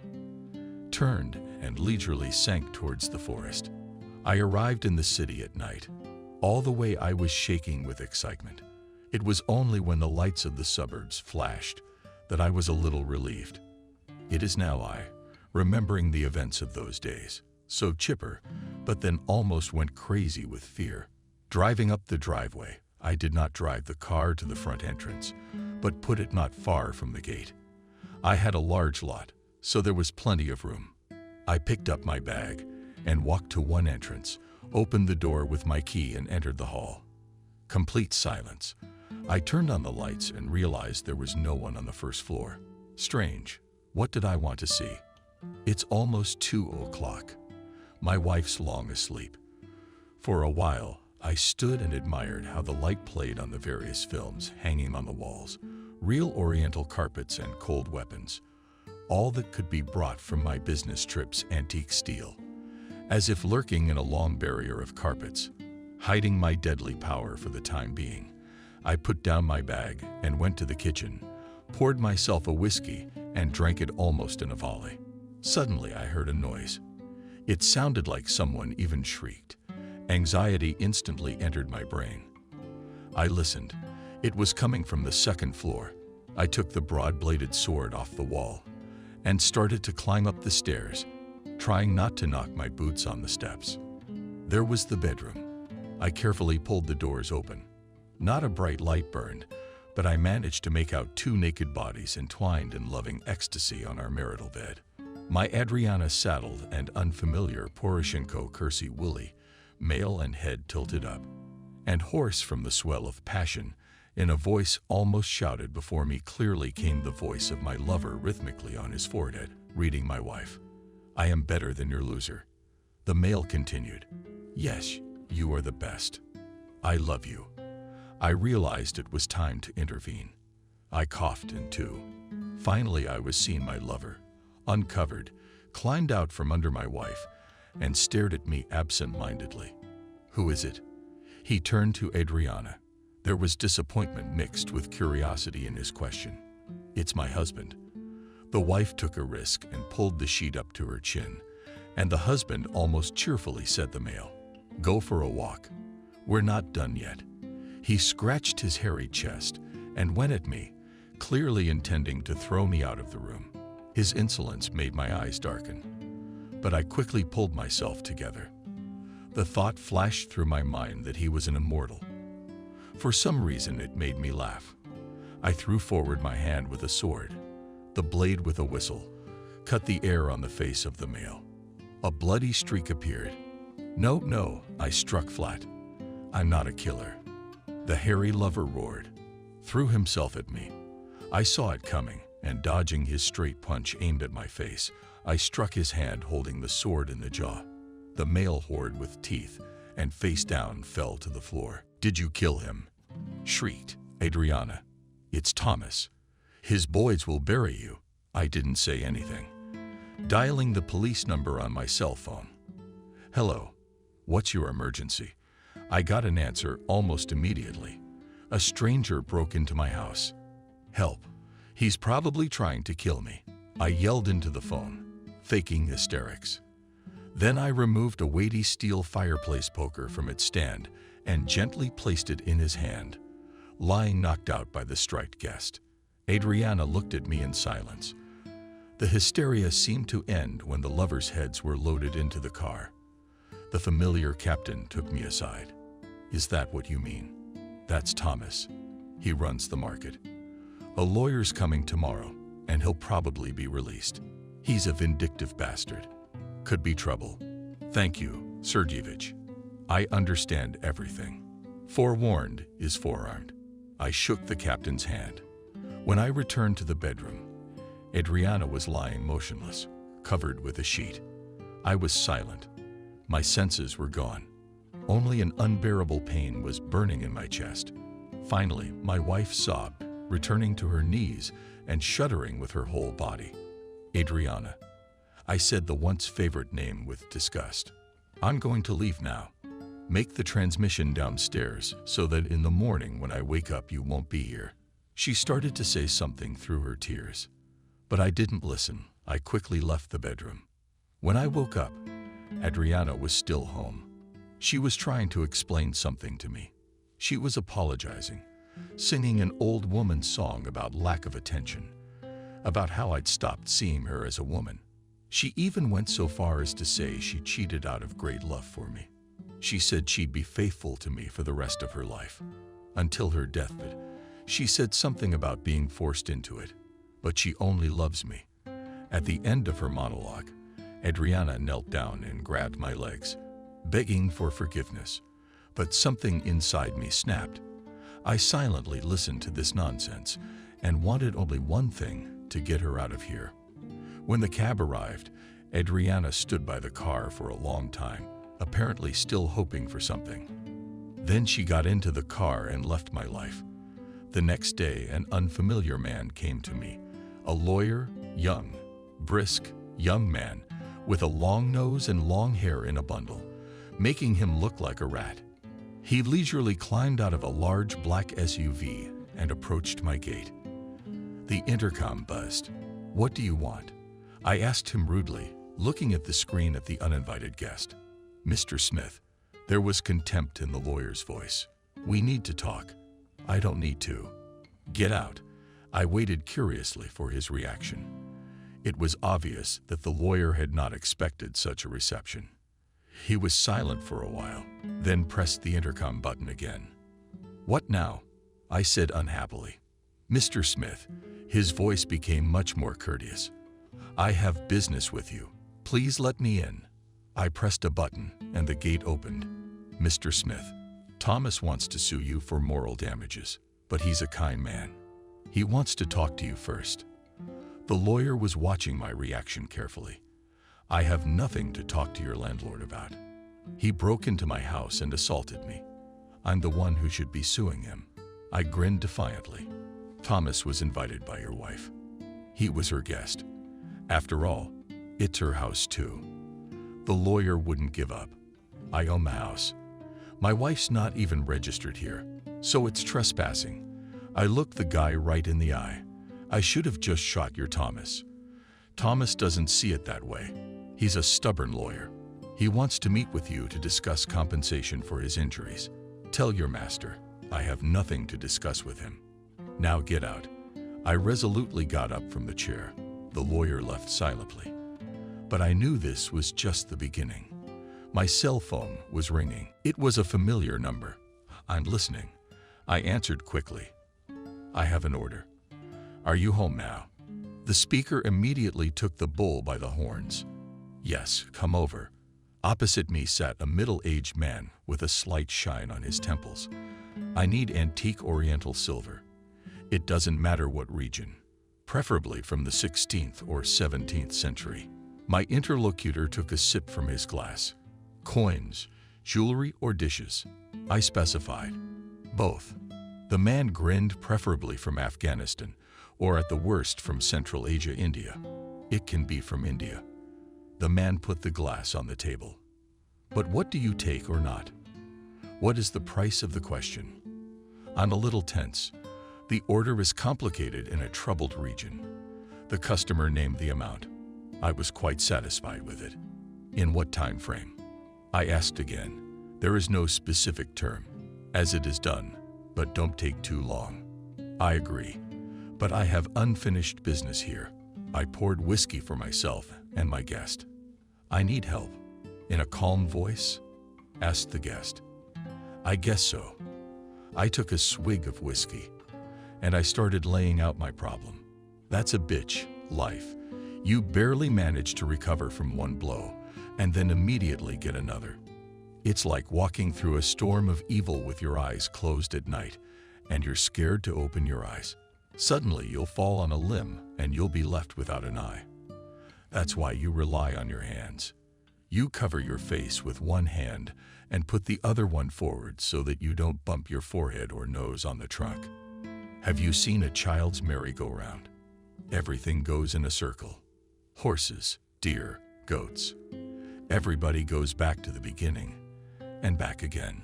turned, and leisurely sank towards the forest. I arrived in the city at night. All the way I was shaking with excitement. It was only when the lights of the suburbs flashed that I was a little relieved. It is now I, remembering the events of those days, so chipper, but then almost went crazy with fear. Driving up the driveway, I did not drive the car to the front entrance, but put it not far from the gate. I had a large lot, so there was plenty of room. I picked up my bag and walked to one entrance, opened the door with my key and entered the hall. Complete silence. I turned on the lights and realized there was no one on the first floor. Strange. What did I want to see? It's almost 2 o'clock. My wife's long asleep. For a while, I stood and admired how the light played on the various films hanging on the walls, real Oriental carpets and cold weapons, all that could be brought from my business trip's antique steel. As if lurking in a long barrier of carpets, hiding my deadly power for the time being, I put down my bag and went to the kitchen, poured myself a whiskey, and drank it almost in a volley. Suddenly I heard a noise. It sounded like someone even shrieked. Anxiety instantly entered my brain. I listened. It was coming from the second floor. I took the broad-bladed sword off the wall and started to climb up the stairs, trying not to knock my boots on the steps. There was the bedroom. I carefully pulled the doors open. Not a bright light burned, but I managed to make out 2 naked bodies entwined in loving ecstasy on our marital bed. My Adriana saddled and unfamiliar Poroshenko Kersey Woolly, male and head tilted up, and hoarse from the swell of passion, in a voice almost shouted before me clearly came the voice of my lover rhythmically on his forehead, reading my wife. I am better than your loser. The male continued. Yes, you are the best. I love you. I realized it was time to intervene. I coughed in 2. Finally, I was seeing my lover, uncovered, climbed out from under my wife, and stared at me absent-mindedly. Who is it? He turned to Adriana. There was disappointment mixed with curiosity in his question. It's my husband. The wife took a risk and pulled the sheet up to her chin, and the husband almost cheerfully said the male, "Go for a walk. We're not done yet." He scratched his hairy chest and went at me, clearly intending to throw me out of the room. His insolence made my eyes darken, but I quickly pulled myself together. The thought flashed through my mind that he was an immortal. For some reason, it made me laugh. I threw forward my hand with a sword. The blade, with a whistle, cut the air on the face of the male. A bloody streak appeared. No, I struck flat. I'm not a killer. The hairy lover roared, threw himself at me. I saw it coming, and dodging his straight punch aimed at my face, I struck his hand holding the sword in the jaw. The male roared with teeth, and face down fell to the floor. "Did you kill him?" shrieked Adriana. "It's Thomas. His boys will bury you." I didn't say anything. Dialing the police number on my cell phone. "Hello. What's your emergency?" I got an answer almost immediately. A stranger broke into my house. "Help. He's probably trying to kill me." I yelled into the phone, faking hysterics. Then I removed a weighty steel fireplace poker from its stand and gently placed it in his hand, lying knocked out by the striped guest. Adriana looked at me in silence. The hysteria seemed to end when the lovers' heads were loaded into the car. The familiar captain took me aside. "Is that what you mean?" "That's Thomas. He runs the market. A lawyer's coming tomorrow, and he'll probably be released. He's a vindictive bastard. Could be trouble." "Thank you, Sergeyevich. I understand everything. Forewarned is forearmed." I shook the captain's hand. When I returned to the bedroom, Adriana was lying motionless, covered with a sheet. I was silent. My senses were gone. Only an unbearable pain was burning in my chest. Finally, my wife sobbed, returning to her knees and shuddering with her whole body. Adriana. I said the once favorite name with disgust. I'm going to leave now. Make the transmission downstairs so that in the morning when I wake up you won't be here. She started to say something through her tears, but I didn't listen. I quickly left the bedroom. When I woke up, Adriana was still home. She was trying to explain something to me. She was apologizing, singing an old woman's song about lack of attention, about how I'd stopped seeing her as a woman. She even went so far as to say she cheated out of great love for me. She said she'd be faithful to me for the rest of her life, until her deathbed. She said something about being forced into it, but she only loves me. At the end of her monologue, Adriana knelt down and grabbed my legs, begging for forgiveness, but something inside me snapped. I silently listened to this nonsense and wanted only one thing: to get her out of here. When the cab arrived, Adriana stood by the car for a long time, apparently still hoping for something. Then she got into the car and left my life. The next day, an unfamiliar man came to me, a lawyer, young, brisk, young man, with a long nose and long hair in a bundle, making him look like a rat. He leisurely climbed out of a large black SUV and approached my gate. The intercom buzzed. "What do you want?" I asked him rudely, looking at the screen at the uninvited guest. "Mr. Smith." There was contempt in the lawyer's voice. "We need to talk." "I don't need to." "Get out." I waited curiously for his reaction. It was obvious that the lawyer had not expected such a reception. He was silent for a while, then pressed the intercom button again. "What now?" I said unhappily. "Mr. Smith." His voice became much more courteous. "I have business with you. Please let me in." I pressed a button and the gate opened. "Mr. Smith, Thomas wants to sue you for moral damages, but he's a kind man. He wants to talk to you first." The lawyer was watching my reaction carefully. "I have nothing to talk to your landlord about. He broke into my house and assaulted me. I'm the one who should be suing him." I grinned defiantly. "Thomas was invited by your wife. He was her guest. After all, it's her house too." The lawyer wouldn't give up. "I own the house. My wife's not even registered here, so it's trespassing." I looked the guy right in the eye. "I should have just shot your Thomas." "Thomas doesn't see it that way. He's a stubborn lawyer. He wants to meet with you to discuss compensation for his injuries. Tell your master I have nothing to discuss with him. Now get out." I resolutely got up from the chair. The lawyer left silently. But I knew this was just the beginning. My cell phone was ringing. It was a familiar number. "I'm listening." I answered quickly. "I have an order. Are you home now?" The speaker immediately took the bull by the horns. "Yes, come over." Opposite me sat a middle-aged man with a slight shine on his temples. "I need antique Oriental silver. It doesn't matter what region, preferably from the 16th or 17th century." My interlocutor took a sip from his glass. "Coins, jewelry, or dishes?" I specified. "Both." The man grinned. "Preferably from Afghanistan, or at the worst from Central Asia, India." "It can be from India." The man put the glass on the table. "But what do you take or not? What is the price of the question?" I'm a little tense. The order is complicated in a troubled region. The customer named the amount. I was quite satisfied with it. "In what time frame?" I asked again. "There is no specific term. As it is done, but don't take too long." "I agree, but I have unfinished business here." I poured whiskey for myself and my guest. "I need help." In a calm voice, asked the guest. "I guess so." I took a swig of whiskey, and I started laying out my problem. "That's a bitch, life. You barely manage to recover from one blow, and then immediately get another. It's like walking through a storm of evil with your eyes closed at night, and you're scared to open your eyes. Suddenly, you'll fall on a limb and you'll be left without an eye. That's why you rely on your hands. You cover your face with one hand and put the other one forward so that you don't bump your forehead or nose on the trunk. Have you seen a child's merry-go-round? Everything goes in a circle. Horses, deer, goats. Everybody goes back to the beginning and back again.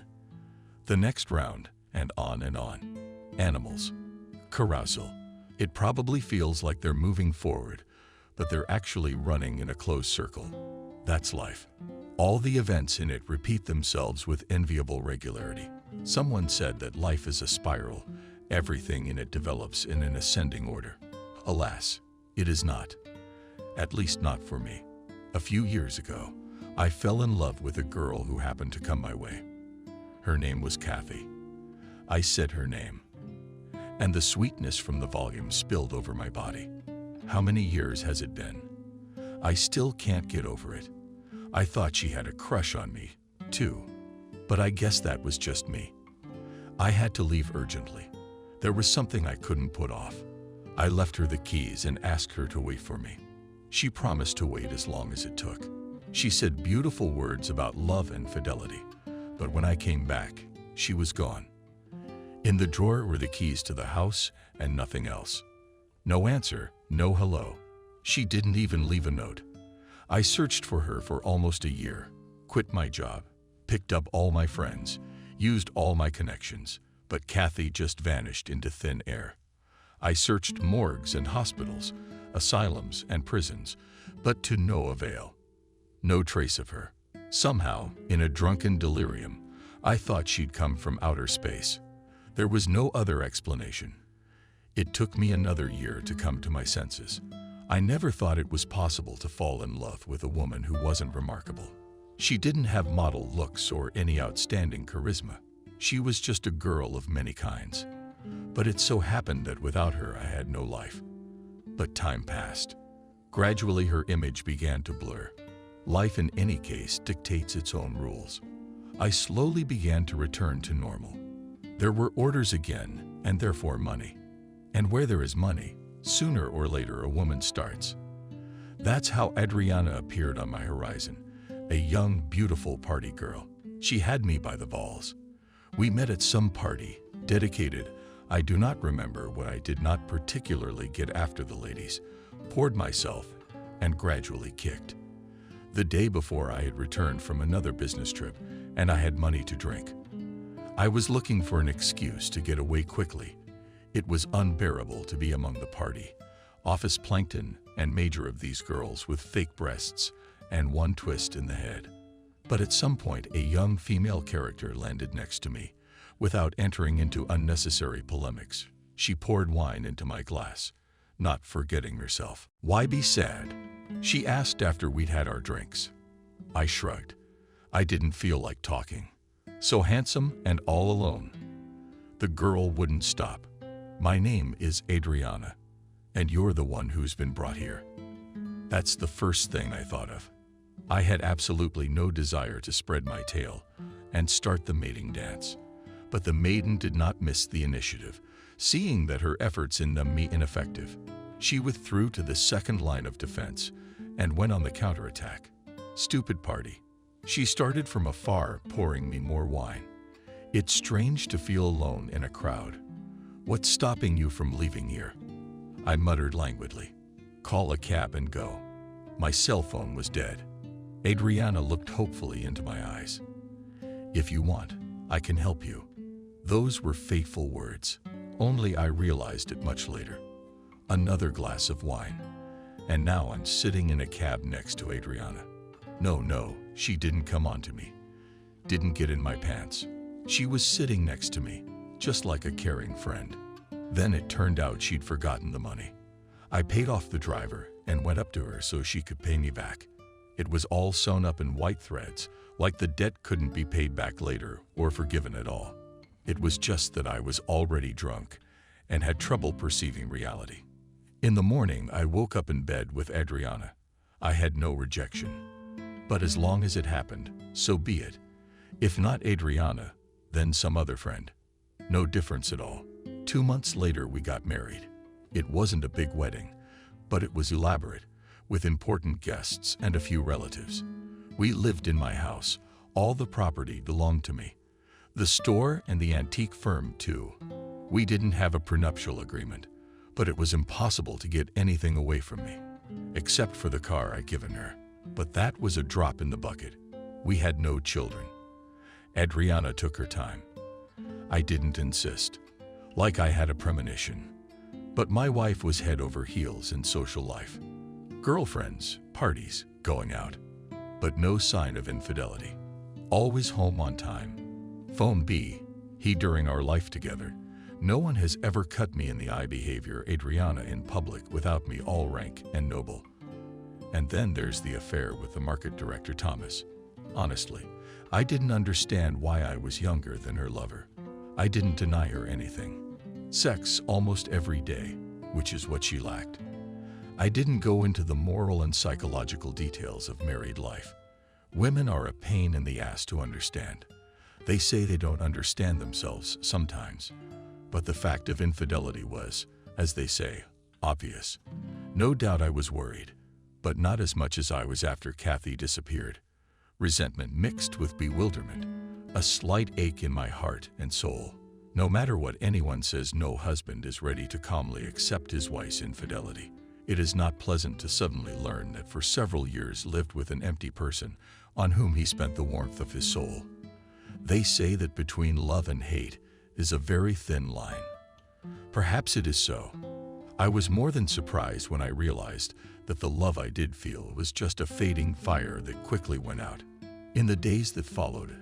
The next round and on and on. Animals. Carousel. It probably feels like they're moving forward, but they're actually running in a closed circle. That's life. All the events in it repeat themselves with enviable regularity. Someone said that life is a spiral. Everything in it develops in an ascending order. Alas, it is not. At least not for me. A few years ago, I fell in love with a girl who happened to come my way. Her name was Kathy. I said her name, and the sweetness from the volume spilled over my body. How many years has it been? I still can't get over it. I thought she had a crush on me, too. But I guess that was just me. I had to leave urgently. There was something I couldn't put off. I left her the keys and asked her to wait for me. She promised to wait as long as it took. She said beautiful words about love and fidelity. But when I came back, she was gone. In the drawer were the keys to the house and nothing else. No answer, no hello. She didn't even leave a note. I searched for her for almost a year, quit my job, picked up all my friends, used all my connections, but Kathy just vanished into thin air. I searched morgues and hospitals, asylums and prisons, but to no avail. No trace of her. Somehow, in a drunken delirium, I thought she'd come from outer space. There was no other explanation. It took me another year to come to my senses. I never thought it was possible to fall in love with a woman who wasn't remarkable. She didn't have model looks or any outstanding charisma. She was just a girl of many kinds. But it so happened that without her I had no life. But time passed. Gradually her image began to blur. Life in any case dictates its own rules. I slowly began to return to normal. There were orders again, and therefore money. And where there is money, sooner or later a woman starts. That's how Adriana appeared on my horizon, a young, beautiful party girl. She had me by the balls. We met at some party, dedicated. I do not remember what I did not particularly get after the ladies, poured myself, and gradually kicked. The day before I had returned from another business trip, and I had money to drink. I was looking for an excuse to get away quickly. It was unbearable to be among the party, office plankton and major of these girls with fake breasts and one twist in the head. But at some point, a young female character landed next to me. Without entering into unnecessary polemics, she poured wine into my glass, not forgetting herself. "Why be sad?" she asked after we'd had our drinks. I shrugged. I didn't feel like talking. So handsome and all alone. The girl wouldn't stop. "My name is Adriana, and you're the one who's been brought here." That's the first thing I thought of. I had absolutely no desire to spread my tail and start the mating dance. But the maiden did not miss the initiative. Seeing that her efforts in them me ineffective, she withdrew to the second line of defense and went on the counterattack. Stupid party. She started from afar, pouring me more wine. It's strange to feel alone in a crowd. "What's stopping you from leaving here?" I muttered languidly. "Call a cab and go." My cell phone was dead. Adriana looked hopefully into my eyes. "If you want, I can help you." Those were fateful words. Only I realized it much later. Another glass of wine. And now I'm sitting in a cab next to Adriana. No, she didn't come onto me. Didn't get in my pants. She was sitting next to me, just like a caring friend. Then it turned out she'd forgotten the money. I paid off the driver and went up to her so she could pay me back. It was all sewn up in white threads, like the debt couldn't be paid back later or forgiven at all. It was just that I was already drunk and had trouble perceiving reality. In the morning, I woke up in bed with Adriana. I had no rejection. But as long as it happened, so be it. If not Adriana, then some other friend. No difference at all. 2 months later, we got married. It wasn't a big wedding, but it was elaborate, with important guests and a few relatives. We lived in my house. All the property belonged to me. The store and the antique firm, too. We didn't have a prenuptial agreement, but it was impossible to get anything away from me, except for the car I'd given her. But that was a drop in the bucket. We had no children. Adriana took her time. I didn't insist, like I had a premonition. But my wife was head over heels in social life. Girlfriends, parties, going out. But no sign of infidelity. Always home on time. Phone B, he during our life together. No one has ever cut me in the eye behavior Adriana in public without me all rank and noble. And then there's the affair with the market director Thomas. Honestly, I didn't understand why I was younger than her lover. I didn't deny her anything. Sex almost every day, which is what she lacked. I didn't go into the moral and psychological details of married life. Women are a pain in the ass to understand. They say they don't understand themselves sometimes. But the fact of infidelity was, as they say, obvious. No doubt I was worried, but not as much as I was after Kathy disappeared. Resentment mixed with bewilderment, a slight ache in my heart and soul. No matter what anyone says, no husband is ready to calmly accept his wife's infidelity. It is not pleasant to suddenly learn that for several years lived with an empty person on whom he spent the warmth of his soul. They say that between love and hate is a very thin line. Perhaps it is so. I was more than surprised when I realized that the love I did feel was just a fading fire that quickly went out. In the days that followed,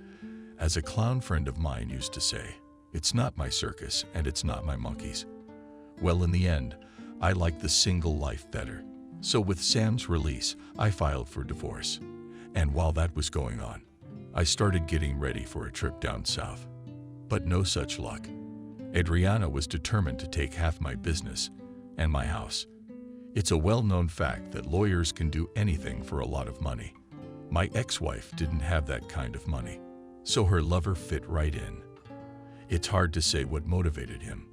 as a clown friend of mine used to say, it's not my circus and it's not my monkeys. Well, in the end, I liked the single life better. So with Sam's release, I filed for divorce. And while that was going on, I started getting ready for a trip down south. But no such luck. Adriana was determined to take half my business and my house. It's a well-known fact that lawyers can do anything for a lot of money. My ex-wife didn't have that kind of money, so her lover fit right in. It's hard to say what motivated him,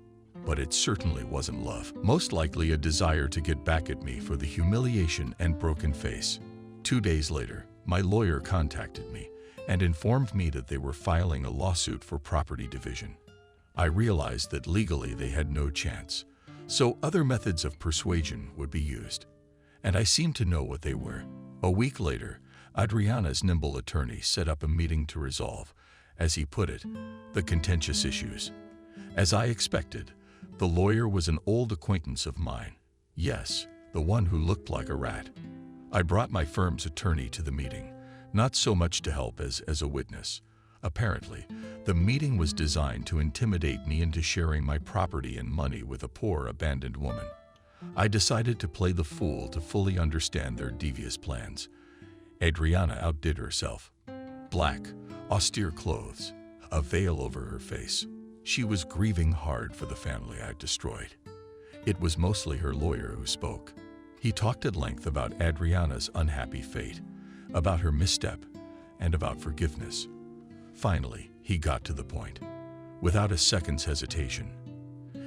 but it certainly wasn't love. Most likely a desire to get back at me for the humiliation and broken face. 2 days later, my lawyer contacted me and informed me that they were filing a lawsuit for property division. I realized that legally they had no chance, so other methods of persuasion would be used. And I seemed to know what they were. A week later, Adriana's nimble attorney set up a meeting to resolve, as he put it, the contentious issues. As I expected, the lawyer was an old acquaintance of mine. Yes, the one who looked like a rat. I brought my firm's attorney to the meeting, not so much to help as a witness. Apparently, the meeting was designed to intimidate me into sharing my property and money with a poor, abandoned woman. I decided to play the fool to fully understand their devious plans. Adriana outdid herself. Black, austere clothes, a veil over her face. She was grieving hard for the family I'd destroyed. It was mostly her lawyer who spoke. He talked at length about Adriana's unhappy fate, about her misstep, and about forgiveness. Finally, he got to the point, without a second's hesitation.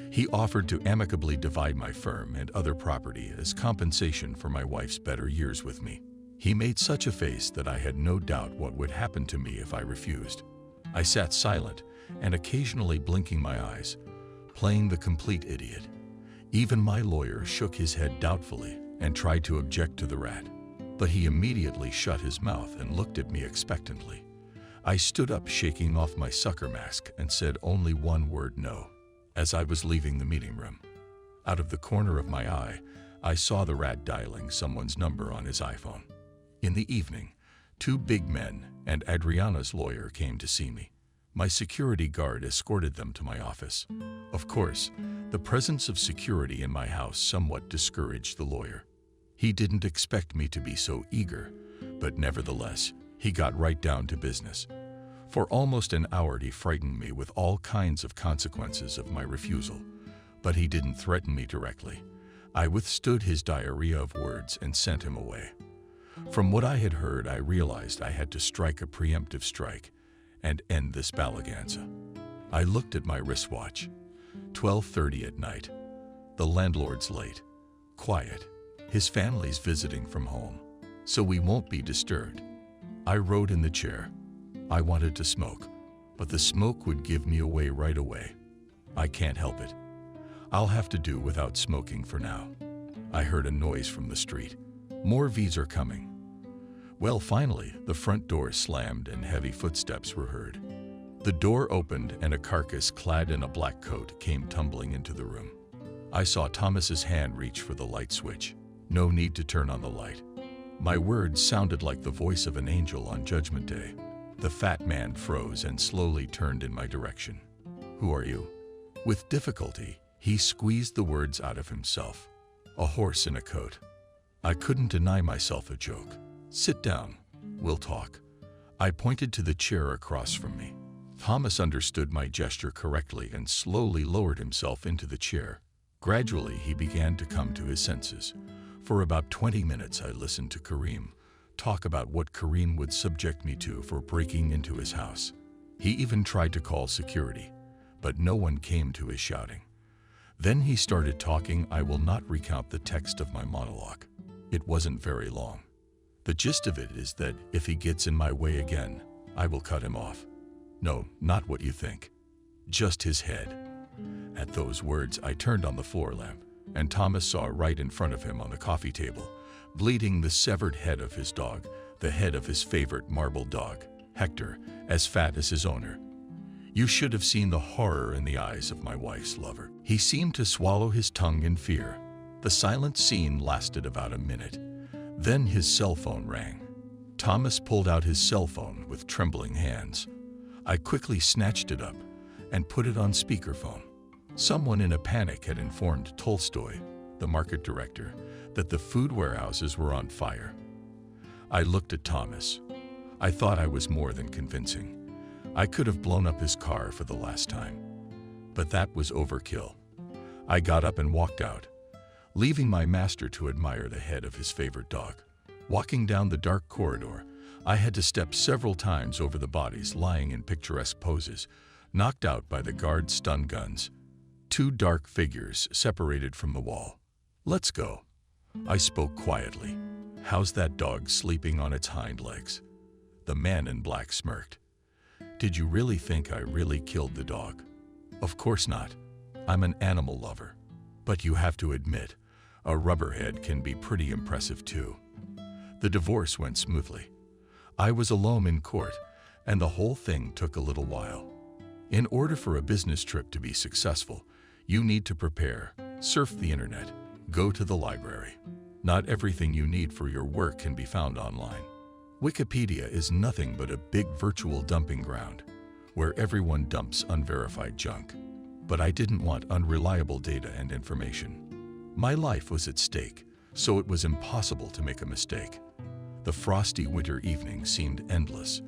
He offered to amicably divide my firm and other property as compensation for my wife's better years with me. He made such a face that I had no doubt what would happen to me if I refused. I sat silent and occasionally blinking my eyes, playing the complete idiot. Even my lawyer shook his head doubtfully and tried to object to the rat, but he immediately shut his mouth and looked at me expectantly. I stood up, shaking off my sucker mask, and said only one word: no. As I was leaving the meeting room, out of the corner of my eye, I saw the rat dialing someone's number on his iPhone. In the evening, 2 big men and Adriana's lawyer came to see me. My security guard escorted them to my office. Of course, the presence of security in my house somewhat discouraged the lawyer. He didn't expect me to be so eager, but nevertheless, he got right down to business. For almost an hour he frightened me with all kinds of consequences of my refusal, but he didn't threaten me directly. I withstood his diarrhea of words and sent him away. From what I had heard, I realized I had to strike a preemptive strike and end this balaghanza. I looked at my wristwatch. 12:30 at night. The landlord's late. Quiet. His family's visiting from home, so we won't be disturbed. I rode in the chair. I wanted to smoke, but the smoke would give me away right away. I can't help it. I'll have to do without smoking for now. I heard a noise from the street. More V's are coming. Well, finally, the front door slammed and heavy footsteps were heard. The door opened and a carcass clad in a black coat came tumbling into the room. I saw Thomas's hand reach for the light switch. No need to turn on the light. My words sounded like the voice of an angel on Judgment Day. The fat man froze and slowly turned in my direction. "Who are you?" With difficulty, he squeezed the words out of himself. "A horse in a coat." I couldn't deny myself a joke. "Sit down. We'll talk." I pointed to the chair across from me. Thomas understood my gesture correctly and slowly lowered himself into the chair. Gradually, he began to come to his senses. For about 20 minutes, I listened to Kareem talk about what Kareem would subject me to for breaking into his house. He even tried to call security, but no one came to his shouting. Then he started talking. I will not recount the text of my monologue. It wasn't very long. The gist of it is that if he gets in my way again, I will cut him off. No, not what you think. Just his head. At those words, I turned on the floor lamp, and Thomas saw right in front of him on the coffee table, bleeding, the severed head of his dog, the head of his favorite marble dog, Hector, as fat as his owner. You should have seen the horror in the eyes of my wife's lover. He seemed to swallow his tongue in fear. The silent scene lasted about a minute. Then his cell phone rang. Thomas pulled out his cell phone with trembling hands. I quickly snatched it up and put it on speakerphone. Someone in a panic had informed Tolstoy, the market director, that the food warehouses were on fire. I looked at Thomas. I thought I was more than convincing. I could have blown up his car for the last time. But that was overkill. I got up and walked out, leaving my master to admire the head of his favorite dog. Walking down the dark corridor, I had to step several times over the bodies lying in picturesque poses, knocked out by the guards' stun guns. Two dark figures separated from the wall. "Let's go." I spoke quietly. "How's that dog sleeping on its hind legs?" The man in black smirked. "Did you really think I really killed the dog?" "Of course not. I'm an animal lover. But you have to admit, a rubberhead can be pretty impressive too." The divorce went smoothly. I was alone in court, and the whole thing took a little while. In order for a business trip to be successful, you need to prepare, surf the internet, go to the library. Not everything you need for your work can be found online. Wikipedia is nothing but a big virtual dumping ground, where everyone dumps unverified junk. But I didn't want unreliable data and information. My life was at stake, so it was impossible to make a mistake. The frosty winter evening seemed endless.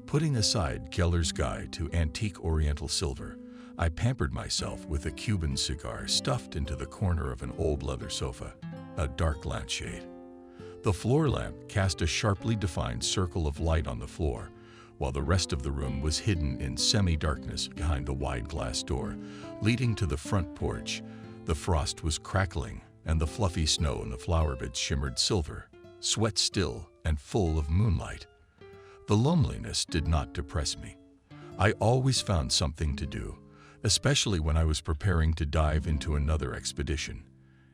Putting aside Keller's Guide to Antique Oriental Silver, I pampered myself with a Cuban cigar stuffed into the corner of an old leather sofa, a dark lampshade. The floor lamp cast a sharply defined circle of light on the floor, while the rest of the room was hidden in semi-darkness behind the wide glass door leading to the front porch. The frost was crackling, and the fluffy snow in the flower beds shimmered silver, sweat still and full of moonlight. The loneliness did not depress me. I always found something to do, especially when I was preparing to dive into another expedition.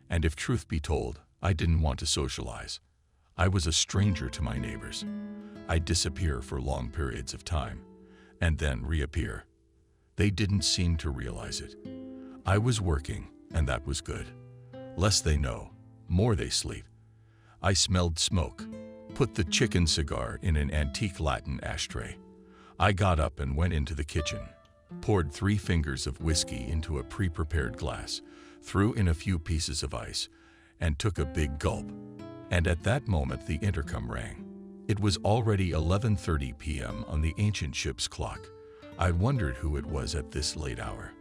And if truth be told, I didn't want to socialize. I was a stranger to my neighbors. I'd disappear for long periods of time, and then reappear. They didn't seem to realize it. I was working, and that was good. Less they know, more they sleep. I smelled smoke, put the chicken cigar in an antique Latin ashtray. I got up and went into the kitchen, poured 3 fingers of whiskey into a pre-prepared glass, threw in a few pieces of ice, and took a big gulp. And at that moment the intercom rang. It was already 11:30 p.m. on the ancient ship's clock. I wondered who it was at this late hour.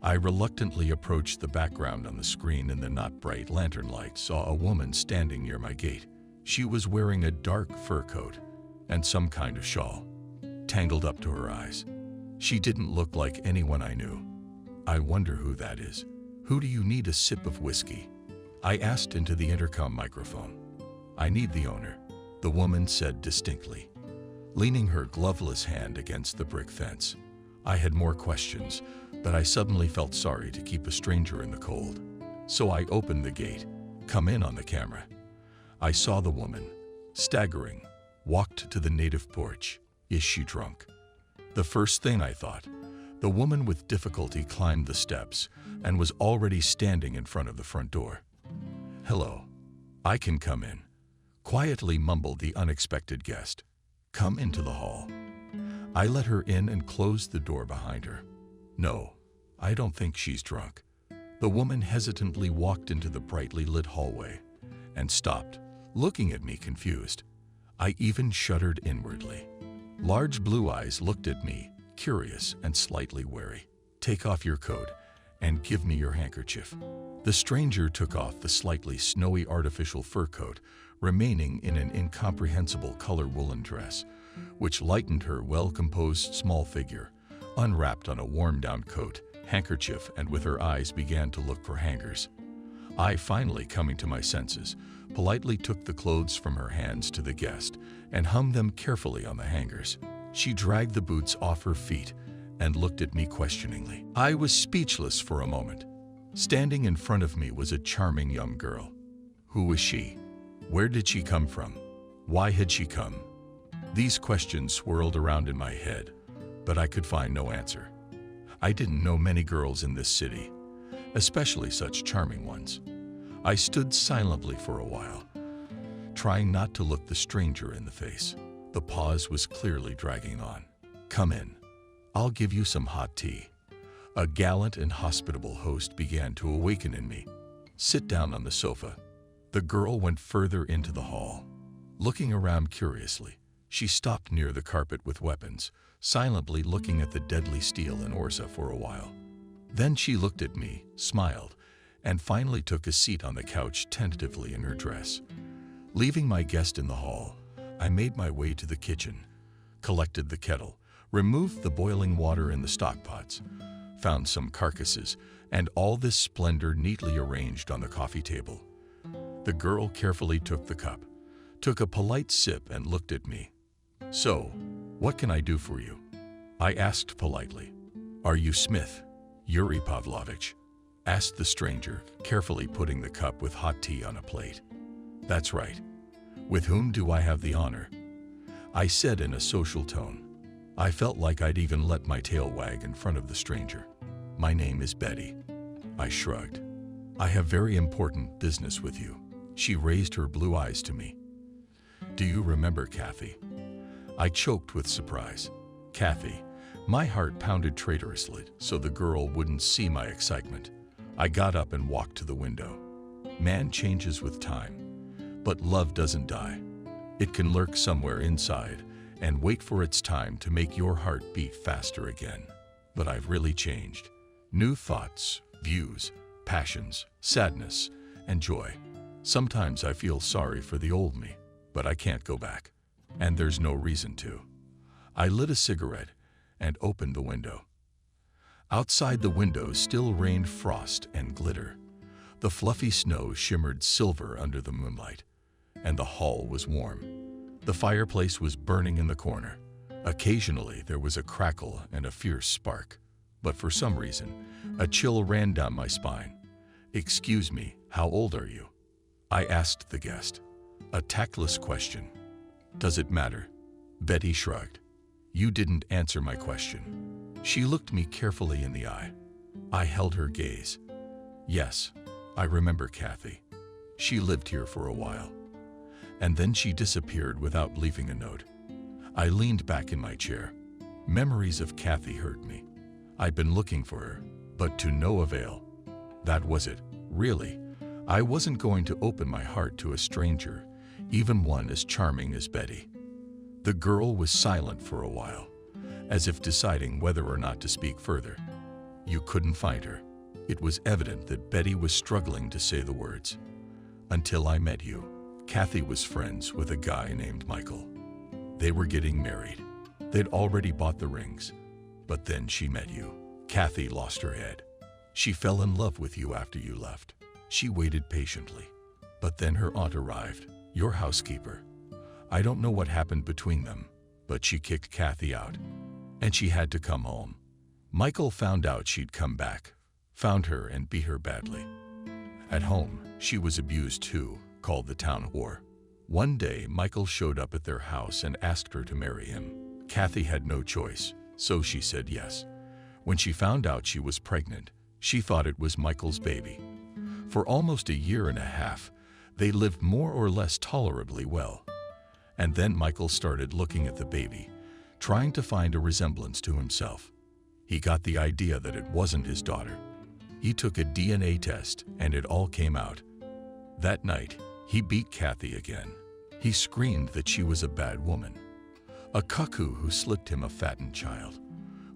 I reluctantly approached the background on the screen. In the not bright lantern light, saw a woman standing near my gate. She was wearing a dark fur coat and some kind of shawl, tangled up to her eyes. She didn't look like anyone I knew. I wonder who that is. Who do you need a sip of whiskey? I asked into the intercom microphone. I need the owner, the woman said distinctly, leaning her gloveless hand against the brick fence. I had more questions, but I suddenly felt sorry to keep a stranger in the cold. So I opened the gate. Come in on the camera. I saw the woman, staggering, walked to the native porch. Is she drunk? The first thing I thought. The woman with difficulty climbed the steps and was already standing in front of the front door. Hello. I can come in, quietly mumbled the unexpected guest. Come into the hall. I let her in and closed the door behind her. No, I don't think she's drunk. The woman hesitantly walked into the brightly lit hallway and stopped, looking at me confused. I even shuddered inwardly. Large blue eyes looked at me, curious and slightly wary. Take off your coat and give me your handkerchief. The stranger took off the slightly snowy artificial fur coat, remaining in an incomprehensible color woolen dress, which lightened her well-composed small figure, unwrapped on a warm-down coat, handkerchief, and with her eyes began to look for hangers. I, finally coming to my senses, politely took the clothes from her hands to the guest and hung them carefully on the hangers. She dragged the boots off her feet and looked at me questioningly. I was speechless for a moment. Standing in front of me was a charming young girl. Who was she? Where did she come from? Why had she come? These questions swirled around in my head, but I could find no answer. I didn't know many girls in this city, especially such charming ones. I stood silently for a while, trying not to look the stranger in the face. The pause was clearly dragging on. Come in. I'll give you some hot tea. A gallant and hospitable host began to awaken in me. Sit down on the sofa. The girl went further into the hall. Looking around curiously, she stopped near the carpet with weapons, silently looking at the deadly steel and Orza for a while. Then she looked at me, smiled, and finally took a seat on the couch tentatively in her dress. Leaving my guest in the hall, I made my way to the kitchen, collected the kettle, removed the boiling water in the stock pots, found some carcasses, and all this splendor neatly arranged on the coffee table. The girl carefully took the cup, took a polite sip, and looked at me. So, what can I do for you? I asked politely. Are you Smith? Yuri Pavlovich? Asked the stranger, carefully putting the cup with hot tea on a plate. That's right. With whom do I have the honor? I said in a social tone. I felt like I'd even let my tail wag in front of the stranger. My name is Betty. I shrugged. I have very important business with you. She raised her blue eyes to me. Do you remember Kathy? I choked with surprise. Kathy. My heart pounded traitorously so the girl wouldn't see my excitement. I got up and walked to the window. Man changes with time, but love doesn't die. It can lurk somewhere inside and wait for its time to make your heart beat faster again. But I've really changed. New thoughts, views, passions, sadness, and joy. Sometimes I feel sorry for the old me, but I can't go back. And there's no reason to. I lit a cigarette and opened the window. Outside the window still rained frost and glitter. The fluffy snow shimmered silver under the moonlight, and the hall was warm. The fireplace was burning in the corner. Occasionally there was a crackle and a fierce spark, but for some reason, a chill ran down my spine. Excuse me, how old are you? I asked the guest. A tactless question. Does it matter? Betty shrugged. You didn't answer my question. She looked me carefully in the eye. I held her gaze. Yes, I remember Kathy. She lived here for a while. And then she disappeared without leaving a note. I leaned back in my chair. Memories of Kathy hurt me. I'd been looking for her, but to no avail. That was it, really. I wasn't going to open my heart to a stranger, even one as charming as Betty. The girl was silent for a while, as if deciding whether or not to speak further. You couldn't find her. It was evident that Betty was struggling to say the words. Until I met you. Kathy was friends with a guy named Michael. They were getting married. They'd already bought the rings. But then she met you. Kathy lost her head. She fell in love with you after you left. She waited patiently. But then her aunt arrived, your housekeeper. I don't know what happened between them, but she kicked Kathy out, and she had to come home. Michael found out she'd come back, found her and beat her badly. At home, she was abused too, called the town whore. One day, Michael showed up at their house and asked her to marry him. Kathy had no choice, so she said yes. When she found out she was pregnant, she thought it was Michael's baby. For almost a year and a half, they lived more or less tolerably well. And then Michael started looking at the baby, trying to find a resemblance to himself. He got the idea that it wasn't his daughter. He took a DNA test and it all came out. That night, he beat Kathy again. He screamed that she was a bad woman, a cuckoo who slipped him a fattened child.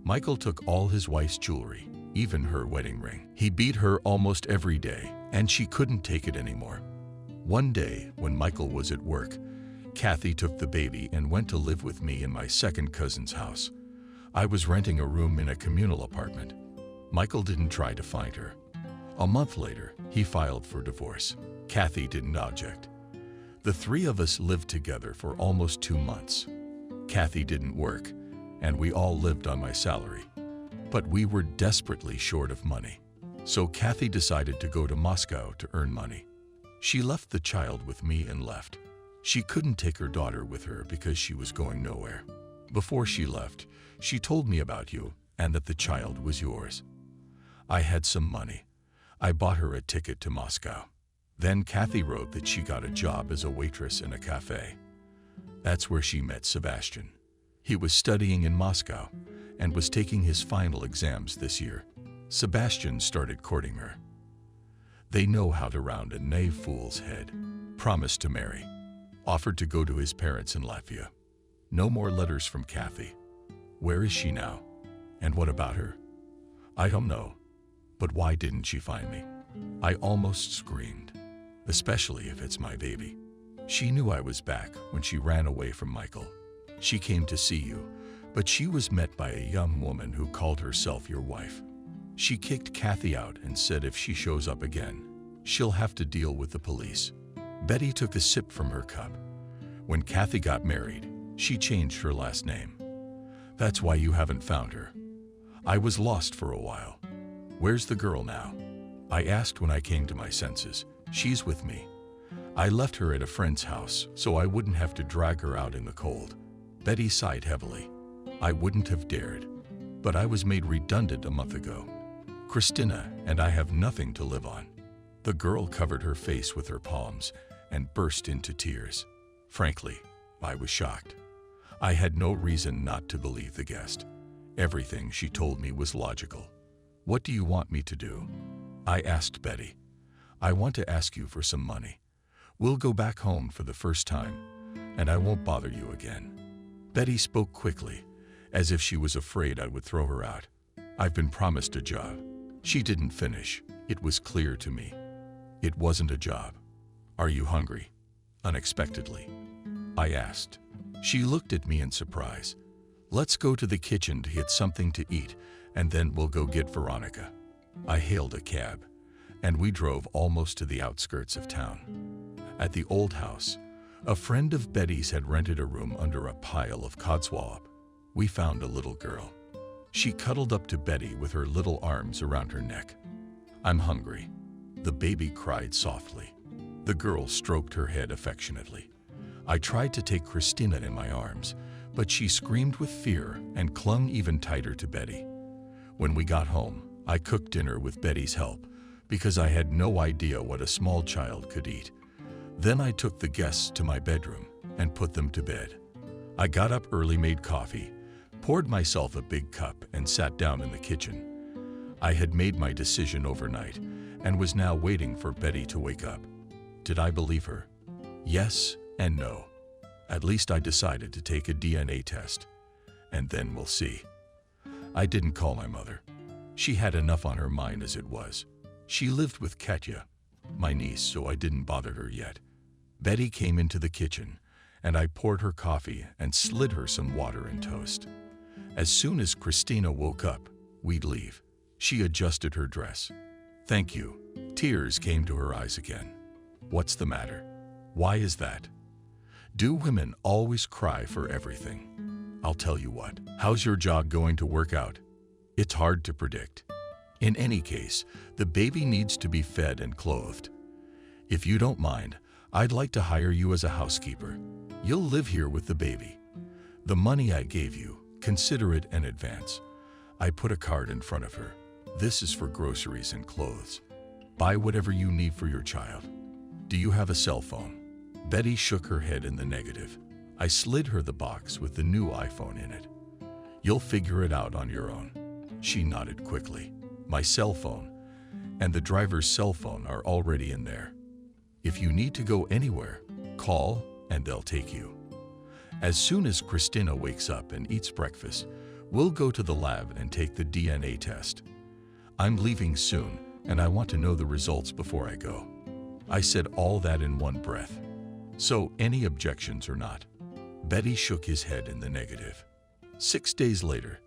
Michael took all his wife's jewelry, even her wedding ring. He beat her almost every day, and she couldn't take it anymore. One day, when Michael was at work, Kathy took the baby and went to live with me in my second cousin's house. I was renting a room in a communal apartment. Michael didn't try to find her. A month later, he filed for divorce. Kathy didn't object. The three of us lived together for almost 2 months. Kathy didn't work, and we all lived on my salary. But we were desperately short of money. So Kathy decided to go to Moscow to earn money. She left the child with me and left. She couldn't take her daughter with her because she was going nowhere. Before she left, she told me about you and that the child was yours. I had some money. I bought her a ticket to Moscow. Then Kathy wrote that she got a job as a waitress in a cafe. That's where she met Sebastian. He was studying in Moscow and was taking his final exams this year. Sebastian started courting her. They know how to round a knave fool's head. Promised to marry. Offered to go to his parents in Latvia. No more letters from Kathy. Where is she now? And what about her? I don't know. But why didn't she find me? I almost screamed, especially if it's my baby. She knew I was back when she ran away from Michael. She came to see you, but she was met by a young woman who called herself your wife. She kicked Kathy out and said if she shows up again, she'll have to deal with the police. Betty took a sip from her cup. When Kathy got married, she changed her last name. That's why you haven't found her. I was lost for a while. Where's the girl now? I asked when I came to my senses. She's with me. I left her at a friend's house so I wouldn't have to drag her out in the cold. Betty sighed heavily. I wouldn't have dared, but I was made redundant a month ago. Christina and I have nothing to live on. The girl covered her face with her palms and burst into tears. Frankly, I was shocked. I had no reason not to believe the guest. Everything she told me was logical. What do you want me to do? I asked Betty. I want to ask you for some money. We'll go back home for the first time, and I won't bother you again. Betty spoke quickly, as if she was afraid I would throw her out. I've been promised a job. She didn't finish. It was clear to me. It wasn't a job. Are you hungry? Unexpectedly, I asked. She looked at me in surprise. Let's go to the kitchen to get something to eat, and then we'll go get Veronica. I hailed a cab, and we drove almost to the outskirts of town. At the old house, a friend of Betty's had rented a room under a pile of codswallop. We found a little girl. She cuddled up to Betty with her little arms around her neck. I'm hungry. The baby cried softly. The girl stroked her head affectionately. I tried to take Christina in my arms, but she screamed with fear and clung even tighter to Betty. When we got home, I cooked dinner with Betty's help because I had no idea what a small child could eat. Then I took the guests to my bedroom and put them to bed. I got up early, made coffee, poured myself a big cup, and sat down in the kitchen. I had made my decision overnight and was now waiting for Betty to wake up. Did I believe her? Yes and no. At least I decided to take a DNA test, and then we'll see. I didn't call my mother. She had enough on her mind as it was. She lived with Katya, my niece, so I didn't bother her yet. Betty came into the kitchen, and I poured her coffee and slid her some water and toast. As soon as Christina woke up, we'd leave. She adjusted her dress. "Thank you." Tears came to her eyes again. "What's the matter? Why is that? Do women always cry for everything?" "I'll tell you what. How's your jaw going to work out?" "It's hard to predict. In any case, the baby needs to be fed and clothed. If you don't mind, I'd like to hire you as a housekeeper. You'll live here with the baby. The money I gave you, consider it an advance." I put a card in front of her. "This is for groceries and clothes. Buy whatever you need for your child. Do you have a cell phone?" Betty shook her head in the negative. I slid her the box with the new iPhone in it. "You'll figure it out on your own." She nodded quickly. "My cell phone and the driver's cell phone are already in there. If you need to go anywhere, call and they'll take you. As soon as Christina wakes up and eats breakfast, we'll go to the lab and take the DNA test. I'm leaving soon and I want to know the results before I go." I said all that in one breath. "So, any objections or not?" Betty shook his head in the negative. 6 days later,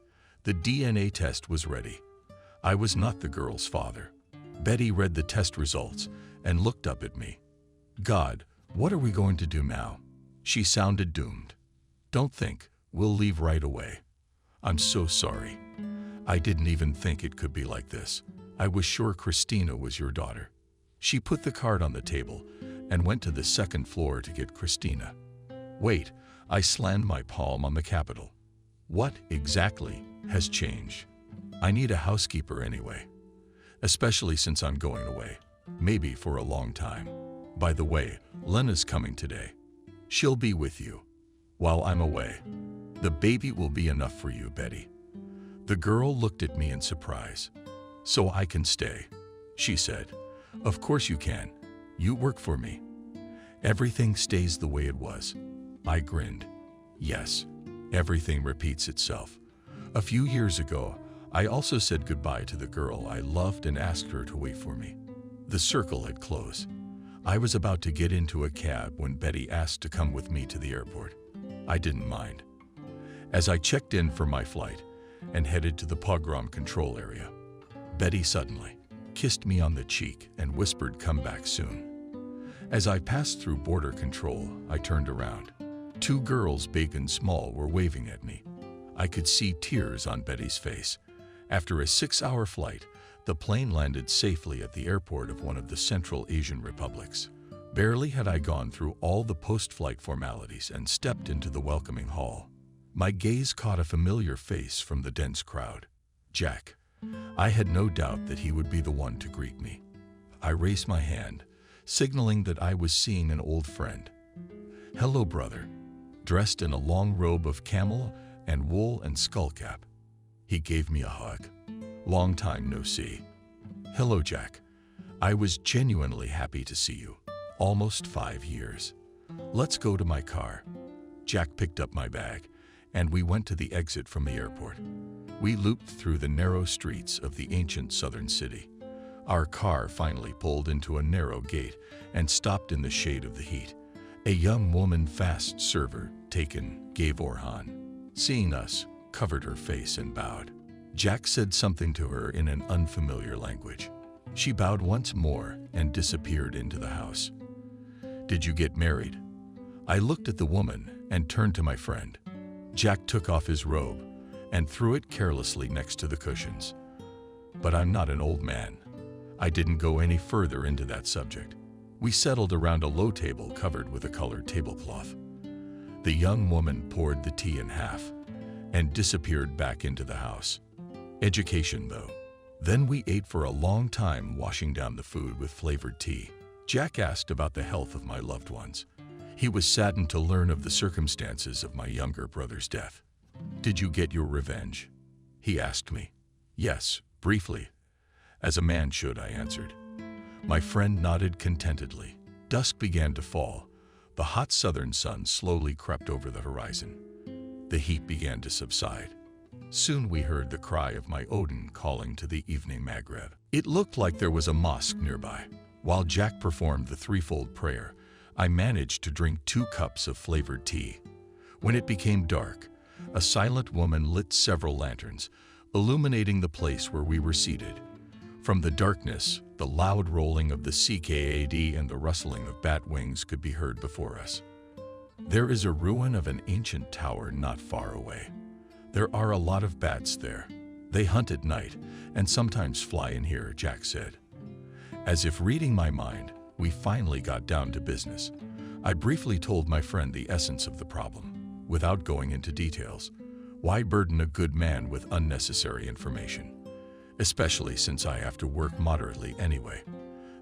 the DNA test was ready. I was not the girl's father. Betty read the test results and looked up at me. "God, what are we going to do now?" She sounded doomed. "Don't think. We'll leave right away." "I'm so sorry. I didn't even think it could be like this. I was sure Christina was your daughter." She put the card on the table and went to the second floor to get Christina. "Wait," I slammed my palm on the capital. "What exactly has changed? I need a housekeeper anyway, especially since I'm going away, maybe for a long time. By the way, Lena's coming today. She'll be with you while I'm away. The baby will be enough for you, Betty." The girl looked at me in surprise. "So I can stay?" she said. "Of course you can. You work for me. Everything stays the way it was." I grinned. "Yes, everything repeats itself. A few years ago, I also said goodbye to the girl I loved and asked her to wait for me. The circle had closed. I was about to get into a cab when Betty asked to come with me to the airport. I didn't mind. As I checked in for my flight and headed to the pogrom control area, Betty suddenly kissed me on the cheek and whispered, "Come back soon." As I passed through border control, I turned around. 2 girls, big and small, were waving at me. I could see tears on Betty's face. After a 6-hour flight, the plane landed safely at the airport of one of the Central Asian republics. Barely had I gone through all the post-flight formalities and stepped into the welcoming hall, my gaze caught a familiar face from the dense crowd. Jack. I had no doubt that he would be the one to greet me. I raised my hand, signaling that I was seeing an old friend. "Hello, brother," dressed in a long robe of camel and wool and skullcap. He gave me a hug. "Long time no see." "Hello, Jack. I was genuinely happy to see you. Almost 5 years. Let's go to my car." Jack picked up my bag, and we went to the exit from the airport. We looped through the narrow streets of the ancient southern city. Our car finally pulled into a narrow gate and stopped in the shade of the heat. A young woman, fast server, taken, gave Orhan. Seeing us, covered her face and bowed. Jack said something to her in an unfamiliar language. She bowed once more and disappeared into the house. "Did you get married?" I looked at the woman and turned to my friend. Jack took off his robe and threw it carelessly next to the cushions. But I'm not an old man. I didn't go any further into that subject. We settled around a low table covered with a colored tablecloth. The young woman poured the tea in half and disappeared back into the house. Education, though. Then we ate for a long time, washing down the food with flavored tea. Jack asked about the health of my loved ones. He was saddened to learn of the circumstances of my younger brother's death. "Did you get your revenge?" he asked me. "Yes, briefly. As a man should," I answered. My friend nodded contentedly. Dusk began to fall. The hot southern sun slowly crept over the horizon. The heat began to subside. Soon we heard the cry of my Odin calling to the evening Maghreb. It looked like there was a mosque nearby. While Jack performed the threefold prayer, I managed to drink 2 cups of flavored tea. When it became dark, a silent woman lit several lanterns, illuminating the place where we were seated. From the darkness, the loud rolling of the CKAD and the rustling of bat wings could be heard before us. There is a ruin of an ancient tower not far away. There are a lot of bats there. They hunt at night and sometimes fly in here, Jack said. As if reading my mind, we finally got down to business. I briefly told my friend the essence of the problem, without going into details. Why burden a good man with unnecessary information? Especially since I have to work moderately anyway.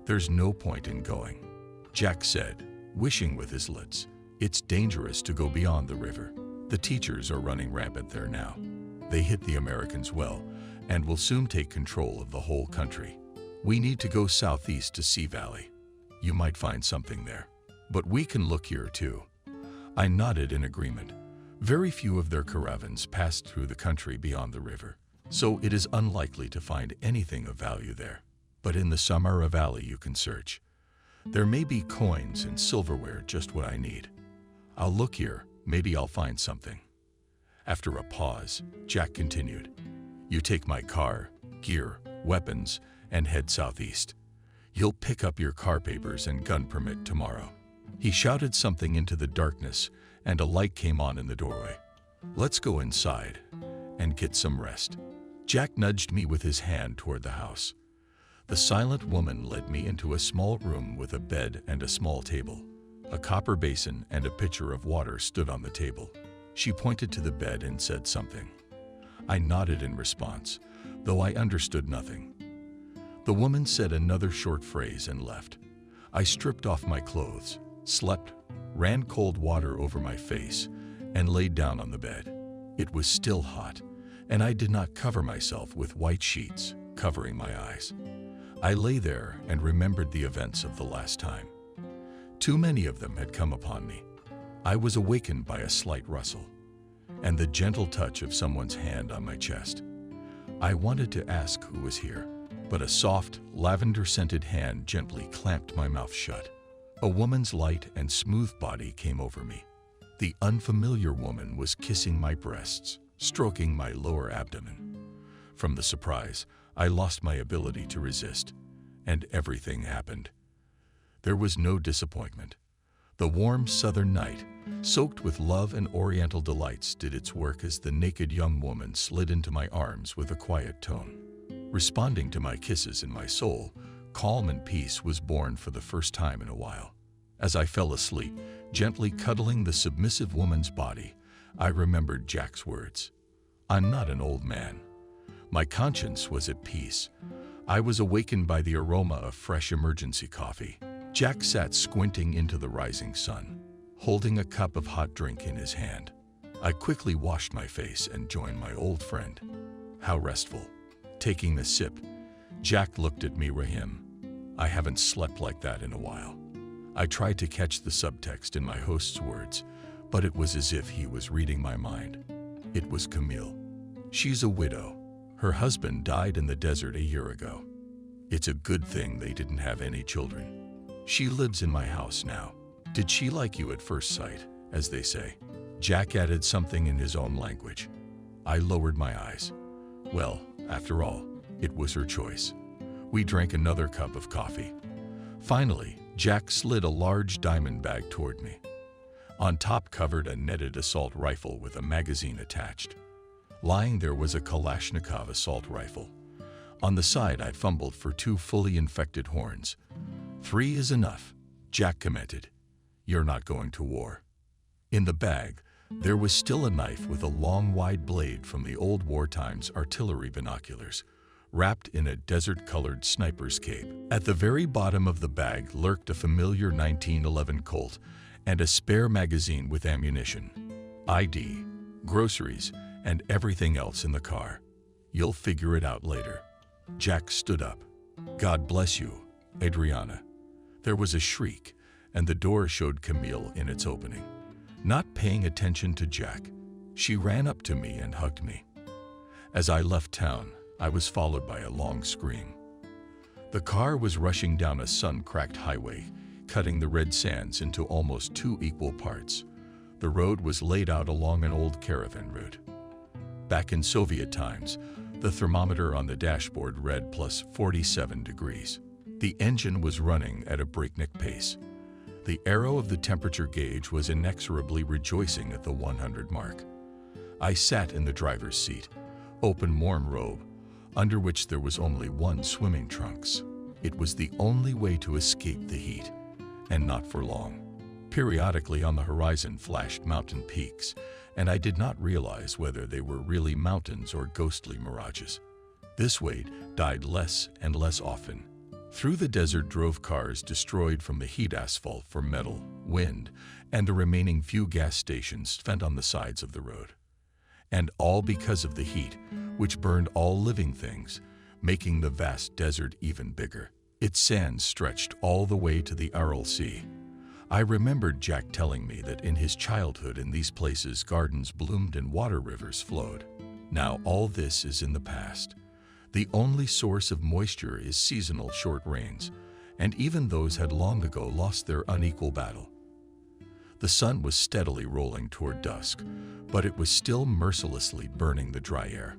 There's no point in going. Jack said, wishing with his lips, it's dangerous to go beyond the river. The teachers are running rampant there now. They hit the Americans well and will soon take control of the whole country. We need to go southeast to Sea Valley. You might find something there. But we can look here too. I nodded in agreement. Very few of their caravans passed through the country beyond the river, so it is unlikely to find anything of value there. But in the Samara Valley you can search. There may be coins and silverware, just what I need. I'll look here, maybe I'll find something. After a pause, Jack continued, you take my car, gear, weapons, and head southeast. You'll pick up your car papers and gun permit tomorrow. He shouted something into the darkness, and a light came on in the doorway. Let's go inside and get some rest. Jack nudged me with his hand toward the house. The silent woman led me into a small room with a bed and a small table. A copper basin and a pitcher of water stood on the table. She pointed to the bed and said something. I nodded in response, though I understood nothing. The woman said another short phrase and left. I stripped off my clothes, slept, ran cold water over my face, and laid down on the bed. It was still hot, and I did not cover myself with white sheets, covering my eyes. I lay there and remembered the events of the last time. Too many of them had come upon me. I was awakened by a slight rustle, and the gentle touch of someone's hand on my chest. I wanted to ask who was here, but a soft, lavender-scented hand gently clamped my mouth shut. A woman's light and smooth body came over me. The unfamiliar woman was kissing my breasts, stroking my lower abdomen. From the surprise, I lost my ability to resist, and everything happened. There was no disappointment. The warm southern night, soaked with love and oriental delights, did its work as the naked young woman slid into my arms with a quiet tone. Responding to my kisses in my soul, calm and peace was born for the first time in a while. As I fell asleep, gently cuddling the submissive woman's body, I remembered Jack's words. I'm not an old man. My conscience was at peace. I was awakened by the aroma of fresh emergency coffee. Jack sat squinting into the rising sun, holding a cup of hot drink in his hand. I quickly washed my face and joined my old friend. How restful. Taking the sip, Jack looked at me, Rahim. I haven't slept like that in a while. I tried to catch the subtext in my host's words, but it was as if he was reading my mind. It was Camille. She's a widow. Her husband died in the desert a year ago. It's a good thing they didn't have any children. She lives in my house now. Did she like you at first sight, as they say? Jack added something in his own language. I lowered my eyes. Well, after all, it was her choice. We drank another cup of coffee. Finally, Jack slid a large diamond bag toward me. On top covered a netted assault rifle with a magazine attached. Lying there was a Kalashnikov assault rifle. On the side, I fumbled for 2 fully infected horns. 3 is enough, Jack commented. You're not going to war. In the bag, there was still a knife with a long, wide blade from the old war times artillery binoculars, wrapped in a desert-colored sniper's cape. At the very bottom of the bag lurked a familiar 1911 Colt and a spare magazine with ammunition, ID, groceries, and everything else in the car. You'll figure it out later. Jack stood up. God bless you, Adriana. There was a shriek, and the door showed Camille in its opening. Not paying attention to Jack, she ran up to me and hugged me. As I left town, I was followed by a long scream. The car was rushing down a sun-cracked highway, cutting the red sands into almost 2 equal parts. The road was laid out along an old caravan route. Back in Soviet times, The thermometer on the dashboard read plus 47 degrees. The engine was running at a breakneck pace. The arrow of the temperature gauge was inexorably rejoicing at the 100 mark. I sat in the driver's seat, open warm robe, under which there was only one swimming trunks. It was the only way to escape the heat, and not for long. Periodically on the horizon flashed mountain peaks, and I did not realize whether they were really mountains or ghostly mirages. This wait died less and less often. Through the desert drove cars destroyed from the heat asphalt for metal, wind, and the remaining few gas stations spent on the sides of the road. And all because of the heat, which burned all living things, making the vast desert even bigger. Its sands stretched all the way to the Aral Sea. I remembered Jack telling me that in his childhood in these places gardens bloomed and water rivers flowed. Now all this is in the past. The only source of moisture is seasonal short rains, and even those had long ago lost their unequal battle. The sun was steadily rolling toward dusk, but it was still mercilessly burning the dry air.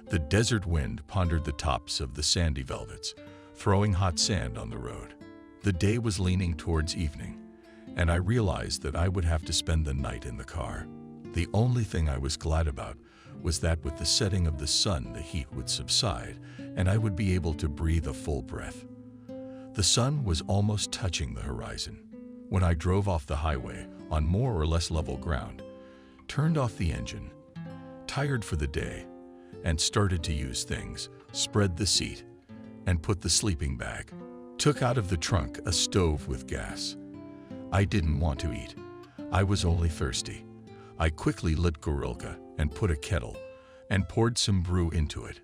The desert wind pondered the tops of the sandy velvets, throwing hot sand on the road. The day was leaning towards evening, and I realized that I would have to spend the night in the car. The only thing I was glad about was that with the setting of the sun the heat would subside and I would be able to breathe a full breath. The sun was almost touching the horizon when I drove off the highway on more or less level ground, turned off the engine, tired for the day, and started to use things, spread the seat, and put the sleeping bag. Took out of the trunk a stove with gas. I didn't want to eat. I was only thirsty. I quickly lit Gorilka and put a kettle and poured some brew into it.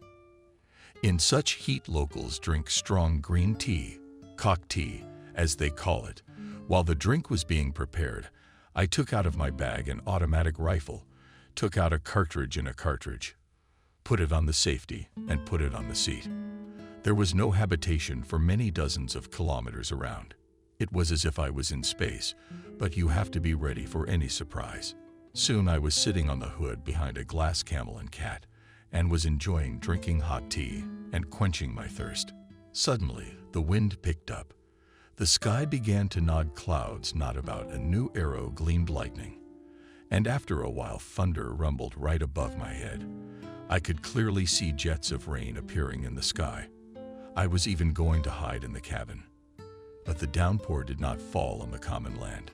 In such heat locals drink strong green tea, cock tea, as they call it. While the drink was being prepared, I took out of my bag an automatic rifle, took out a cartridge in a cartridge, put it on the safety, and put it on the seat. There was no habitation for many dozens of kilometers around. It was as if I was in space, but you have to be ready for any surprise. Soon I was sitting on the hood behind a glass camel and cat and was enjoying drinking hot tea and quenching my thirst. Suddenly, the wind picked up. The sky began to nod clouds not about a new arrow gleamed lightning. And after a while, thunder rumbled right above my head. I could clearly see jets of rain appearing in the sky. I was even going to hide in the cabin. But the downpour did not fall on the common land.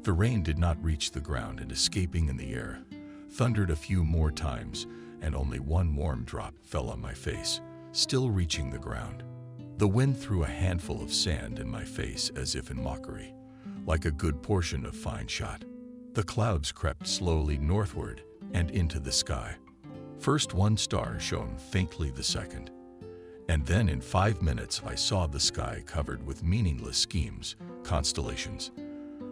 The rain did not reach the ground and, escaping in the air, thundered a few more times, and only one warm drop fell on my face, still reaching the ground. The wind threw a handful of sand in my face as if in mockery, like a good portion of fine shot. The clouds crept slowly northward and into the sky. First one star shone faintly, the second. And then in 5 minutes I saw the sky covered with meaningless schemes, constellations.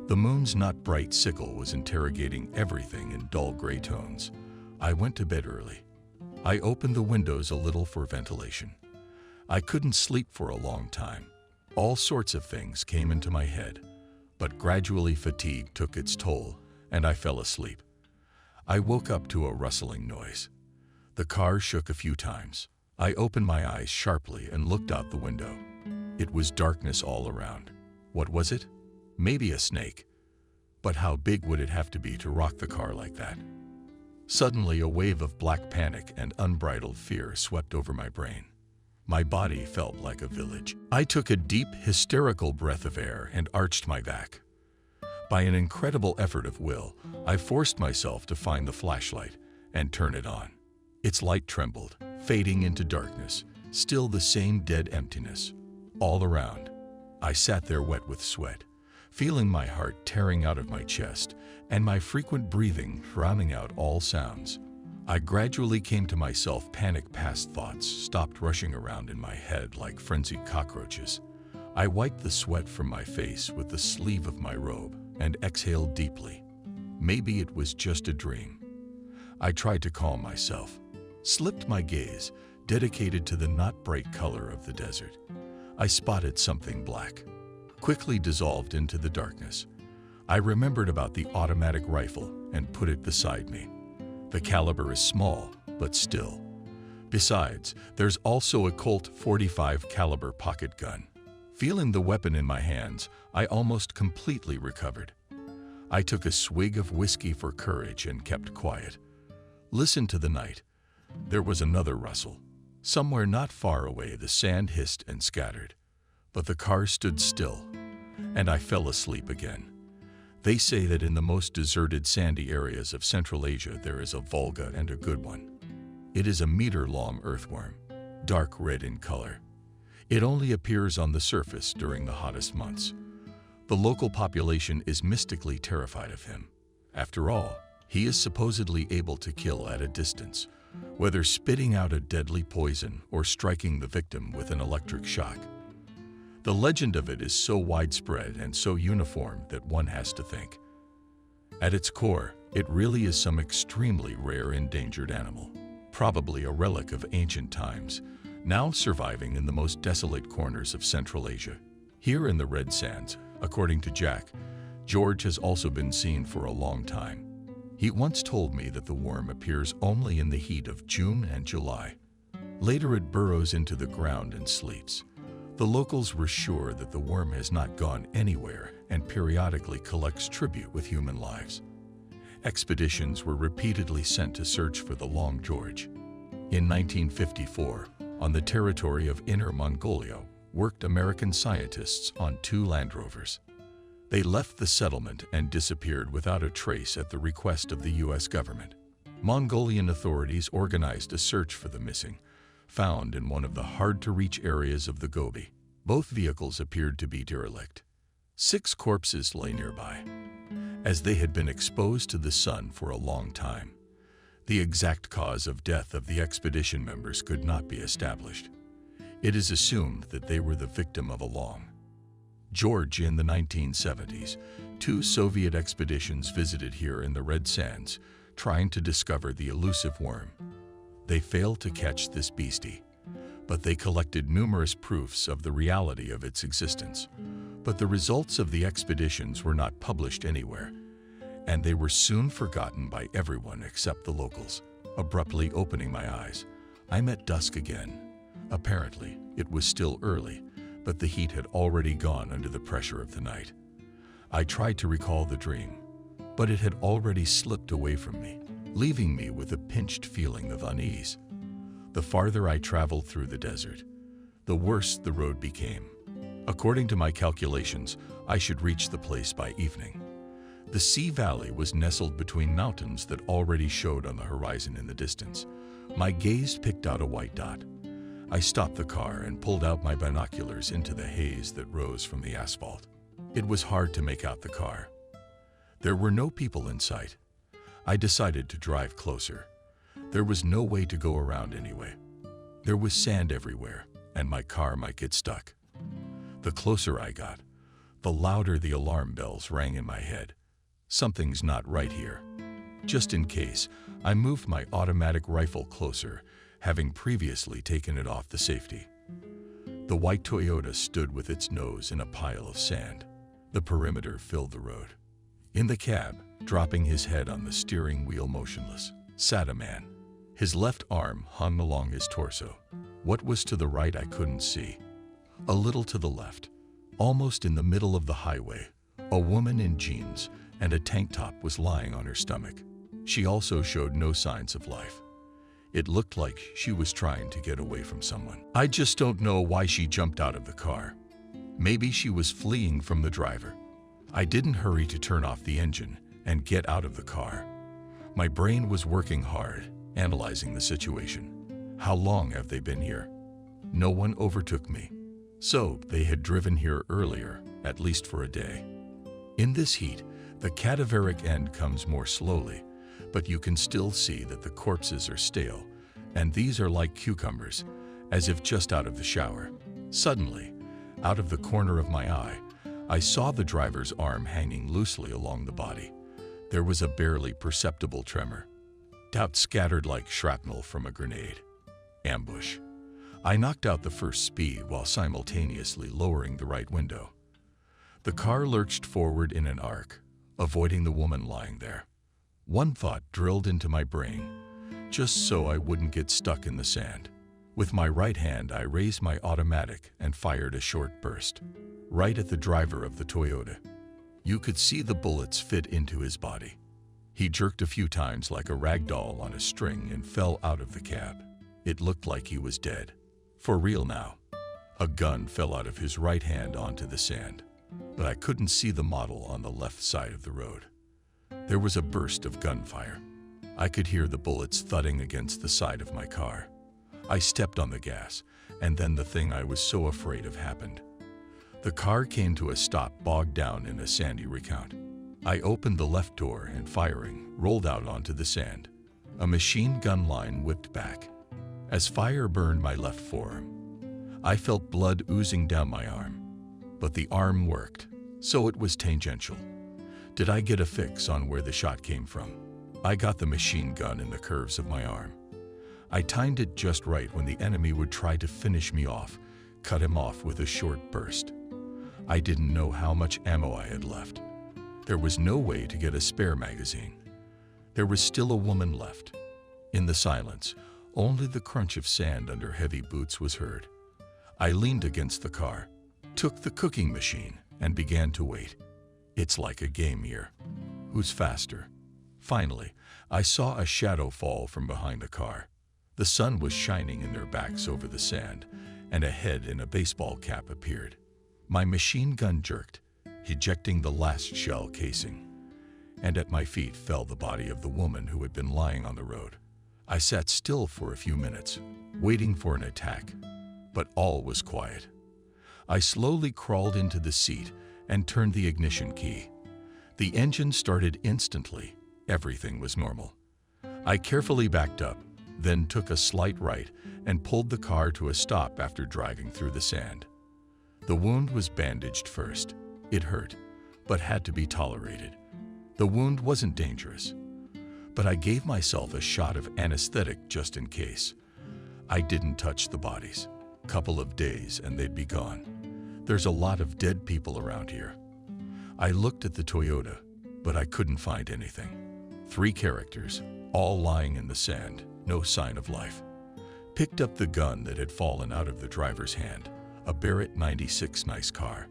The moon's not bright sickle was interrogating everything in dull gray tones. I went to bed early. I opened the windows a little for ventilation. I couldn't sleep for a long time. All sorts of things came into my head, but gradually fatigue took its toll and I fell asleep. I woke up to a rustling noise. The car shook a few times. I opened my eyes sharply and looked out the window. It was darkness all around. What was it? Maybe a snake. But how big would it have to be to rock the car like that? Suddenly, a wave of black panic and unbridled fear swept over my brain. My body felt like a village. I took a deep, hysterical breath of air and arched my back. By an incredible effort of will, I forced myself to find the flashlight and turn it on. Its light trembled, fading into darkness, still the same dead emptiness. All around, I sat there wet with sweat, feeling my heart tearing out of my chest and my frequent breathing drowning out all sounds. I gradually came to myself. Panic past thoughts stopped rushing around in my head like frenzied cockroaches. I wiped the sweat from my face with the sleeve of my robe and exhaled deeply. Maybe it was just a dream. I tried to calm myself, slipped my gaze, dedicated to the not bright color of the desert. I spotted something black, quickly dissolved into the darkness. I remembered about the automatic rifle and put it beside me. The caliber is small, but still. Besides, there's also a Colt .45 caliber pocket gun. Feeling the weapon in my hands, I almost completely recovered. I took a swig of whiskey for courage and kept quiet. Listened to the night. There was another rustle. Somewhere not far away, the sand hissed and scattered. But the car stood still, and I fell asleep again. They say that in the most deserted sandy areas of Central Asia, there is a Volga and a good one. It is a meter-long earthworm, dark red in color. It only appears on the surface during the hottest months. The local population is mystically terrified of him. After all, he is supposedly able to kill at a distance, whether spitting out a deadly poison or striking the victim with an electric shock. The legend of it is so widespread and so uniform that one has to think. At its core, it really is some extremely rare endangered animal, probably a relic of ancient times, now surviving in the most desolate corners of Central Asia. Here in the Red Sands, according to Jack, George has also been seen for a long time. He once told me that the worm appears only in the heat of June and July. Later it burrows into the ground and sleeps. The locals were sure that the worm has not gone anywhere and periodically collects tribute with human lives. Expeditions were repeatedly sent to search for the Long George. In 1954, on the territory of Inner Mongolia, worked American scientists on 2 Land Rovers. They left the settlement and disappeared without a trace at the request of the U.S. government. Mongolian authorities organized a search for the missing, found in one of the hard-to-reach areas of the Gobi. Both vehicles appeared to be derelict. 6 corpses lay nearby, as they had been exposed to the sun for a long time. The exact cause of death of the expedition members could not be established. It is assumed that they were the victim of a Long George. In the 1970s, 2 Soviet expeditions visited here in the Red Sands, trying to discover the elusive worm. They failed to catch this beastie, but they collected numerous proofs of the reality of its existence. But the results of the expeditions were not published anywhere, and they were soon forgotten by everyone except the locals. Abruptly opening my eyes, I'm at dusk again. Apparently, it was still early, but the heat had already gone under the pressure of the night. I tried to recall the dream, but it had already slipped away from me, leaving me with a pinched feeling of unease. The farther I traveled through the desert, the worse the road became. According to my calculations, I should reach the place by evening. The Sea Valley was nestled between mountains that already showed on the horizon in the distance. My gaze picked out a white dot. I stopped the car and pulled out my binoculars into the haze that rose from the asphalt. It was hard to make out the car. There were no people in sight. I decided to drive closer. There was no way to go around anyway. There was sand everywhere, and my car might get stuck. The closer I got, the louder the alarm bells rang in my head. Something's not right here. Just in case, I moved my automatic rifle closer, having previously taken it off the safety. The white Toyota stood with its nose in a pile of sand. The perimeter filled the road. In the cab, dropping his head on the steering wheel motionless, sat a man. His left arm hung along his torso. What was to the right I couldn't see. A little to the left, almost in the middle of the highway, a woman in jeans and a tank top was lying on her stomach. She also showed no signs of life. It looked like she was trying to get away from someone. I just don't know why she jumped out of the car. Maybe she was fleeing from the driver. I didn't hurry to turn off the engine and get out of the car. My brain was working hard, analyzing the situation. How long have they been here? No one overtook me. So they had driven here earlier, at least for a day. In this heat, the cadaveric end comes more slowly, but you can still see that the corpses are stale, and these are like cucumbers, as if just out of the shower. Suddenly, out of the corner of my eye, I saw the driver's arm hanging loosely along the body. There was a barely perceptible tremor. Doubt scattered like shrapnel from a grenade. Ambush. I knocked out the first speed while simultaneously lowering the right window. The car lurched forward in an arc, avoiding the woman lying there. One thought drilled into my brain. just so I wouldn't get stuck in the sand. With my right hand, I raised my automatic and fired a short burst, right at the driver of the Toyota. You could see the bullets fit into his body. He jerked a few times like a rag doll on a string and fell out of the cab. It looked like he was dead. For real now. A gun fell out of his right hand onto the sand, but I couldn't see the model on the left side of the road. There was a burst of gunfire. I could hear the bullets thudding against the side of my car. I stepped on the gas, and then the thing I was so afraid of happened. The car came to a stop, bogged down in a sandy recount. I opened the left door and, firing, rolled out onto the sand. A machine gun line whipped back. As fire burned my left forearm, I felt blood oozing down my arm. But the arm worked, so it was tangential. Did I get a fix on where the shot came from? I got the machine gun in the curves of my arm. I timed it just right when the enemy would try to finish me off, cut him off with a short burst. I didn't know how much ammo I had left. There was no way to get a spare magazine. There was still a woman left. In the silence, only the crunch of sand under heavy boots was heard. I leaned against the car, took the cooking machine, and began to wait. It's like a game here. Who's faster? Finally, I saw a shadow fall from behind the car. The sun was shining in their backs over the sand, and a head in a baseball cap appeared. My machine gun jerked, ejecting the last shell casing, and at my feet fell the body of the woman who had been lying on the road. I sat still for a few minutes, waiting for an attack, but all was quiet. I slowly crawled into the seat and turned the ignition key. The engine started instantly. Everything was normal. I carefully backed up, then took a slight right and pulled the car to a stop after driving through the sand. The wound was bandaged first. It hurt, but had to be tolerated. The wound wasn't dangerous, but I gave myself a shot of anesthetic just in case. I didn't touch the bodies. Couple of days and they'd be gone. There's a lot of dead people around here. I looked at the Toyota, but I couldn't find anything. 3 characters, all lying in the sand, no sign of life. Picked up the gun that had fallen out of the driver's hand, a Barrett 96 nice car.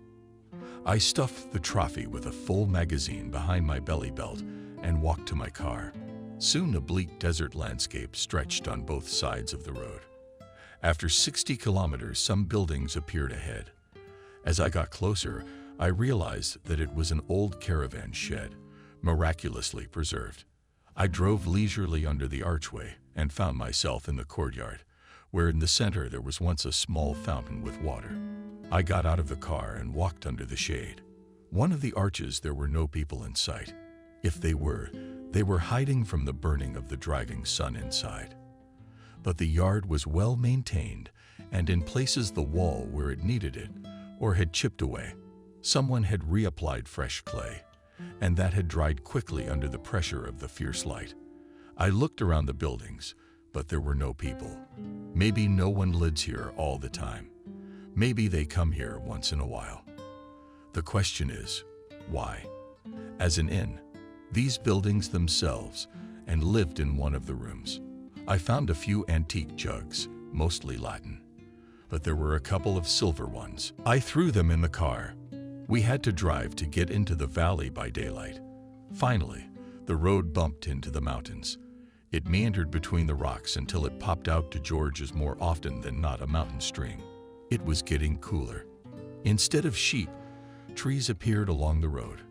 I stuffed the trophy with a full magazine behind my belly belt and walked to my car. Soon a bleak desert landscape stretched on both sides of the road. After 60 kilometers, some buildings appeared ahead. As I got closer, I realized that it was an old caravan shed, miraculously preserved. I drove leisurely under the archway and found myself in the courtyard, where in the center there was once a small fountain with water. I got out of the car and walked under the shade. One of the arches, there were no people in sight. If they were hiding from the burning of the driving sun inside. But the yard was well maintained, and in places the wall where it needed it, or had chipped away, someone had reapplied fresh clay, and that had dried quickly under the pressure of the fierce light. I looked around the buildings, but there were no people. Maybe no one lives here all the time. Maybe they come here once in a while. The question is, why? As an inn, these buildings themselves, and lived in one of the rooms. I found a few antique jugs, mostly Latin, but there were a couple of silver ones. I threw them in the car. We had to drive to get into the valley by daylight. Finally, the road bumped into the mountains. It meandered between the rocks until it popped out to George's more often than not a mountain stream. It was getting cooler. Instead of sheep, trees appeared along the road.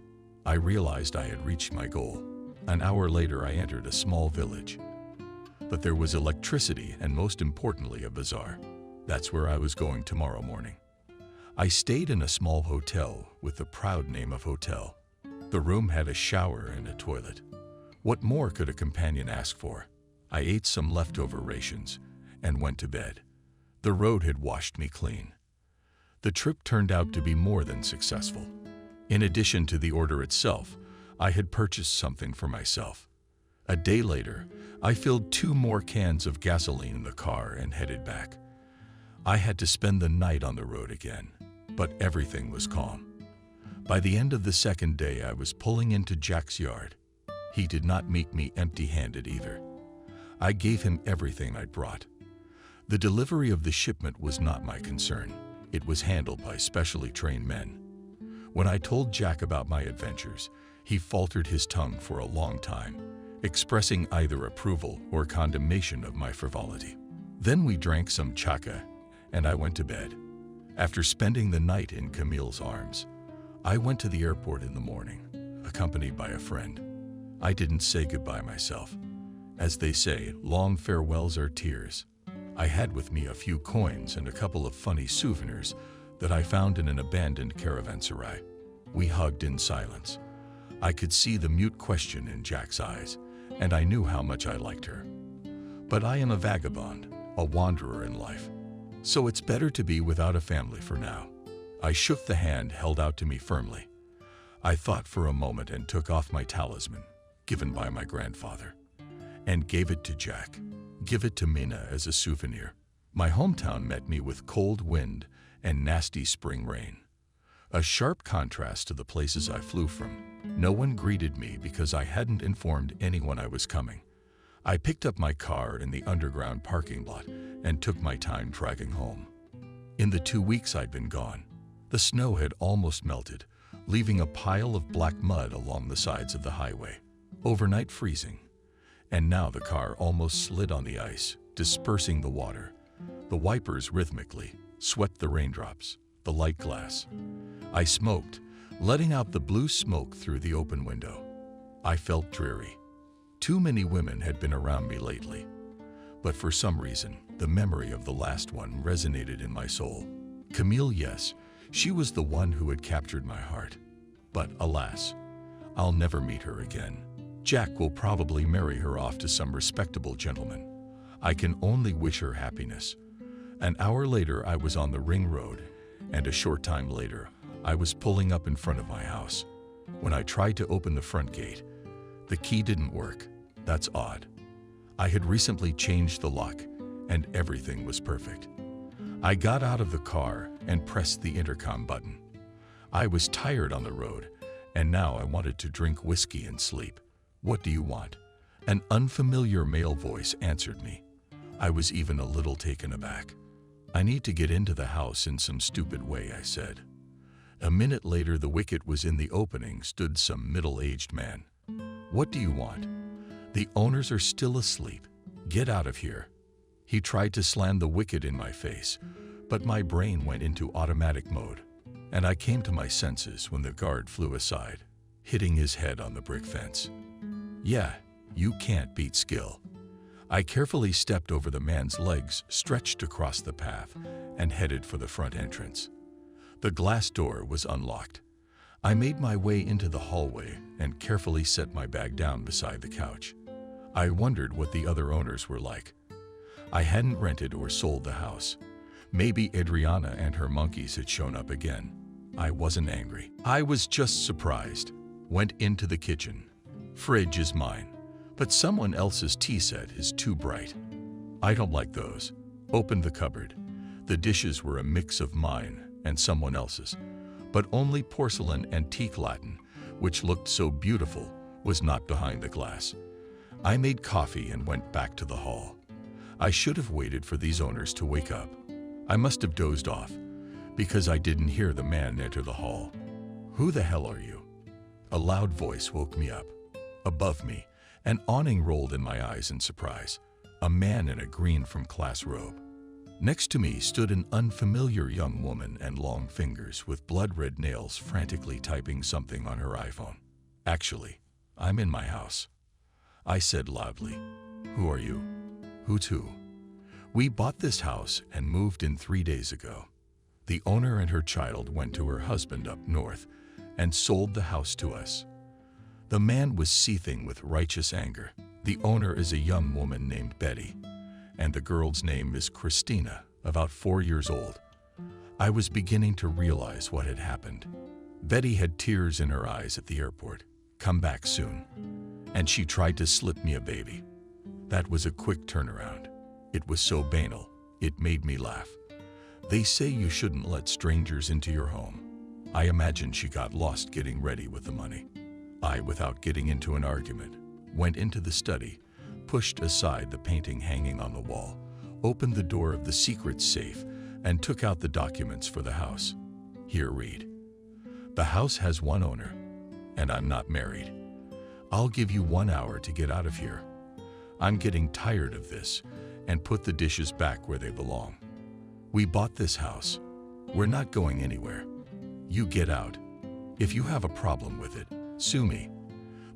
I realized I had reached my goal. An hour later, I entered a small village. But there was electricity and, most importantly, a bazaar. That's where I was going tomorrow morning. I stayed in a small hotel with the proud name of hotel. The room had a shower and a toilet. What more could a companion ask for? I ate some leftover rations and went to bed. The road had washed me clean. The trip turned out to be more than successful. In addition to the order itself, I had purchased something for myself. A day later, I filled 2 more cans of gasoline in the car and headed back. I had to spend the night on the road again, but everything was calm. By the end of the second day, I was pulling into Jack's yard. He did not meet me empty-handed either. I gave him everything I'd brought. The delivery of the shipment was not my concern. It was handled by specially trained men. When I told Jack about my adventures, he faltered his tongue for a long time, expressing either approval or condemnation of my frivolity. Then we drank some chaka, and I went to bed. After spending the night in Camille's arms, I went to the airport in the morning, accompanied by a friend. I didn't say goodbye myself. As they say, long farewells are tears. I had with me a few coins and a couple of funny souvenirs that I found in an abandoned caravanserai. We hugged in silence. I could see the mute question in Jack's eyes, and I knew how much I liked her. But I am a vagabond, a wanderer in life, so it's better to be without a family for now. I shook the hand held out to me firmly. I thought for a moment and took off my talisman, given by my grandfather, and gave it to Jack. Give it to Mina as a souvenir. My hometown met me with cold wind and nasty spring rain, a sharp contrast to the places I flew from. No one greeted me because I hadn't informed anyone I was coming. I picked up my car in the underground parking lot and took my time dragging home. In the 2 weeks I'd been gone, the snow had almost melted, leaving a pile of black mud along the sides of the highway, overnight freezing. And now the car almost slid on the ice, dispersing the water. The wipers rhythmically swept the raindrops, the light glass. I smoked, letting out the blue smoke through the open window. I felt dreary. Too many women had been around me lately. But for some reason, the memory of the last one resonated in my soul. Camille, yes, she was the one who had captured my heart. But alas, I'll never meet her again. Jack will probably marry her off to some respectable gentleman. I can only wish her happiness. An hour later, I was on the ring road, and a short time later, I was pulling up in front of my house. When I tried to open the front gate, the key didn't work. That's odd. I had recently changed the lock, and everything was perfect. I got out of the car and pressed the intercom button. I was tired on the road, and now I wanted to drink whiskey and sleep. "What do you want?" An unfamiliar male voice answered me. I was even a little taken aback. "I need to get into the house in some stupid way," I said. A minute later, the wicket was in the opening, stood some middle-aged man. "What do you want?" "The owners are still asleep. Get out of here." He tried to slam the wicket in my face, but my brain went into automatic mode, and I came to my senses when the guard flew aside, hitting his head on the brick fence. Yeah, you can't beat skill. I carefully stepped over the man's legs stretched across the path and headed for the front entrance. The glass door was unlocked. I made my way into the hallway and carefully set my bag down beside the couch. I wondered what the other owners were like. I hadn't rented or sold the house. Maybe Adriana and her monkeys had shown up again. I wasn't angry. I was just surprised. Went into the kitchen. Fridge is mine, but someone else's tea set is too bright. I don't like those. Opened the cupboard. The dishes were a mix of mine and someone else's, but only porcelain antique Latin, which looked so beautiful, was not behind the glass. I made coffee and went back to the hall. I should have waited for these owners to wake up. I must have dozed off, because I didn't hear the man enter the hall. "Who the hell are you?" A loud voice woke me up. Above me, an awning rolled in my eyes in surprise. A man in a green from class robe. Next to me stood an unfamiliar young woman and long fingers with blood-red nails frantically typing something on her iPhone. "Actually, I'm in my house," I said loudly. "Who are you?" "Who to?" "We bought this house and moved in 3 days ago. The owner and her child went to her husband up north and sold the house to us." The man was seething with righteous anger. "The owner is a young woman named Betty, and the girl's name is Christina, about 4 years old." I was beginning to realize what had happened. Betty had tears in her eyes at the airport. "Come back soon." And she tried to slip me a baby. That was a quick turnaround. It was so banal, it made me laugh. They say you shouldn't let strangers into your home. I imagine she got lost getting ready with the money. I, without getting into an argument, went into the study, pushed aside the painting hanging on the wall, opened the door of the secret safe, and took out the documents for the house. Here, read. The house has one owner, and I'm not married. I'll give you 1 hour to get out of here. I'm getting tired of this, and put the dishes back where they belong. We bought this house. We're not going anywhere. You get out. If you have a problem with it, sue me.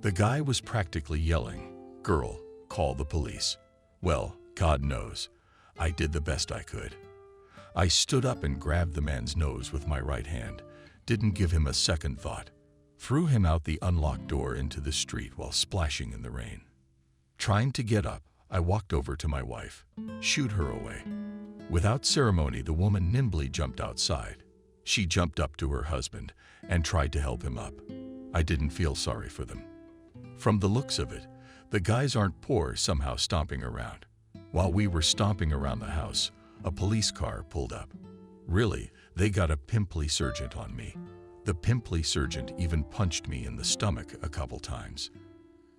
The guy was practically yelling, "Girl, call the police." Well, God knows, I did the best I could. I stood up and grabbed the man's nose with my right hand, didn't give him a second thought, threw him out the unlocked door into the street while splashing in the rain. Trying to get up, I walked over to my wife, shooed her away. Without ceremony, the woman nimbly jumped outside. She jumped up to her husband and tried to help him up. I didn't feel sorry for them. From the looks of it, the guys aren't poor, somehow stomping around. While we were stomping around the house, a police car pulled up. Really, they got a pimply sergeant on me. The pimply sergeant even punched me in the stomach a couple times.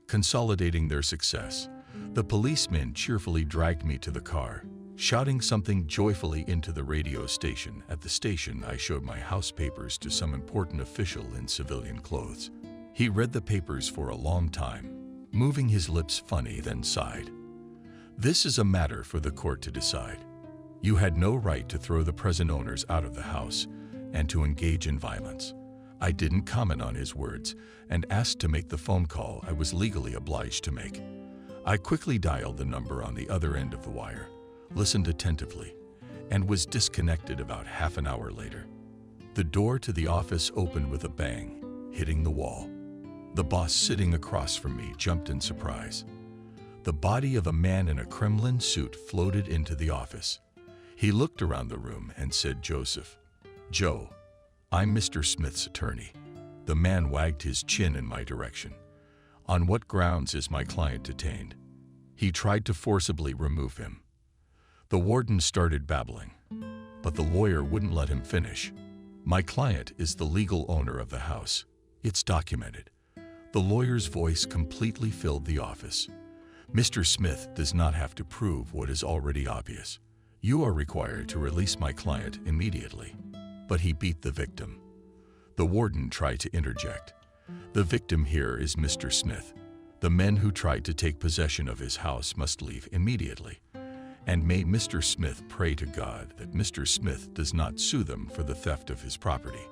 Consolidating their success, the policemen cheerfully dragged me to the car, shouting something joyfully into the radio station. At the station, I showed my house papers to some important official in civilian clothes. He read the papers for a long time, moving his lips funny, then sighed. This is a matter for the court to decide. You had no right to throw the present owners out of the house and to engage in violence. I didn't comment on his words and asked to make the phone call I was legally obliged to make. I quickly dialed the number on the other end of the wire, listened attentively, and was disconnected about half an hour later. The door to the office opened with a bang, hitting the wall. The boss sitting across from me jumped in surprise. The body of a man in a Kremlin suit floated into the office. He looked around the room and said, "Joseph." "Joe, I'm Mr. Smith's attorney." The man wagged his chin in my direction. "On what grounds is my client detained?" He tried to forcibly remove him. The warden started babbling, but the lawyer wouldn't let him finish. "My client is the legal owner of the house. It's documented." The lawyer's voice completely filled the office. "Mr. Smith does not have to prove what is already obvious. You are required to release my client immediately." But he beat the victim. The warden tried to interject. "The victim here is Mr. Smith. The men who tried to take possession of his house must leave immediately. And may Mr. Smith pray to God that Mr. Smith does not sue them for the theft of his property."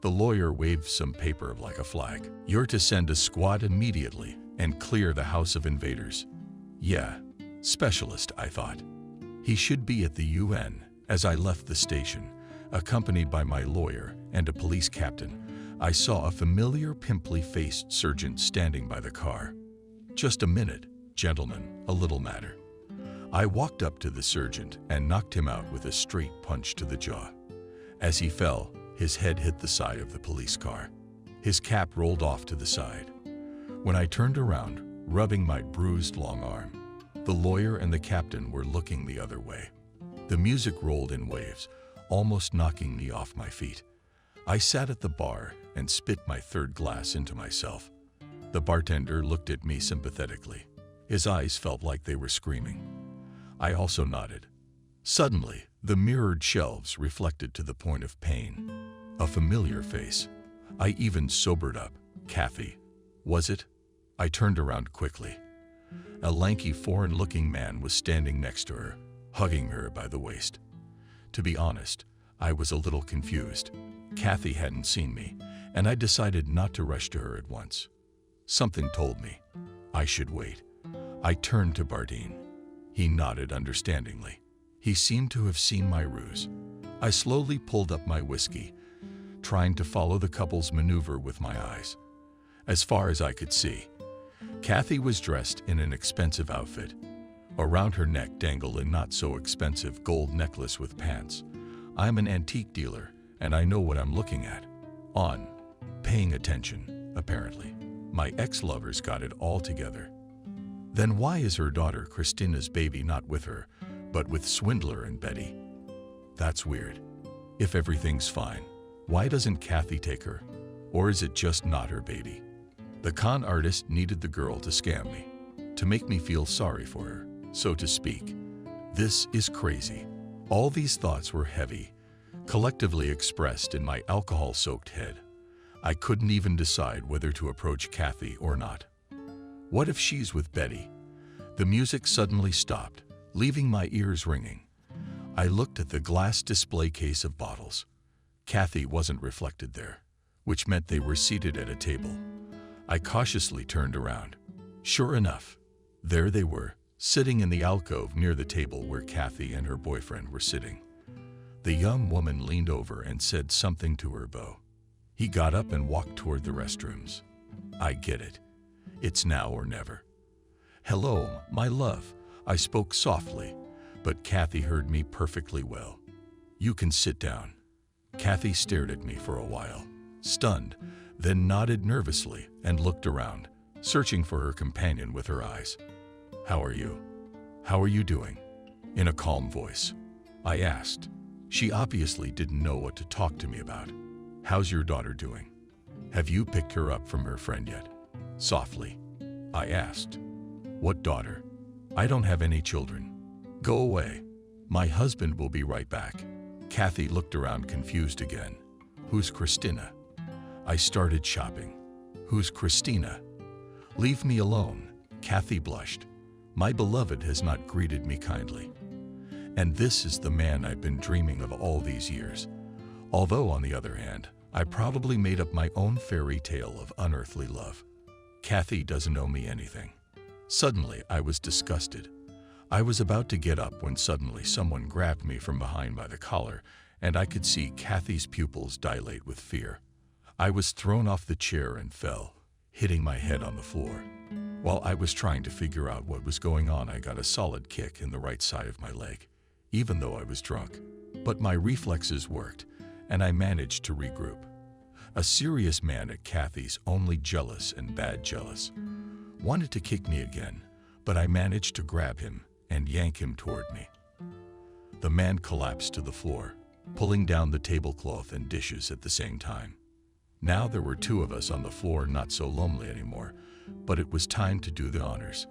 The lawyer waved some paper like a flag. "You're to send a squad immediately and clear the house of invaders." Yeah, specialist, I thought. He should be at the UN. As I left the station, accompanied by my lawyer and a police captain, I saw a familiar pimply-faced sergeant standing by the car. "Just a minute, gentlemen, a little matter." I walked up to the sergeant and knocked him out with a straight punch to the jaw. As he fell, his head hit the side of the police car. His cap rolled off to the side. When I turned around, rubbing my bruised long arm, the lawyer and the captain were looking the other way. The music rolled in waves, almost knocking me off my feet. I sat at the bar and spit my third glass into myself. The bartender looked at me sympathetically. His eyes felt like they were screaming. I also nodded. Suddenly, the mirrored shelves reflected to the point of pain. A familiar face. I even sobered up. "Kathy, was it?" I turned around quickly. A lanky, foreign-looking man was standing next to her, hugging her by the waist. To be honest, I was a little confused. Kathy hadn't seen me, and I decided not to rush to her at once. Something told me I should wait. I turned to Bardeen. He nodded understandingly. He seemed to have seen my ruse. I slowly pulled up my whiskey, trying to follow the couple's maneuver with my eyes. As far as I could see, Kathy was dressed in an expensive outfit. Around her neck dangled a not-so-expensive gold necklace with pants. I'm an antique dealer, and I know what I'm looking at. Paying attention, apparently. My ex-lovers got it all together. Then why is her daughter Christina's baby not with her, but with Swindler and Betty? That's weird. If everything's fine, why doesn't Kathy take her? Or is it just not her baby? The con artist needed the girl to scam me, to make me feel sorry for her, so to speak. This is crazy. All these thoughts were heavy, collectively expressed in my alcohol-soaked head. I couldn't even decide whether to approach Kathy or not. What if she's with Betty? The music suddenly stopped, leaving my ears ringing. I looked at the glass display case of bottles. Kathy wasn't reflected there, which meant they were seated at a table. I cautiously turned around. Sure enough, there they were, sitting in the alcove near the table where Kathy and her boyfriend were sitting. The young woman leaned over and said something to her beau. He got up and walked toward the restrooms. I get it. It's now or never. "Hello, my love," I spoke softly, but Kathy heard me perfectly well. "You can sit down." Kathy stared at me for a while, stunned, then nodded nervously and looked around, searching for her companion with her eyes. "How are you? How are you doing?" In a calm voice, I asked. She obviously didn't know what to talk to me about. "How's your daughter doing? Have you picked her up from her friend yet?" Softly, I asked. "What daughter? I don't have any children." "Go away. My husband will be right back." Kathy looked around confused again. "Who's Christina?" I started shopping. "Who's Christina?" "Leave me alone." Kathy blushed. "My beloved has not greeted me kindly. And this is the man I've been dreaming of all these years. Although, on the other hand, I probably made up my own fairy tale of unearthly love. Kathy doesn't owe me anything." Suddenly, I was disgusted. I was about to get up when suddenly someone grabbed me from behind by the collar, and I could see Kathy's pupils dilate with fear. I was thrown off the chair and fell, hitting my head on the floor. While I was trying to figure out what was going on, I got a solid kick in the right side of my leg, even though I was drunk. But my reflexes worked, and I managed to regroup. A serious man at Kathy's, only jealous and bad jealous, wanted to kick me again, but I managed to grab him and yank him toward me. The man collapsed to the floor, pulling down the tablecloth and dishes at the same time. Now there were two of us on the floor, not so lonely anymore, but it was time to do the honors.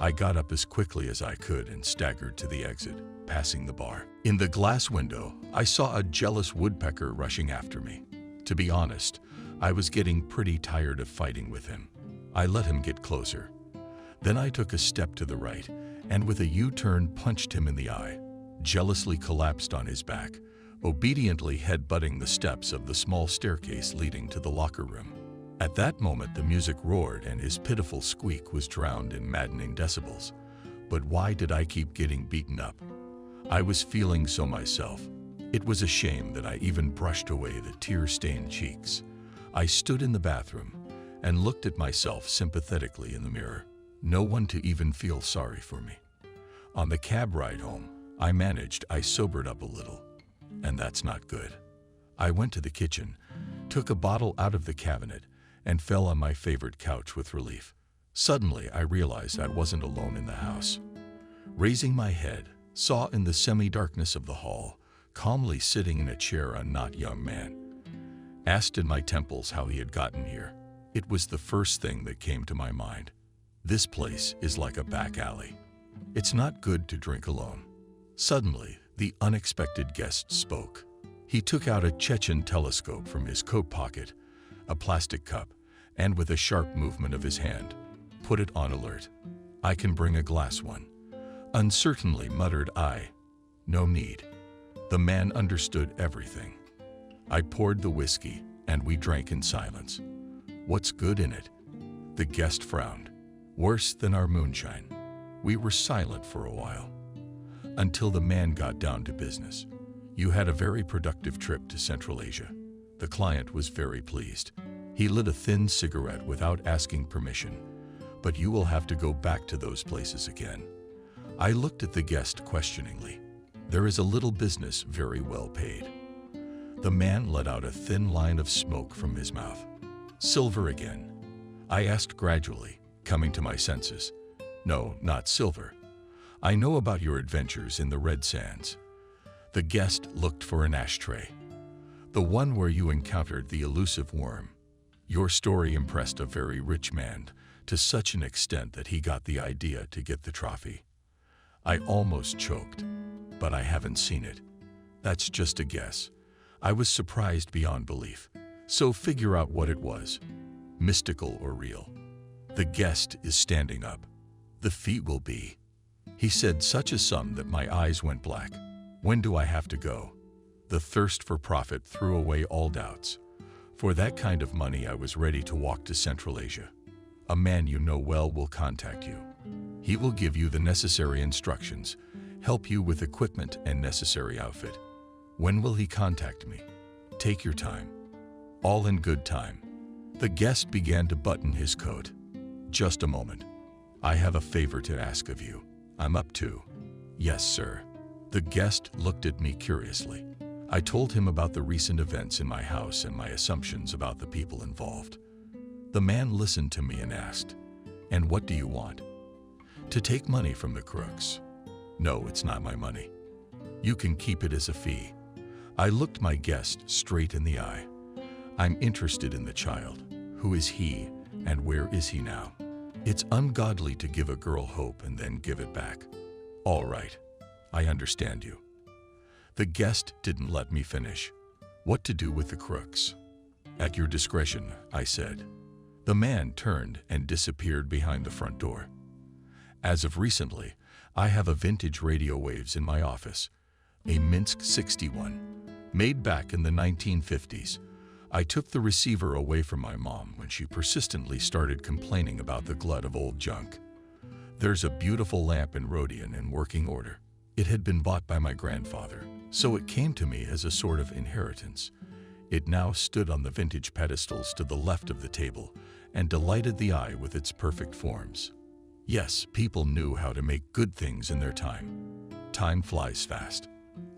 I got up as quickly as I could and staggered to the exit, passing the bar. In the glass window, I saw a jealous woodpecker rushing after me. To be honest, I was getting pretty tired of fighting with him. I let him get closer. Then I took a step to the right, and with a U-turn punched him in the eye, jealously collapsed on his back, obediently headbutting the steps of the small staircase leading to the locker room. At that moment, the music roared and his pitiful squeak was drowned in maddening decibels. But why did I keep getting beaten up? I was feeling so myself. It was a shame that I even brushed away the tear-stained cheeks. I stood in the bathroom and looked at myself sympathetically in the mirror. No one to even feel sorry for me. On the cab ride home, I sobered up a little. And that's not good. I went to the kitchen, took a bottle out of the cabinet, and fell on my favorite couch with relief. Suddenly, I realized I wasn't alone in the house. Raising my head, saw in the semi-darkness of the hall, calmly sitting in a chair, a not young man. Asked in my temples how he had gotten here. It was the first thing that came to my mind. This place is like a back alley. It's not good to drink alone. Suddenly, the unexpected guest spoke. He took out a Chechen telescope from his coat pocket, a plastic cup, and with a sharp movement of his hand, put it on alert. "I can bring a glass one." Uncertainly muttered I. "No need." The man understood everything. I poured the whiskey, and we drank in silence. "What's good in it?" The guest frowned. "Worse than our moonshine." We were silent for a while, until the man got down to business. "You had a very productive trip to Central Asia." The client was very pleased. He lit a thin cigarette without asking permission. "But you will have to go back to those places again." I looked at the guest questioningly. "There is a little business very well paid." The man let out a thin line of smoke from his mouth. "Silver again?" I asked gradually, coming to my senses. "No, not silver. I know about your adventures in the Red Sands." The guest looked for an ashtray. "The one where you encountered the elusive worm. Your story impressed a very rich man, to such an extent that he got the idea to get the trophy. I almost choked, but I haven't seen it. That's just a guess. I was surprised beyond belief. So figure out what it was, mystical or real. The guest is standing up. The fee will be. He said such a sum that my eyes went black. When do I have to go? The thirst for profit threw away all doubts. For that kind of money, I was ready to walk to Central Asia. A man you know well will contact you. He will give you the necessary instructions, help you with equipment and necessary outfit. When will he contact me? Take your time. All in good time. The guest began to button his coat. Just a moment. I have a favor to ask of you. I'm up to. Yes, sir. The guest looked at me curiously. I told him about the recent events in my house and my assumptions about the people involved. The man listened to me and asked, "And what do you want?" "To take money from the crooks." "No, it's not my money. You can keep it as a fee." I looked my guest straight in the eye. "I'm interested in the child. Who is he, and where is he now? It's ungodly to give a girl hope and then give it back." "All right, I understand you." The guest didn't let me finish. "What to do with the crooks?" "At your discretion," I said. The man turned and disappeared behind the front door. As of recently, I have a vintage radio waves in my office, a Minsk 61, made back in the 1950s. I took the receiver away from my mom when she persistently started complaining about the glut of old junk. There's a beautiful lamp in Rodion in working order. It had been bought by my grandfather, so it came to me as a sort of inheritance. It now stood on the vintage pedestals to the left of the table and delighted the eye with its perfect forms. Yes, people knew how to make good things in their time. Time flies fast.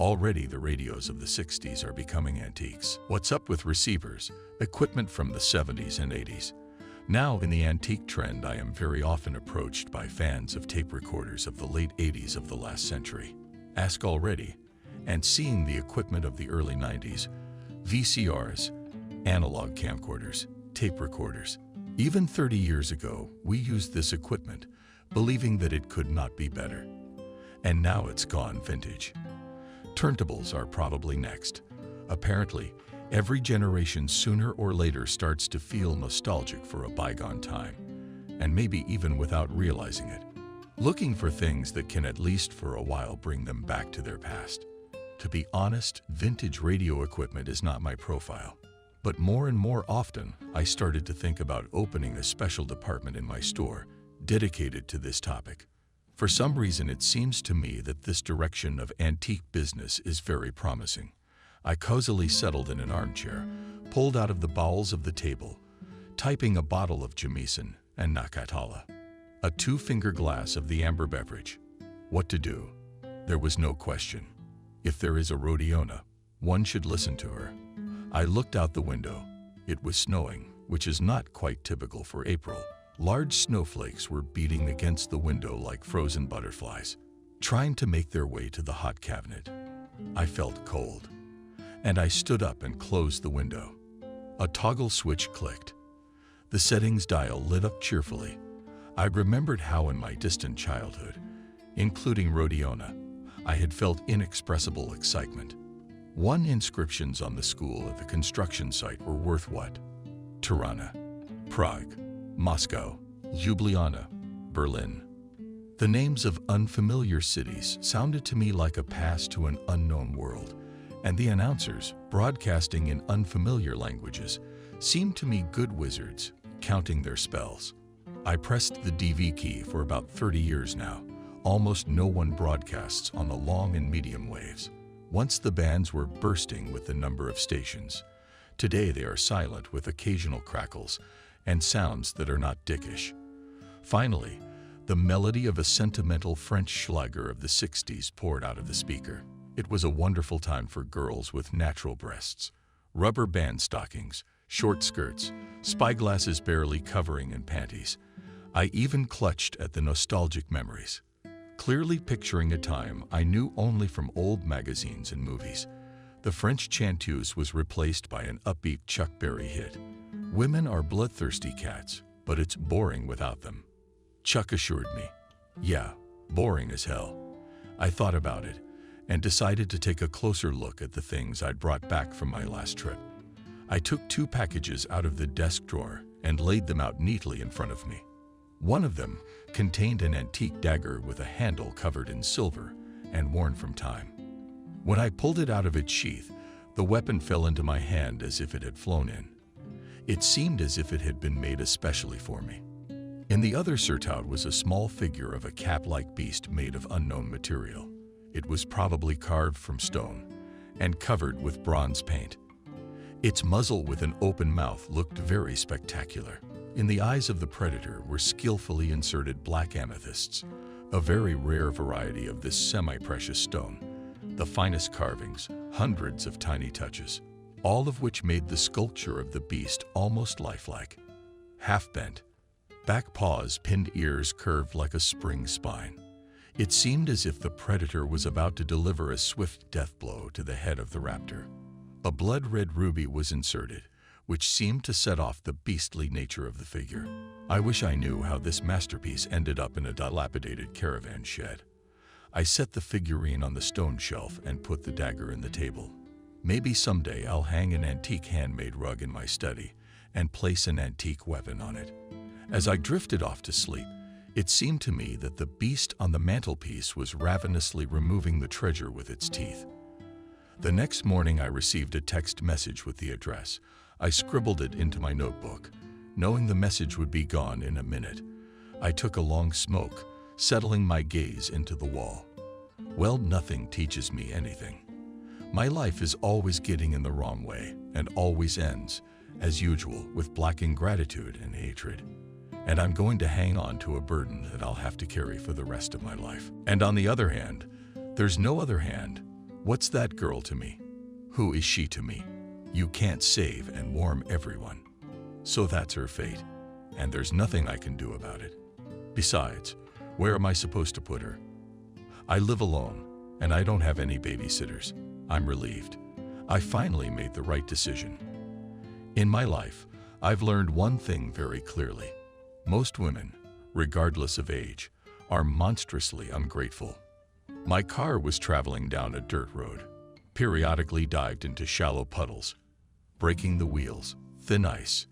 Already the radios of the 60s are becoming antiques. What's up with receivers, equipment from the 70s and 80s? Now, in the antique trend, I am very often approached by fans of tape recorders of the late 80s of the last century. Ask already, and seeing the equipment of the early 90s, VCRs, analog camcorders, tape recorders. Even 30 years ago, we used this equipment, believing that it could not be better. And now it's gone vintage. Turntables are probably next. Apparently, every generation sooner or later starts to feel nostalgic for a bygone time, and maybe even without realizing it, looking for things that can at least for a while bring them back to their past. To be honest, vintage radio equipment is not my profile, but more and more often I started to think about opening a special department in my store dedicated to this topic. For some reason, it seems to me that this direction of antique business is very promising. I cozily settled in an armchair, pulled out of the bowels of the table, typing a bottle of Jamieson and Nakatala, a 2-finger glass of the amber beverage. What to do? There was no question. If there is a Rodiona, one should listen to her. I looked out the window. It was snowing, which is not quite typical for April. Large snowflakes were beating against the window like frozen butterflies, trying to make their way to the hot cabinet. I felt cold, and I stood up and closed the window. A toggle switch clicked. The settings dial lit up cheerfully. I remembered how in my distant childhood, including Rodiona, I had felt inexpressible excitement. One inscriptions on the school at the construction site were worth what? Tirana, Prague, Moscow, Ljubljana, Berlin. The names of unfamiliar cities sounded to me like a pass to an unknown world, and the announcers, broadcasting in unfamiliar languages, seemed to me good wizards, counting their spells. I pressed the DV key for about 30 years now. Almost no one broadcasts on the long and medium waves. Once the bands were bursting with the number of stations. Today they are silent with occasional crackles and sounds that are not dickish. Finally, the melody of a sentimental French Schlager of the 60s poured out of the speaker. It was a wonderful time for girls with natural breasts, rubber band stockings, short skirts, spyglasses barely covering, and panties. I even clutched at the nostalgic memories, clearly picturing a time I knew only from old magazines and movies. The French chanteuse was replaced by an upbeat Chuck Berry hit. Women are bloodthirsty cats, but it's boring without them. Chuck assured me. Yeah, boring as hell. I thought about it and decided to take a closer look at the things I'd brought back from my last trip. I took 2 packages out of the desk drawer and laid them out neatly in front of me. One of them contained an antique dagger with a handle covered in silver and worn from time. When I pulled it out of its sheath, the weapon fell into my hand as if it had flown in. It seemed as if it had been made especially for me. In the other surtout was a small figure of a cat-like beast made of unknown material. It was probably carved from stone and covered with bronze paint. Its muzzle with an open mouth looked very spectacular. In the eyes of the predator were skillfully inserted black amethysts, a very rare variety of this semi-precious stone. The finest carvings, hundreds of tiny touches, all of which made the sculpture of the beast almost lifelike. Half-bent, back paws, pinned ears curved like a spring spine. It seemed as if the predator was about to deliver a swift death blow to the head of the raptor. A blood-red ruby was inserted, which seemed to set off the beastly nature of the figure. I wish I knew how this masterpiece ended up in a dilapidated caravan shed. I set the figurine on the stone shelf and put the dagger in the table. Maybe someday I'll hang an antique handmade rug in my study and place an antique weapon on it. As I drifted off to sleep, it seemed to me that the beast on the mantelpiece was ravenously removing the treasure with its teeth. The next morning I received a text message with the address. I scribbled it into my notebook, knowing the message would be gone in a minute. I took a long smoke, settling my gaze into the wall. Well, nothing teaches me anything. My life is always getting in the wrong way and always ends, as usual, with black ingratitude and hatred. And I'm going to hang on to a burden that I'll have to carry for the rest of my life. And on the other hand, there's no other hand. What's that girl to me? Who is she to me? You can't save and warm everyone. So that's her fate, and there's nothing I can do about it. Besides, where am I supposed to put her? I live alone, and I don't have any babysitters. I'm relieved. I finally made the right decision. In my life, I've learned one thing very clearly. Most women, regardless of age, are monstrously ungrateful. My car was traveling down a dirt road, periodically dived into shallow puddles, breaking the wheels, thin ice.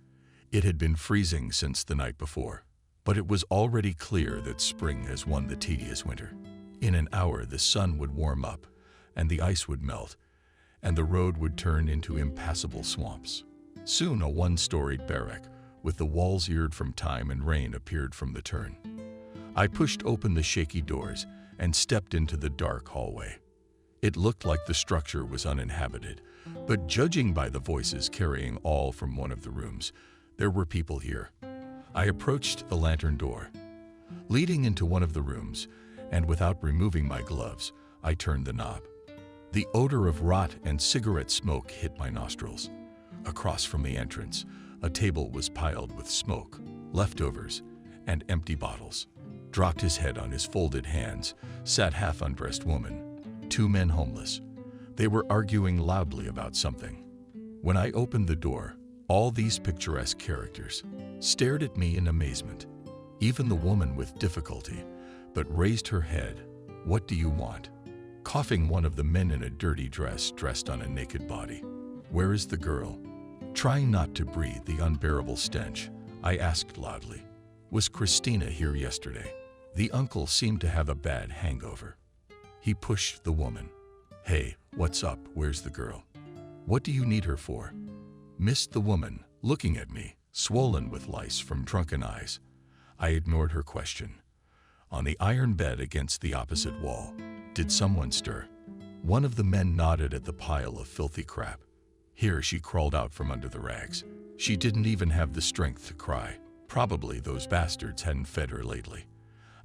It had been freezing since the night before, but it was already clear that spring has won the tedious winter. In an hour, the sun would warm up, and the ice would melt, and the road would turn into impassable swamps. Soon a one-storied barrack, with the walls eared from time and rain, appeared from the turn. I pushed open the shaky doors and stepped into the dark hallway. It looked like the structure was uninhabited, but judging by the voices carrying all from one of the rooms, there were people here. I approached the lantern door, leading into one of the rooms, and without removing my gloves, I turned the knob. The odor of rot and cigarette smoke hit my nostrils. Across from the entrance, a table was piled with smoke, leftovers, and empty bottles. Dropped his head on his folded hands, sat half-undressed woman, 2 men homeless. They were arguing loudly about something. When I opened the door, all these picturesque characters stared at me in amazement. Even the woman with difficulty, but raised her head. "What do you want?" Coughing, one of the men in a dirty dress dressed on a naked body. "Where is the girl?" Trying not to breathe the unbearable stench, I asked loudly, "Was Christina here yesterday?" The uncle seemed to have a bad hangover. He pushed the woman. "Hey, what's up? Where's the girl? What do you need her for?" Missed the woman, looking at me, swollen with lice from drunken eyes. I ignored her question. On the iron bed against the opposite wall, did someone stir? One of the men nodded at the pile of filthy crap. Here she crawled out from under the rags. She didn't even have the strength to cry. Probably those bastards hadn't fed her lately.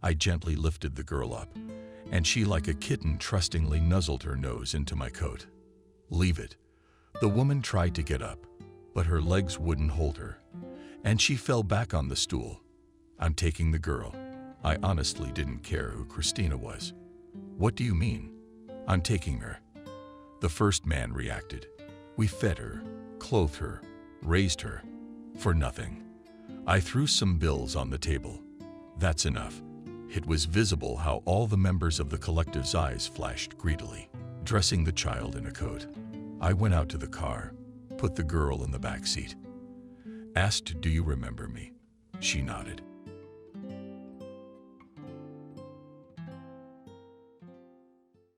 I gently lifted the girl up, and she, like a kitten, trustingly nuzzled her nose into my coat. "Leave it." The woman tried to get up, but her legs wouldn't hold her, and she fell back on the stool. "I'm taking the girl." I honestly didn't care who Christina was. "What do you mean?" "I'm taking her." The first man reacted. "We fed her, clothed her, raised her, for nothing. I threw some bills on the table. That's enough. It was visible how all the members of the collective's eyes flashed greedily. Dressing the child in a coat, I went out to the car, put the girl in the back seat. Asked, "Do you remember me?" She nodded.